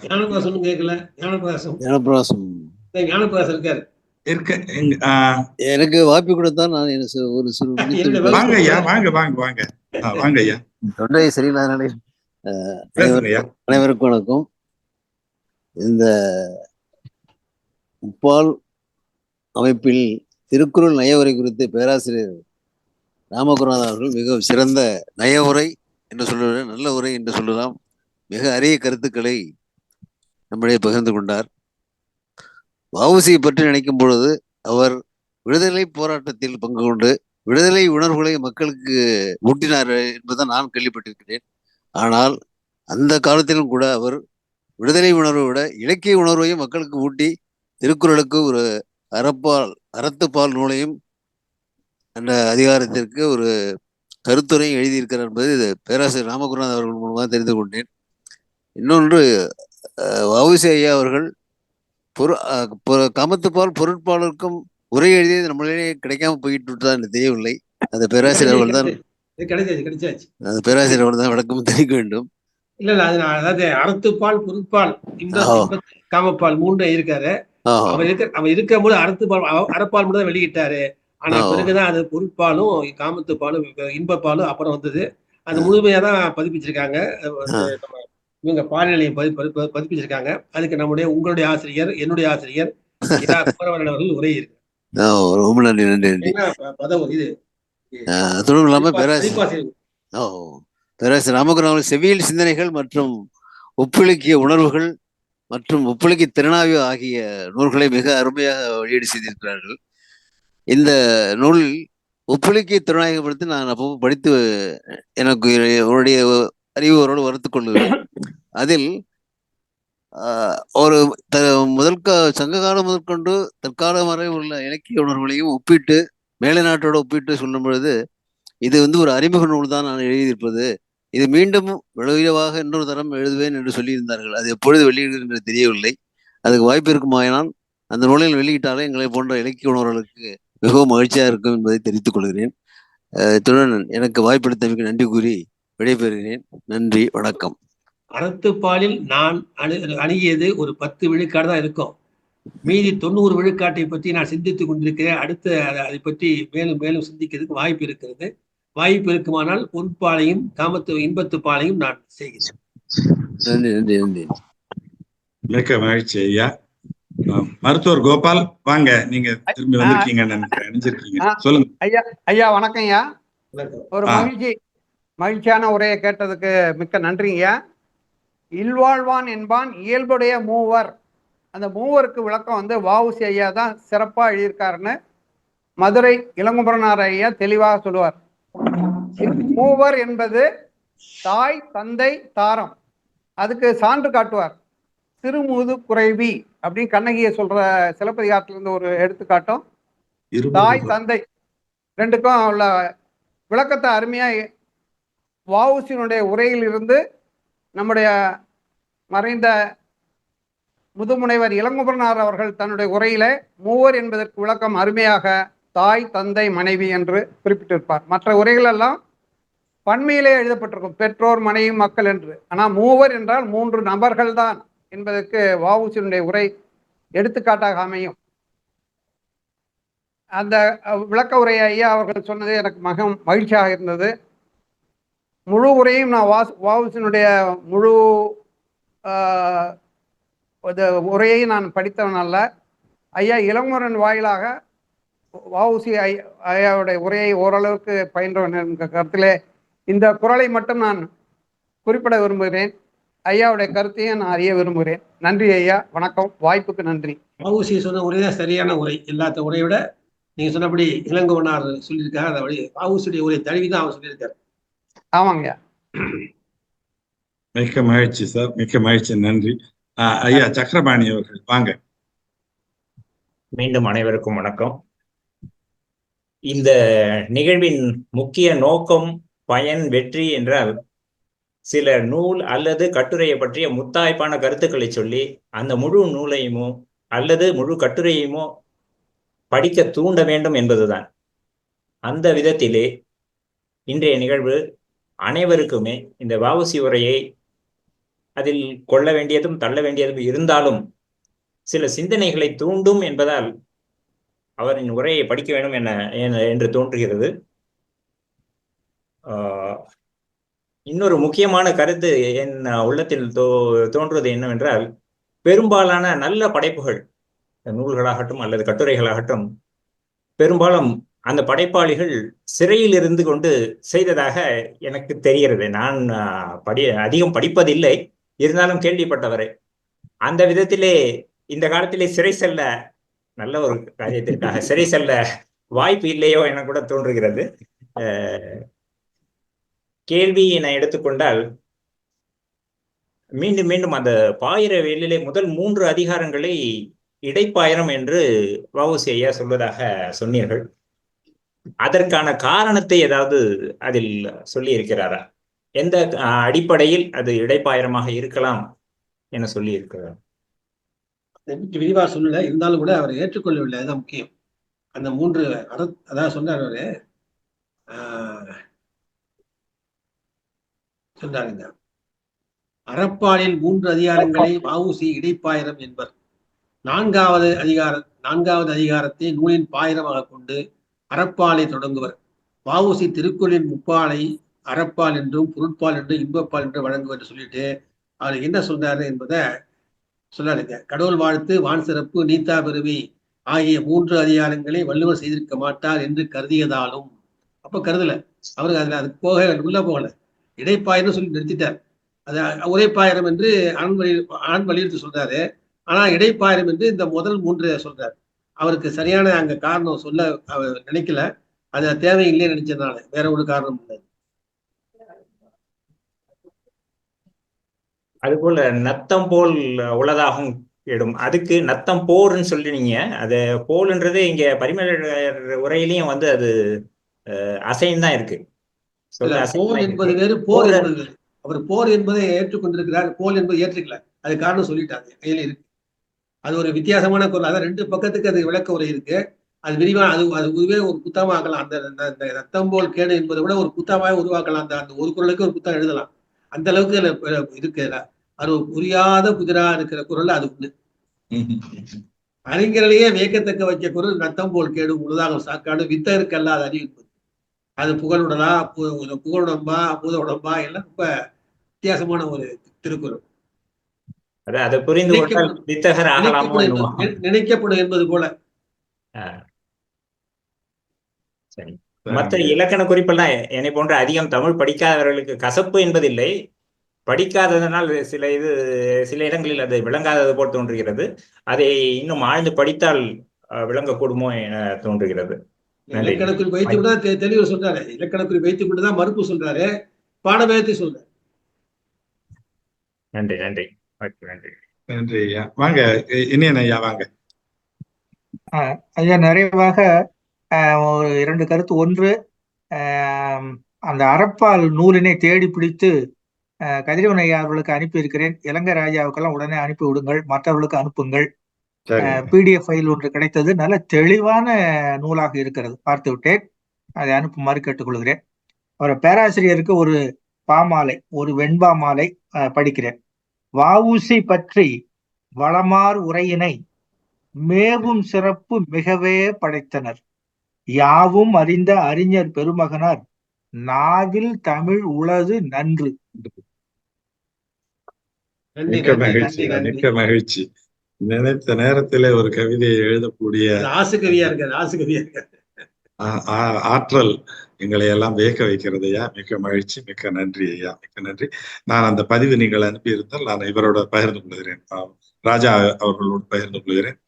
ஞானபிரகாசம் கேட்கல. ஞானபிரகாசம் இருக்காரு. எனக்கு வாய்ப்பு கொடுத்தா நான் ஒரு வாங்க ஐயா, வாங்க வாங்க வாங்க வாங்க ஐயா. தொண்டை சரியில்லாத அனைவருக்கும் வணக்கம். இந்த முப்பால் அமைப்பில் திருக்குறள் நயவுரை குறித்து பேராசிரியர் ராமகுருநாதன் அவர்கள் மிக சிறந்த நயவுரை என்று சொல்லுவேன், நல்ல உரை என்று சொல்லலாம், மிக அரிய கருத்துக்களை நம்மிடையே பகிர்ந்து கொண்டார். வ.உ.சியை பற்றி நினைக்கும் பொழுது அவர் விடுதலை போராட்டத்தில் பங்கு கொண்டு விடுதலை உணர்வுகளை மக்களுக்கு ஊட்டினார் என்பதுதான் நான் கேள்விப்பட்டிருக்கிறேன். ஆனால் அந்த காலத்திலும் கூட அவர் விடுதலை உணர்வை விட இலக்கிய உணர்வையும் மக்களுக்கு ஊட்டி திருக்குறளுக்கு ஒரு அறத்துப்பால் நூலையும் அந்த அதிகாரத்திற்கு ஒரு கருத்துரையும் எழுதியிருக்கிறார் என்பது இது பேராசிரியர் ராமகுருநாதன் அவர்கள் மூலமாக தெரிந்து கொண்டேன். இன்னொன்று, வ.உ.சி. ஐயா அவர்கள் காமத்துப்பால் பொருட்பாலுக்கும் உரை எழுதியது நம்மளே கிடைக்காம போயிட்டு தான் எனக்கு தெரியவில்லை. அந்த பேராசிரியர் அவர்கள் தான் அந்த பேராசிரியர் அவர்கள் தான் விளக்கம் தெரிவிக்க வேண்டும். இல்ல அதாவது அறத்துப்பால் பொருட்பால் காமப்பால் மூன்று இருக்காரு. அவர் இருக்கும் போது அறப்பால் மட்டும் தான் வெளியிட்டாரு. ஆனா பிறகுதான் அது பொருட்பாலும் காமத்துப்பாலும் இன்பப்பாலும் அப்புறம் வந்தது. அது முழுமையா தான் பதிப்பிச்சிருக்காங்க. இவங்க பாலியலையும் பதிப்பிச்சிருக்காங்க. அதுக்கு உங்களுடைய ஆசிரியர், என்னுடைய ஆசிரியர் அவர்கள் உரை இருக்கு. ரொம்ப நன்றி நன்றி நன்றி. அதுவும் இல்லாம பேராசிரியர் ராமகுருநாதன் செவியல் சிந்தனைகள் மற்றும் ஒப்பிலக்கிய உணர்வுகள் மற்றும் ஒப்பிலக்கிய திறனாய்வு ஆகிய நூல்களை மிக அருமையாக வெளியீடு செய்திருக்கிறார்கள். இந்த நூலில் ஒப்பிலக்கிய திறனாய்வை பற்றி நான் அப்போ படித்து எனக்கு என்னுடைய அறிவு ஓரளவு வளர்த்துக் கொள்ளுவேன். அதில் ஒரு சங்க காலம் முதற்கொண்டு தற்காலம் வரை உள்ள இலக்கிய உணர்வுகளையும் ஒப்பிட்டு மேலை நாட்டோட ஒப்பிட்டு சொல்லும் பொழுது இது ஒரு அறிமுக நூல் தான் நான் எழுதியிருப்பது, இது மீண்டும் விளைவாக இன்னொரு தரம் எழுதுவேன் என்று சொல்லியிருந்தார்கள். அது எப்பொழுது வெளியிடுகிறது என்று தெரியவில்லை. அதுக்கு வாய்ப்பு இருக்குமாயினால் அந்த நூலில் வெளியிட்டாலே எங்களை போன்ற இலக்கிய உணர்வுகளுக்கு மிகவும் மகிழ்ச்சியாக இருக்கும் என்பதை தெரிவித்துக் கொள்கிறேன். இத்துடன் எனக்கு வாய்ப்பளித்தமைக்கு நன்றி கூறி விடைபெறுகிறேன். நன்றி, வணக்கம். அறத்துப்பாலில் நான் அணுகியது ஒரு 10 விழுக்காடு தான் இருக்கும். மீதி 90 விழுக்காட்டை பற்றி நான் சிந்தித்துக் கொண்டிருக்கிறேன். அடுத்து அதை பற்றி மேலும் மேலும் சிந்திக்கிறதுக்கு வாய்ப்பு இருக்கிறது. வாய்ப்பு இருக்குமானால் பொருட்பாலையும் இன்பத்துப்பாலையும் நான் செய்கிறேன். நன்றி நன்றி நன்றி. மிக்க மகிழ்ச்சி ஐயா. மருத்துவர் கோபால், வாங்க, நீங்க திரும்பி வந்திருக்கீங்க. சொல்லுங்க ஐயா. ஐயா வணக்கம் ஐயா. ஒரு மகிழ்ச்சியான உரையை கேட்டதுக்கு மிக்க நன்றிங்கய்யா. இல்வாழ்வான் என்பான் இயல்புடைய மூவர். அந்த மூவருக்கு விளக்கம் வஉசி ஐயா தான் சிறப்பா எழுதியிருக்காருன்னு மதுரை இளங்குமரனார் ஐயா தெளிவாக சொல்லுவார். மூவர் என்பது தாய், தந்தை, தாரம். அதுக்கு சான்று காட்டுவார். திருமுது குறைவி அப்படின்னு கண்ணகியை சொல்ற சிலப்பதிகாரத்திலிருந்து ஒரு எடுத்துக்காட்டும். தாய், தந்தை ரெண்டுக்கும் உள்ள விளக்கத்தை அருமையா வஉசியினுடைய உரையில் இருந்து நம்முடைய மறைந்த முதுமுனைவர் இளங்குமரனார் அவர்கள் தன்னுடைய உரையில மூவர் என்பதற்கு விளக்கம் அருமையாக தாய், தந்தை, மனைவி என்று குறிப்பிட்டிருப்பார். மற்ற உரைகளெல்லாம் பன்மையிலே எழுதப்பட்டிருக்கும், பெற்றோர், மனைவி, மக்கள் என்று. ஆனால் மூவர் என்றால் 3 நபர்கள் தான் என்பதற்கு வஉசியினுடைய உரை எடுத்துக்காட்டாக அமையும். அந்த விளக்க உரையை ஐயா அவர்கள் சொன்னது எனக்கு மகிழ்ச்சியாக இருந்தது. முழு உரையும் நான் வஉசியினுடைய முழு உரையை நான் படித்தவன் அல்ல. ஐயா இளங்குமரன் வாயிலாக வஉசி ஐயாவுடைய உரையை ஓரளவுக்கு பயின்றவன் என்ற கருத்திலே இந்த குறளை மட்டும் நான் குறிப்பிட விரும்புகிறேன். ஐயாவுடைய கருத்தையும் நான் அறிய விரும்புகிறேன். நன்றி ஐயா, வணக்கம், வாய்ப்புக்கு நன்றி. வஉசி சொன்ன உரை தான் சரியான உரை. எல்லாத்த உரையை விட நீங்க சொன்னபடி இளங்குமரனார் சொல்லியிருக்காரு. அதை வஉசியுடைய உரை தழுவிதான் அவர் சொல்லியிருக்காரு. ஆமாங்க. மிக்க மகிழ்ச்சி சார், மிக்க மகிழ்ச்சி, நன்றி. ஐயா சக்கரபாணி அவர்கள் வாங்க. மீண்டும் அனைவருக்கும் வணக்கம். இந்த நிகழ்வின் முக்கிய நோக்கம், பயன், வெற்றி என்றால் சில நூல் அல்லது கட்டுரையை பற்றிய முத்தாய்ப்பான கருத்துக்களை சொல்லி அந்த முழு நூலையுமோ அல்லது முழு கட்டுரையுமோ படிக்க தூண்ட வேண்டும் என்பதுதான். அந்த விதத்திலே இன்றைய நிகழ்வு அனைவருக்குமே இந்த வஉசி உரையை அதில் கொள்ள வேண்டியதும் தள்ள வேண்டியதும் இருந்தாலும் சில சிந்தனைகளை தூண்டும் என்பதால் அவரின் உரையை படிக்க வேண்டும் என்று தோன்றுகிறது. இன்னொரு முக்கியமான கருத்து என் உள்ளத்தில் தோன்றுவது என்னவென்றால், பெரும்பாலான நல்ல படைப்புகள், நூல்களாகட்டும் அல்லது கட்டுரைகளாகட்டும், பெரும்பாலும் அந்த படைப்பாளிகள் சிறையில் இருந்து கொண்டு செய்ததாக எனக்கு தெரிகிறது. நான் அதிகம் படிப்பதில்லை, இருந்தாலும் கேள்விப்பட்டவரை. அந்த விதத்திலே இந்த காலத்திலே சிறை செல்ல, நல்ல ஒரு காரியத்திற்காக சிறை செல்ல வாய்ப்பு இல்லையோ என கூட தோன்றுகிறது. கேள்வியை எடுத்துக்கொண்டால், மீண்டும் மீண்டும் அந்த பாயிர வேலிலே முதல் 3 அதிகாரங்களை இடைப்பாயிரம் என்று வஉசி ஐயா சொல்வதாக சொன்னீர்கள். அதற்கான காரணத்தை ஏதாவது அதில் சொல்லி இருக்கிறாரா? எந்த அடிப்படையில் அது இடைப்பாயிரமாக இருக்கலாம் என சொல்லி இருக்கிறார்? விரிவா சொல்லல, இருந்தாலும் கூட அவர் ஏற்றுக்கொள்ளவில்லை. அதுதான் முக்கியம். அந்த 3 அதாவது சொன்னார் அவரு, சொன்னாருங்க, அறப்பாலில் 3 அதிகாரங்களை வஉசி இடைப்பாயிரம் என்பர். 4வது அதிகாரத்தை நூலின் பாயிரமாக கொண்டு அறப்பாலை தொடங்குவர். வஉசி திருக்குறளின் முப்பாலை அறப்பால் என்றும் பொருட்பால் என்றும் இன்பப்பால் என்றும் வழங்குவர் என்று சொல்லிட்டு அவர் என்ன சொல்றாரு என்பதை சொல்லாருங்க. கடவுள் வாழ்த்து, வான் சிறப்பு, நீத்தா பிறவி ஆகிய 3 அதிகாரங்களை வள்ளுவர் செய்திருக்க மாட்டார் என்று கருதியதாலும், அப்ப கருதல அவருக்கு, அதுக்கு போக உள்ள போகல, இடைப்பாயிரம் சொல்லி நிறுத்திட்டார். அது உரைப்பாயிரம் என்று ஆண் வலியுறுத்தி சொல்றாரு. ஆனா இடைப்பாயிரம் என்று இந்த முதல் 3 சொல்றாரு. அவருக்கு சரியான அங்க காரணம் சொல்ல அவர் நினைக்கல. அது தேவையில்லைன்னு நினைச்சதுனால, வேற ஒரு காரணம் இல்லை. அதுபோல நத்தம் போல் உளதாகும் இடும். அதுக்கு நத்தம் போர்ன்னு சொல்லினீங்க. அது போல்ன்றது இங்க பரிமேலழகர் உரையிலையும் வந்து அது அசைன் தான் இருக்கு. போர் என்பது வேறு, போர் என்பது வேறு. அவர் போர் என்பதை ஏற்றுக்கொண்டிருக்கிறார், போல் என்பது ஏற்றுக்கல. அது காரணம் சொல்லிட்டாங்க, கையில இருக்கு. அது ஒரு வித்தியாசமான குரல். அதான் 2 பக்கத்துக்கு அது விளக்க உரை இருக்கு. அது விரிவான அதுவே ஒரு புத்தகமாக்கலாம். அந்த ரத்தம் போல் கேடு என்பதை விட ஒரு புத்தகமாக உருவாக்கலாம். அந்த ஒரு குரலுக்கு ஒரு புத்தகம் எழுதலாம். அந்த அளவுக்கு இருக்கு. அது புரியாத புதிரா இருக்கிற குரல் அது உண்டு. அறிஞர்களையே வியக்கத்தக்க வைக்க குரல் ரத்தம் போல் கேடு உலதாக சாக்காடு வித்தருக்கு அல்லாத அறிவிப்பு. அது புகழுடலா, புகழுடம்பா, பூத உடம்பா எல்லாம் ரொம்ப வித்தியாசமான ஒரு திருக்குறள். அதை புரிந்து கொண்டால் வித்தகர் ஆகலாமோ நினைக்கப்படும் என்பது போல. சரி. மற்ற இலக்கண குறிப்பெல்லாம் என்னை போன்ற அதிகம் தமிழ் படிக்காதவர்களுக்கு கசப்பு என்பதில்லை, படிக்காததனால் சில இடங்களில் அது விளங்காதது போல் தோன்றுகிறது. அதை இன்னும் ஆழ்ந்து படித்தால் விளங்கக்கூடுமோ என தோன்றுகிறது. இலக்கணக்குறி வைத்துக் கொண்டு தெளிவு சொல்றாரு. இலக்கணக்குறி வைத்துக் கொண்டுதான் மறுப்பு சொல்றாரு, பாடவேத்தை சொல்றாரு. நன்றி நன்றி நன்றி நன்றி ஐயா. வாங்க இனியன் ஐயா வாங்க. ஐயா, நிறைவாக ஒரு 2 கருத்து. ஒன்று, அந்த அறப்பால் நூலினை தேடி பிடித்து கதிரவன் ஐயா அவர்களுக்கு அனுப்பி இருக்கிறேன். இலங்கை ராஜாவுக்கெல்லாம் உடனே அனுப்பி விடுங்கள், மற்றவர்களுக்கு அனுப்புங்கள். PDF ஃபைல் ஒன்று கிடைத்தது, நல்ல தெளிவான நூலாக இருக்கிறது, பார்த்து விட்டேன். அதை அனுப்புமாறு கேட்டுக்கொள்கிறேன். ஒரு பேராசிரியருக்கு ஒரு பாமாலை, ஒரு வெண்பா மாலை படிக்கிறேன். வஉசி பற்றி வளமார் உரையினை மேவும் சிறப்பு மிகவே படைத்தனர். யாவும் அறிந்த அறிஞர் பெருமகனார் நாவில் தமிழ் உளது நன்று. மிக்க மகிழ்ச்சி, மிக்க மகிழ்ச்சி. நினைத்த நேரத்திலே ஒரு கவிதையை எழுதக்கூடிய ஆற்றல் எங்களை எல்லாம் வியக்க வைக்கிறது ஐயா. மிக்க மகிழ்ச்சி, மிக்க நன்றி ஐயா, மிக்க நன்றி. நான் அந்த பதிவு நீங்கள் அனுப்பியிருந்தால் நான் இவரோட பகிர்ந்து கொள்கிறேன், ராஜா அவர்களோடு பகிர்ந்து கொள்கிறேன்.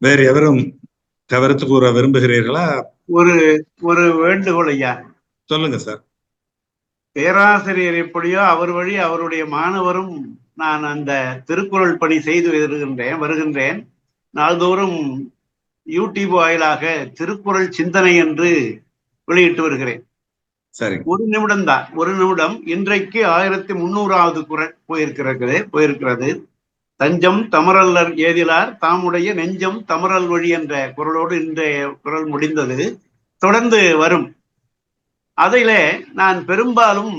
வேறு எவரும் கருத்து கூற விரும்புகிறீர்களா? ஒரு வேண்டுகோள் ஐயா. சொல்லுங்க சார். பேராசிரியர் எப்படியோ அவர் வழி அவருடைய மாணவரும் நான் அந்த திருக்குறள் பணி செய்து வருகின்றேன். நாள்தோறும் யூடியூப் வாயிலாக திருக்குறள் சிந்தனை என்று வெளியிட்டு வருகிறேன். சரி, 1 நிமிடம் தான், 1 நிமிடம். இன்றைக்கு 1300வது குறள் போயிருக்கிறது. தஞ்சம் தமரல்லர் ஏதிலார் தாமுடைய நெஞ்சம் தமரல் வழி என்ற குறளோடு இன்றைய குறள் முடிந்தது. தொடர்ந்து வரும். அதிலே நான் பெரும்பாலும்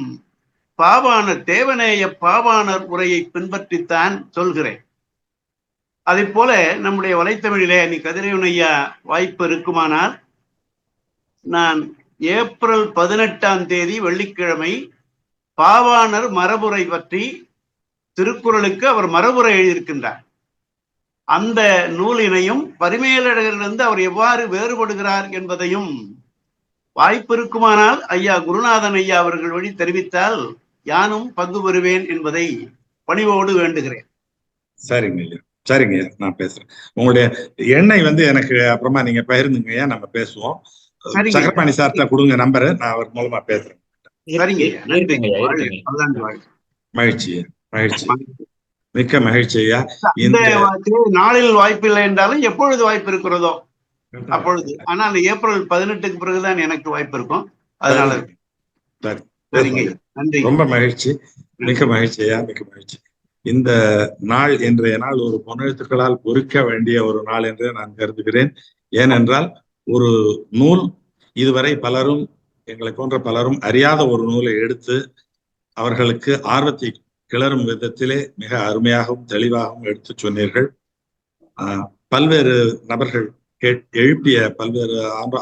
தேவநேய பாவாணர் உரையை பின்பற்றித்தான் சொல்கிறேன். அதை போல நம்முடைய வலைத்தமிழிலே நீ கதிரவன் ஐயா வாய்ப்பு இருக்குமானால், நான் ஏப்ரல் 18ஆம் தேதி வெள்ளிக்கிழமை பாவாணர் மரபுரை பற்றி திருக்குறளுக்கு அவர் மரபுரை எழுதியிருக்கின்றார். அந்த நூலினையும் பரிமேலழகரிலிருந்து அவர் எவ்வாறு வேறுபடுகிறார் என்பதையும் வாய்ப்பு இருக்குமானால் ஐயா குருநாதன் ஐயா அவர்கள் வழி தெரிவித்தால் யானும் பங்கு பெறுவேன் என்பதை பணிவோடு வேண்டுகிறேன். சரிங்க ஐயா, சரிங்க ஐயா, நான் பேசுறேன். உங்களுடைய எண்ணெய் எனக்கு அப்புறமா நீங்க பகிர்ந்துங்க ஐயா, நம்ம பேசுவோம். சக்கரபாணி சார்ட்ட கொடுங்க நம்பரை, நான் அவர் மூலமா பேசுறேன். சரிங்க, மகிழ்ச்சி மகிழ்ச்சி, மிக்க மகிழ்ச்சி ஐயா. இந்த நாளில் வாய்ப்பு இல்லை என்றாலும் எப்பொழுது வாய்ப்பு இருக்கிறதோ அப்பொழுது. ஆனா அந்த ஏப்ரல் 18க்கு பிறகுதான் எனக்கு வாய்ப்பு இருக்கும். அதனால நன்றி, ரொம்ப மகிழ்ச்சி, மிக்க மகிழ்ச்சி ஐயா, மிக்க மகிழ்ச்சி. இந்த நாள், இன்றைய நாள் ஒரு பொன்னெழுத்துக்களால் பொறிக்க வேண்டிய ஒரு நாள் என்று நான் கருதுகிறேன். ஏனென்றால் ஒரு நூல், இதுவரை பலரும், எங்களை போன்ற பலரும் அறியாத ஒரு நூலை எடுத்து அவர்களுக்கு ஆர்வத்தை கிளறும் விதத்திலே மிக அருமையாகவும் தெளிவாகவும் எடுத்து சொன்னீர்கள். பல்வேறு நபர்கள் எழுப்பிய பல்வேறு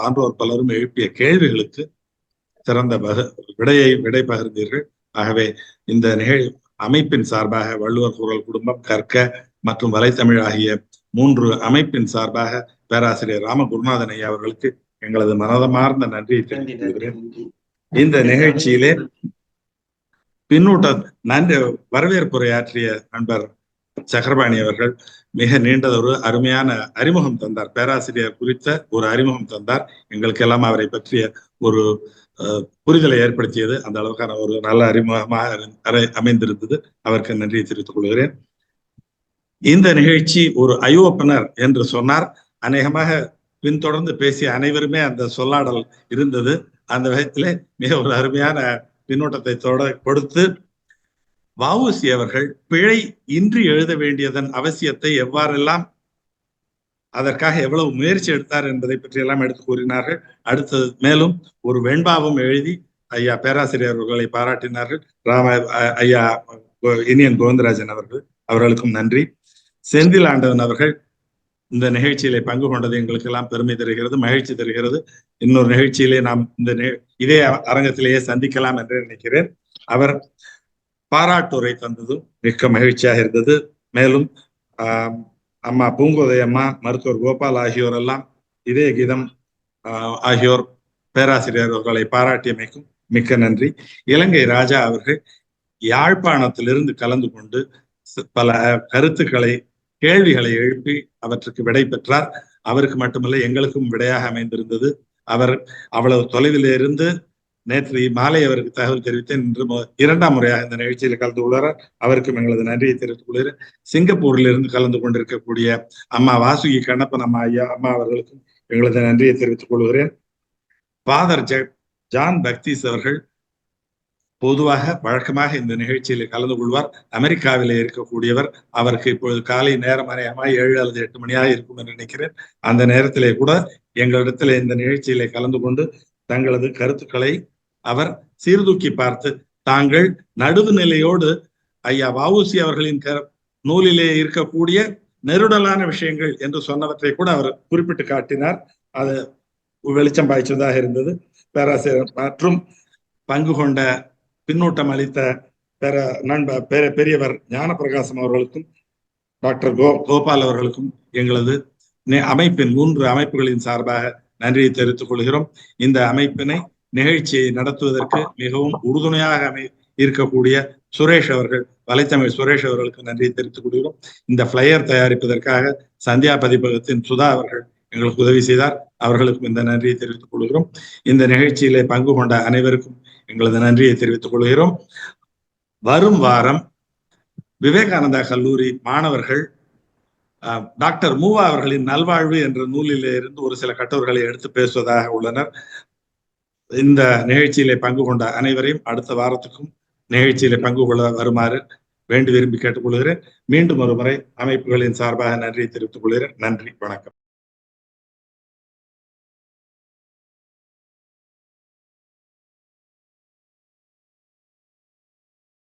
ஆன்றோர் பலரும் எழுப்பிய கேள்விகளுக்கு சிறந்த விடை பகிர்ந்தீர்கள். ஆகவே இந்த அமைப்பின் சார்பாக வள்ளுவர் குரல் குடும்பம், கற்க மற்றும் வலைத்தமிழ் ஆகிய 3 அமைப்பின் சார்பாக பேராசிரியர் ராம குருநாதன் ஐயா அவர்களுக்கு எங்களது மனமார்ந்த நன்றியை தெரிவித்துக் கொள்கிறேன். இந்த நிகழ்ச்சியிலே நன்றி வரவேற்புரையாற்றிய நண்பர் சக்கரபாணி அவர்கள் மிக நீண்டதொரு அருமையான அறிமுகம் தந்தார். பேராசிரியர் குறித்த ஒரு அறிமுகம் தந்தார். எங்களுக்கெல்லாம் அவரை பற்றிய ஒரு புரிதலை ஏற்படுத்தியது. அந்த அளவுக்கான ஒரு நல்ல அறிமுகமாக அமைந்திருந்தது. அவருக்கு நன்றியை தெரிவித்துக் கொள்கிறேன். இந்த நிகழ்ச்சி ஒரு ஐ ஓப்பனர் என்று சொன்னார். அநேகமாக பின்தொடர்ந்து பேசிய அனைவருமே அந்த சொல்லாடல் இருந்தது. அந்த விதத்திலே மிக ஒரு அருமையான பின்னோட்டத்தை கொடுத்து வ.உ.சி. அவர்கள் பிழை இன்றி எழுத வேண்டியதன் அவசியத்தை எவ்வாறெல்லாம், அதற்காக எவ்வளவு முயற்சி எடுத்தார் என்பதை பற்றி எல்லாம் எடுத்து கூறினார்கள். அடுத்தது மேலும் ஒரு வெண்பாவும் எழுதி ஐயா பேராசிரியர் அவர்களை பாராட்டினார்கள். ஐயா இனியன் கோவிந்தராஜன் அவர்களுக்கும் நன்றி. செந்தில் ஆண்டவன் அவர்கள் இந்த நிகழ்ச்சியிலே பங்கு கொண்டது எங்களுக்கு எல்லாம் பெருமை தருகிறது, மகிழ்ச்சி தருகிறது. இன்னொரு நிகழ்ச்சியிலே நாம் இதே அரங்கத்திலேயே சந்திக்கலாம் என்று நினைக்கிறேன். அவர் பாராட்டுரை தந்ததும் மிக்க மகிழ்ச்சியாக இருந்தது. மேலும் அம்மா பூங்கோதை அம்மா, மருத்துவர் கோபால் ஆகியோர் எல்லாம் இதே கீதம் ஆகியோர் பேராசிரியர் அவர்களை பாராட்டியமைக்கும் மிக்க நன்றி. இலங்கை ராஜா அவர்கள் யாழ்ப்பாணத்திலிருந்து கலந்து கொண்டு பல கருத்துக்களை, கேள்விகளை எழுப்பி அவற்றுக்கு விடை பெற்றார். அவருக்கு மட்டுமல்ல, எங்களுக்கும் விடையாக அமைந்திருந்தது. அவர் அவ்வளவு தொலைவில் இருந்து நேற்று மாலை அவருக்கு தகவல் தெரிவித்தேன். இன்று 2ஆம் முறையாக இந்த நிகழ்ச்சியில் கலந்து கொள்கிறார். அவருக்கும் எங்களது நன்றியை தெரிவித்துக் கொள்கிறேன். சிங்கப்பூரில் இருந்து கலந்து கொண்டிருக்கக்கூடிய அம்மா வாசுகி கண்ணப்பன் அம்மா அவர்களுக்கும் எங்களது நன்றியை தெரிவித்துக் கொள்கிறேன். ஃபாதர் ஜான் பக்திஸ் அவர்கள் பொதுவாக வழக்கமாக இந்த நிகழ்ச்சியில் கலந்து கொள்வார். அமெரிக்காவிலே இருக்கக்கூடியவர். அவருக்கு இப்பொழுது காலை நேரம் அநேகமாக 7 அல்லது 8 மணியாக இருக்கும் என்று நினைக்கிறேன். அந்த நேரத்திலே கூட எங்களிடத்திலே இந்த நிகழ்ச்சியிலே கலந்து கொண்டு தங்களது கருத்துக்களை அவர் சீர்தூக்கி பார்த்து, தாங்கள் நடுவு நிலையோடு ஐயா வ.உ.சி. அவர்களின் நூலிலே இருக்கக்கூடிய நெருடலான விஷயங்கள் என்று சொன்னவற்றை கூட அவர் குறிப்பிட்டு காட்டினார். அது வெளிச்சம் பாய்ச்சதாக இருந்தது. பேராசிரியர் மற்றும் பங்கு கொண்ட பின்னூட்டம் அளித்த பெரியவர் ஞானப்பிரகாசம் அவர்களுக்கும் டாக்டர் கோபால் அவர்களுக்கும் எங்களது அமைப்பின் 3 அமைப்புகளின் சார்பாக நன்றியை தெரிவித்துக் கொள்கிறோம். இந்த அமைப்பினை நிகழ்ச்சியை நடத்துவதற்கு மிகவும் உறுதுணையாக இருக்கக்கூடிய சுரேஷ் அவர்கள், வலைத்தமிழ் சுரேஷ் அவர்களுக்கு நன்றியை தெரிவித்துக் கொள்கிறோம். இந்த பிளையர் தயாரிப்பதற்காக சந்தியா பதிப்பகத்தின் சுதா அவர்கள் எங்களுக்கு உதவி செய்தார். அவர்களுக்கும் இந்த நன்றியை தெரிவித்துக் கொள்கிறோம். இந்த நிகழ்ச்சியிலே பங்கு கொண்ட அனைவருக்கும் எங்களது நன்றியை தெரிவித்துக் கொள்கிறோம். வரும் வாரம் விவேகானந்தா கல்லூரி மாணவர்கள் டாக்டர் மூவா அவர்களின் நல்வாழ்வு என்ற நூலிலே இருந்து ஒரு சில கட்டுரைகளை எடுத்து பேசுவதாக உள்ளனர். இந்த நிகழ்ச்சியிலே பங்கு கொண்ட அனைவரையும் அடுத்த வாரத்துக்கும் நிகழ்ச்சியிலே பங்கு கொள்ள வருமாறு வேண்டி விரும்பி கேட்டுக்கொள்கிறேன். மீண்டும் ஒரு முறை அமைப்புகளின் சார்பாக நன்றியை தெரிவித்துக் கொள்கிறேன். நன்றி, வணக்கம்.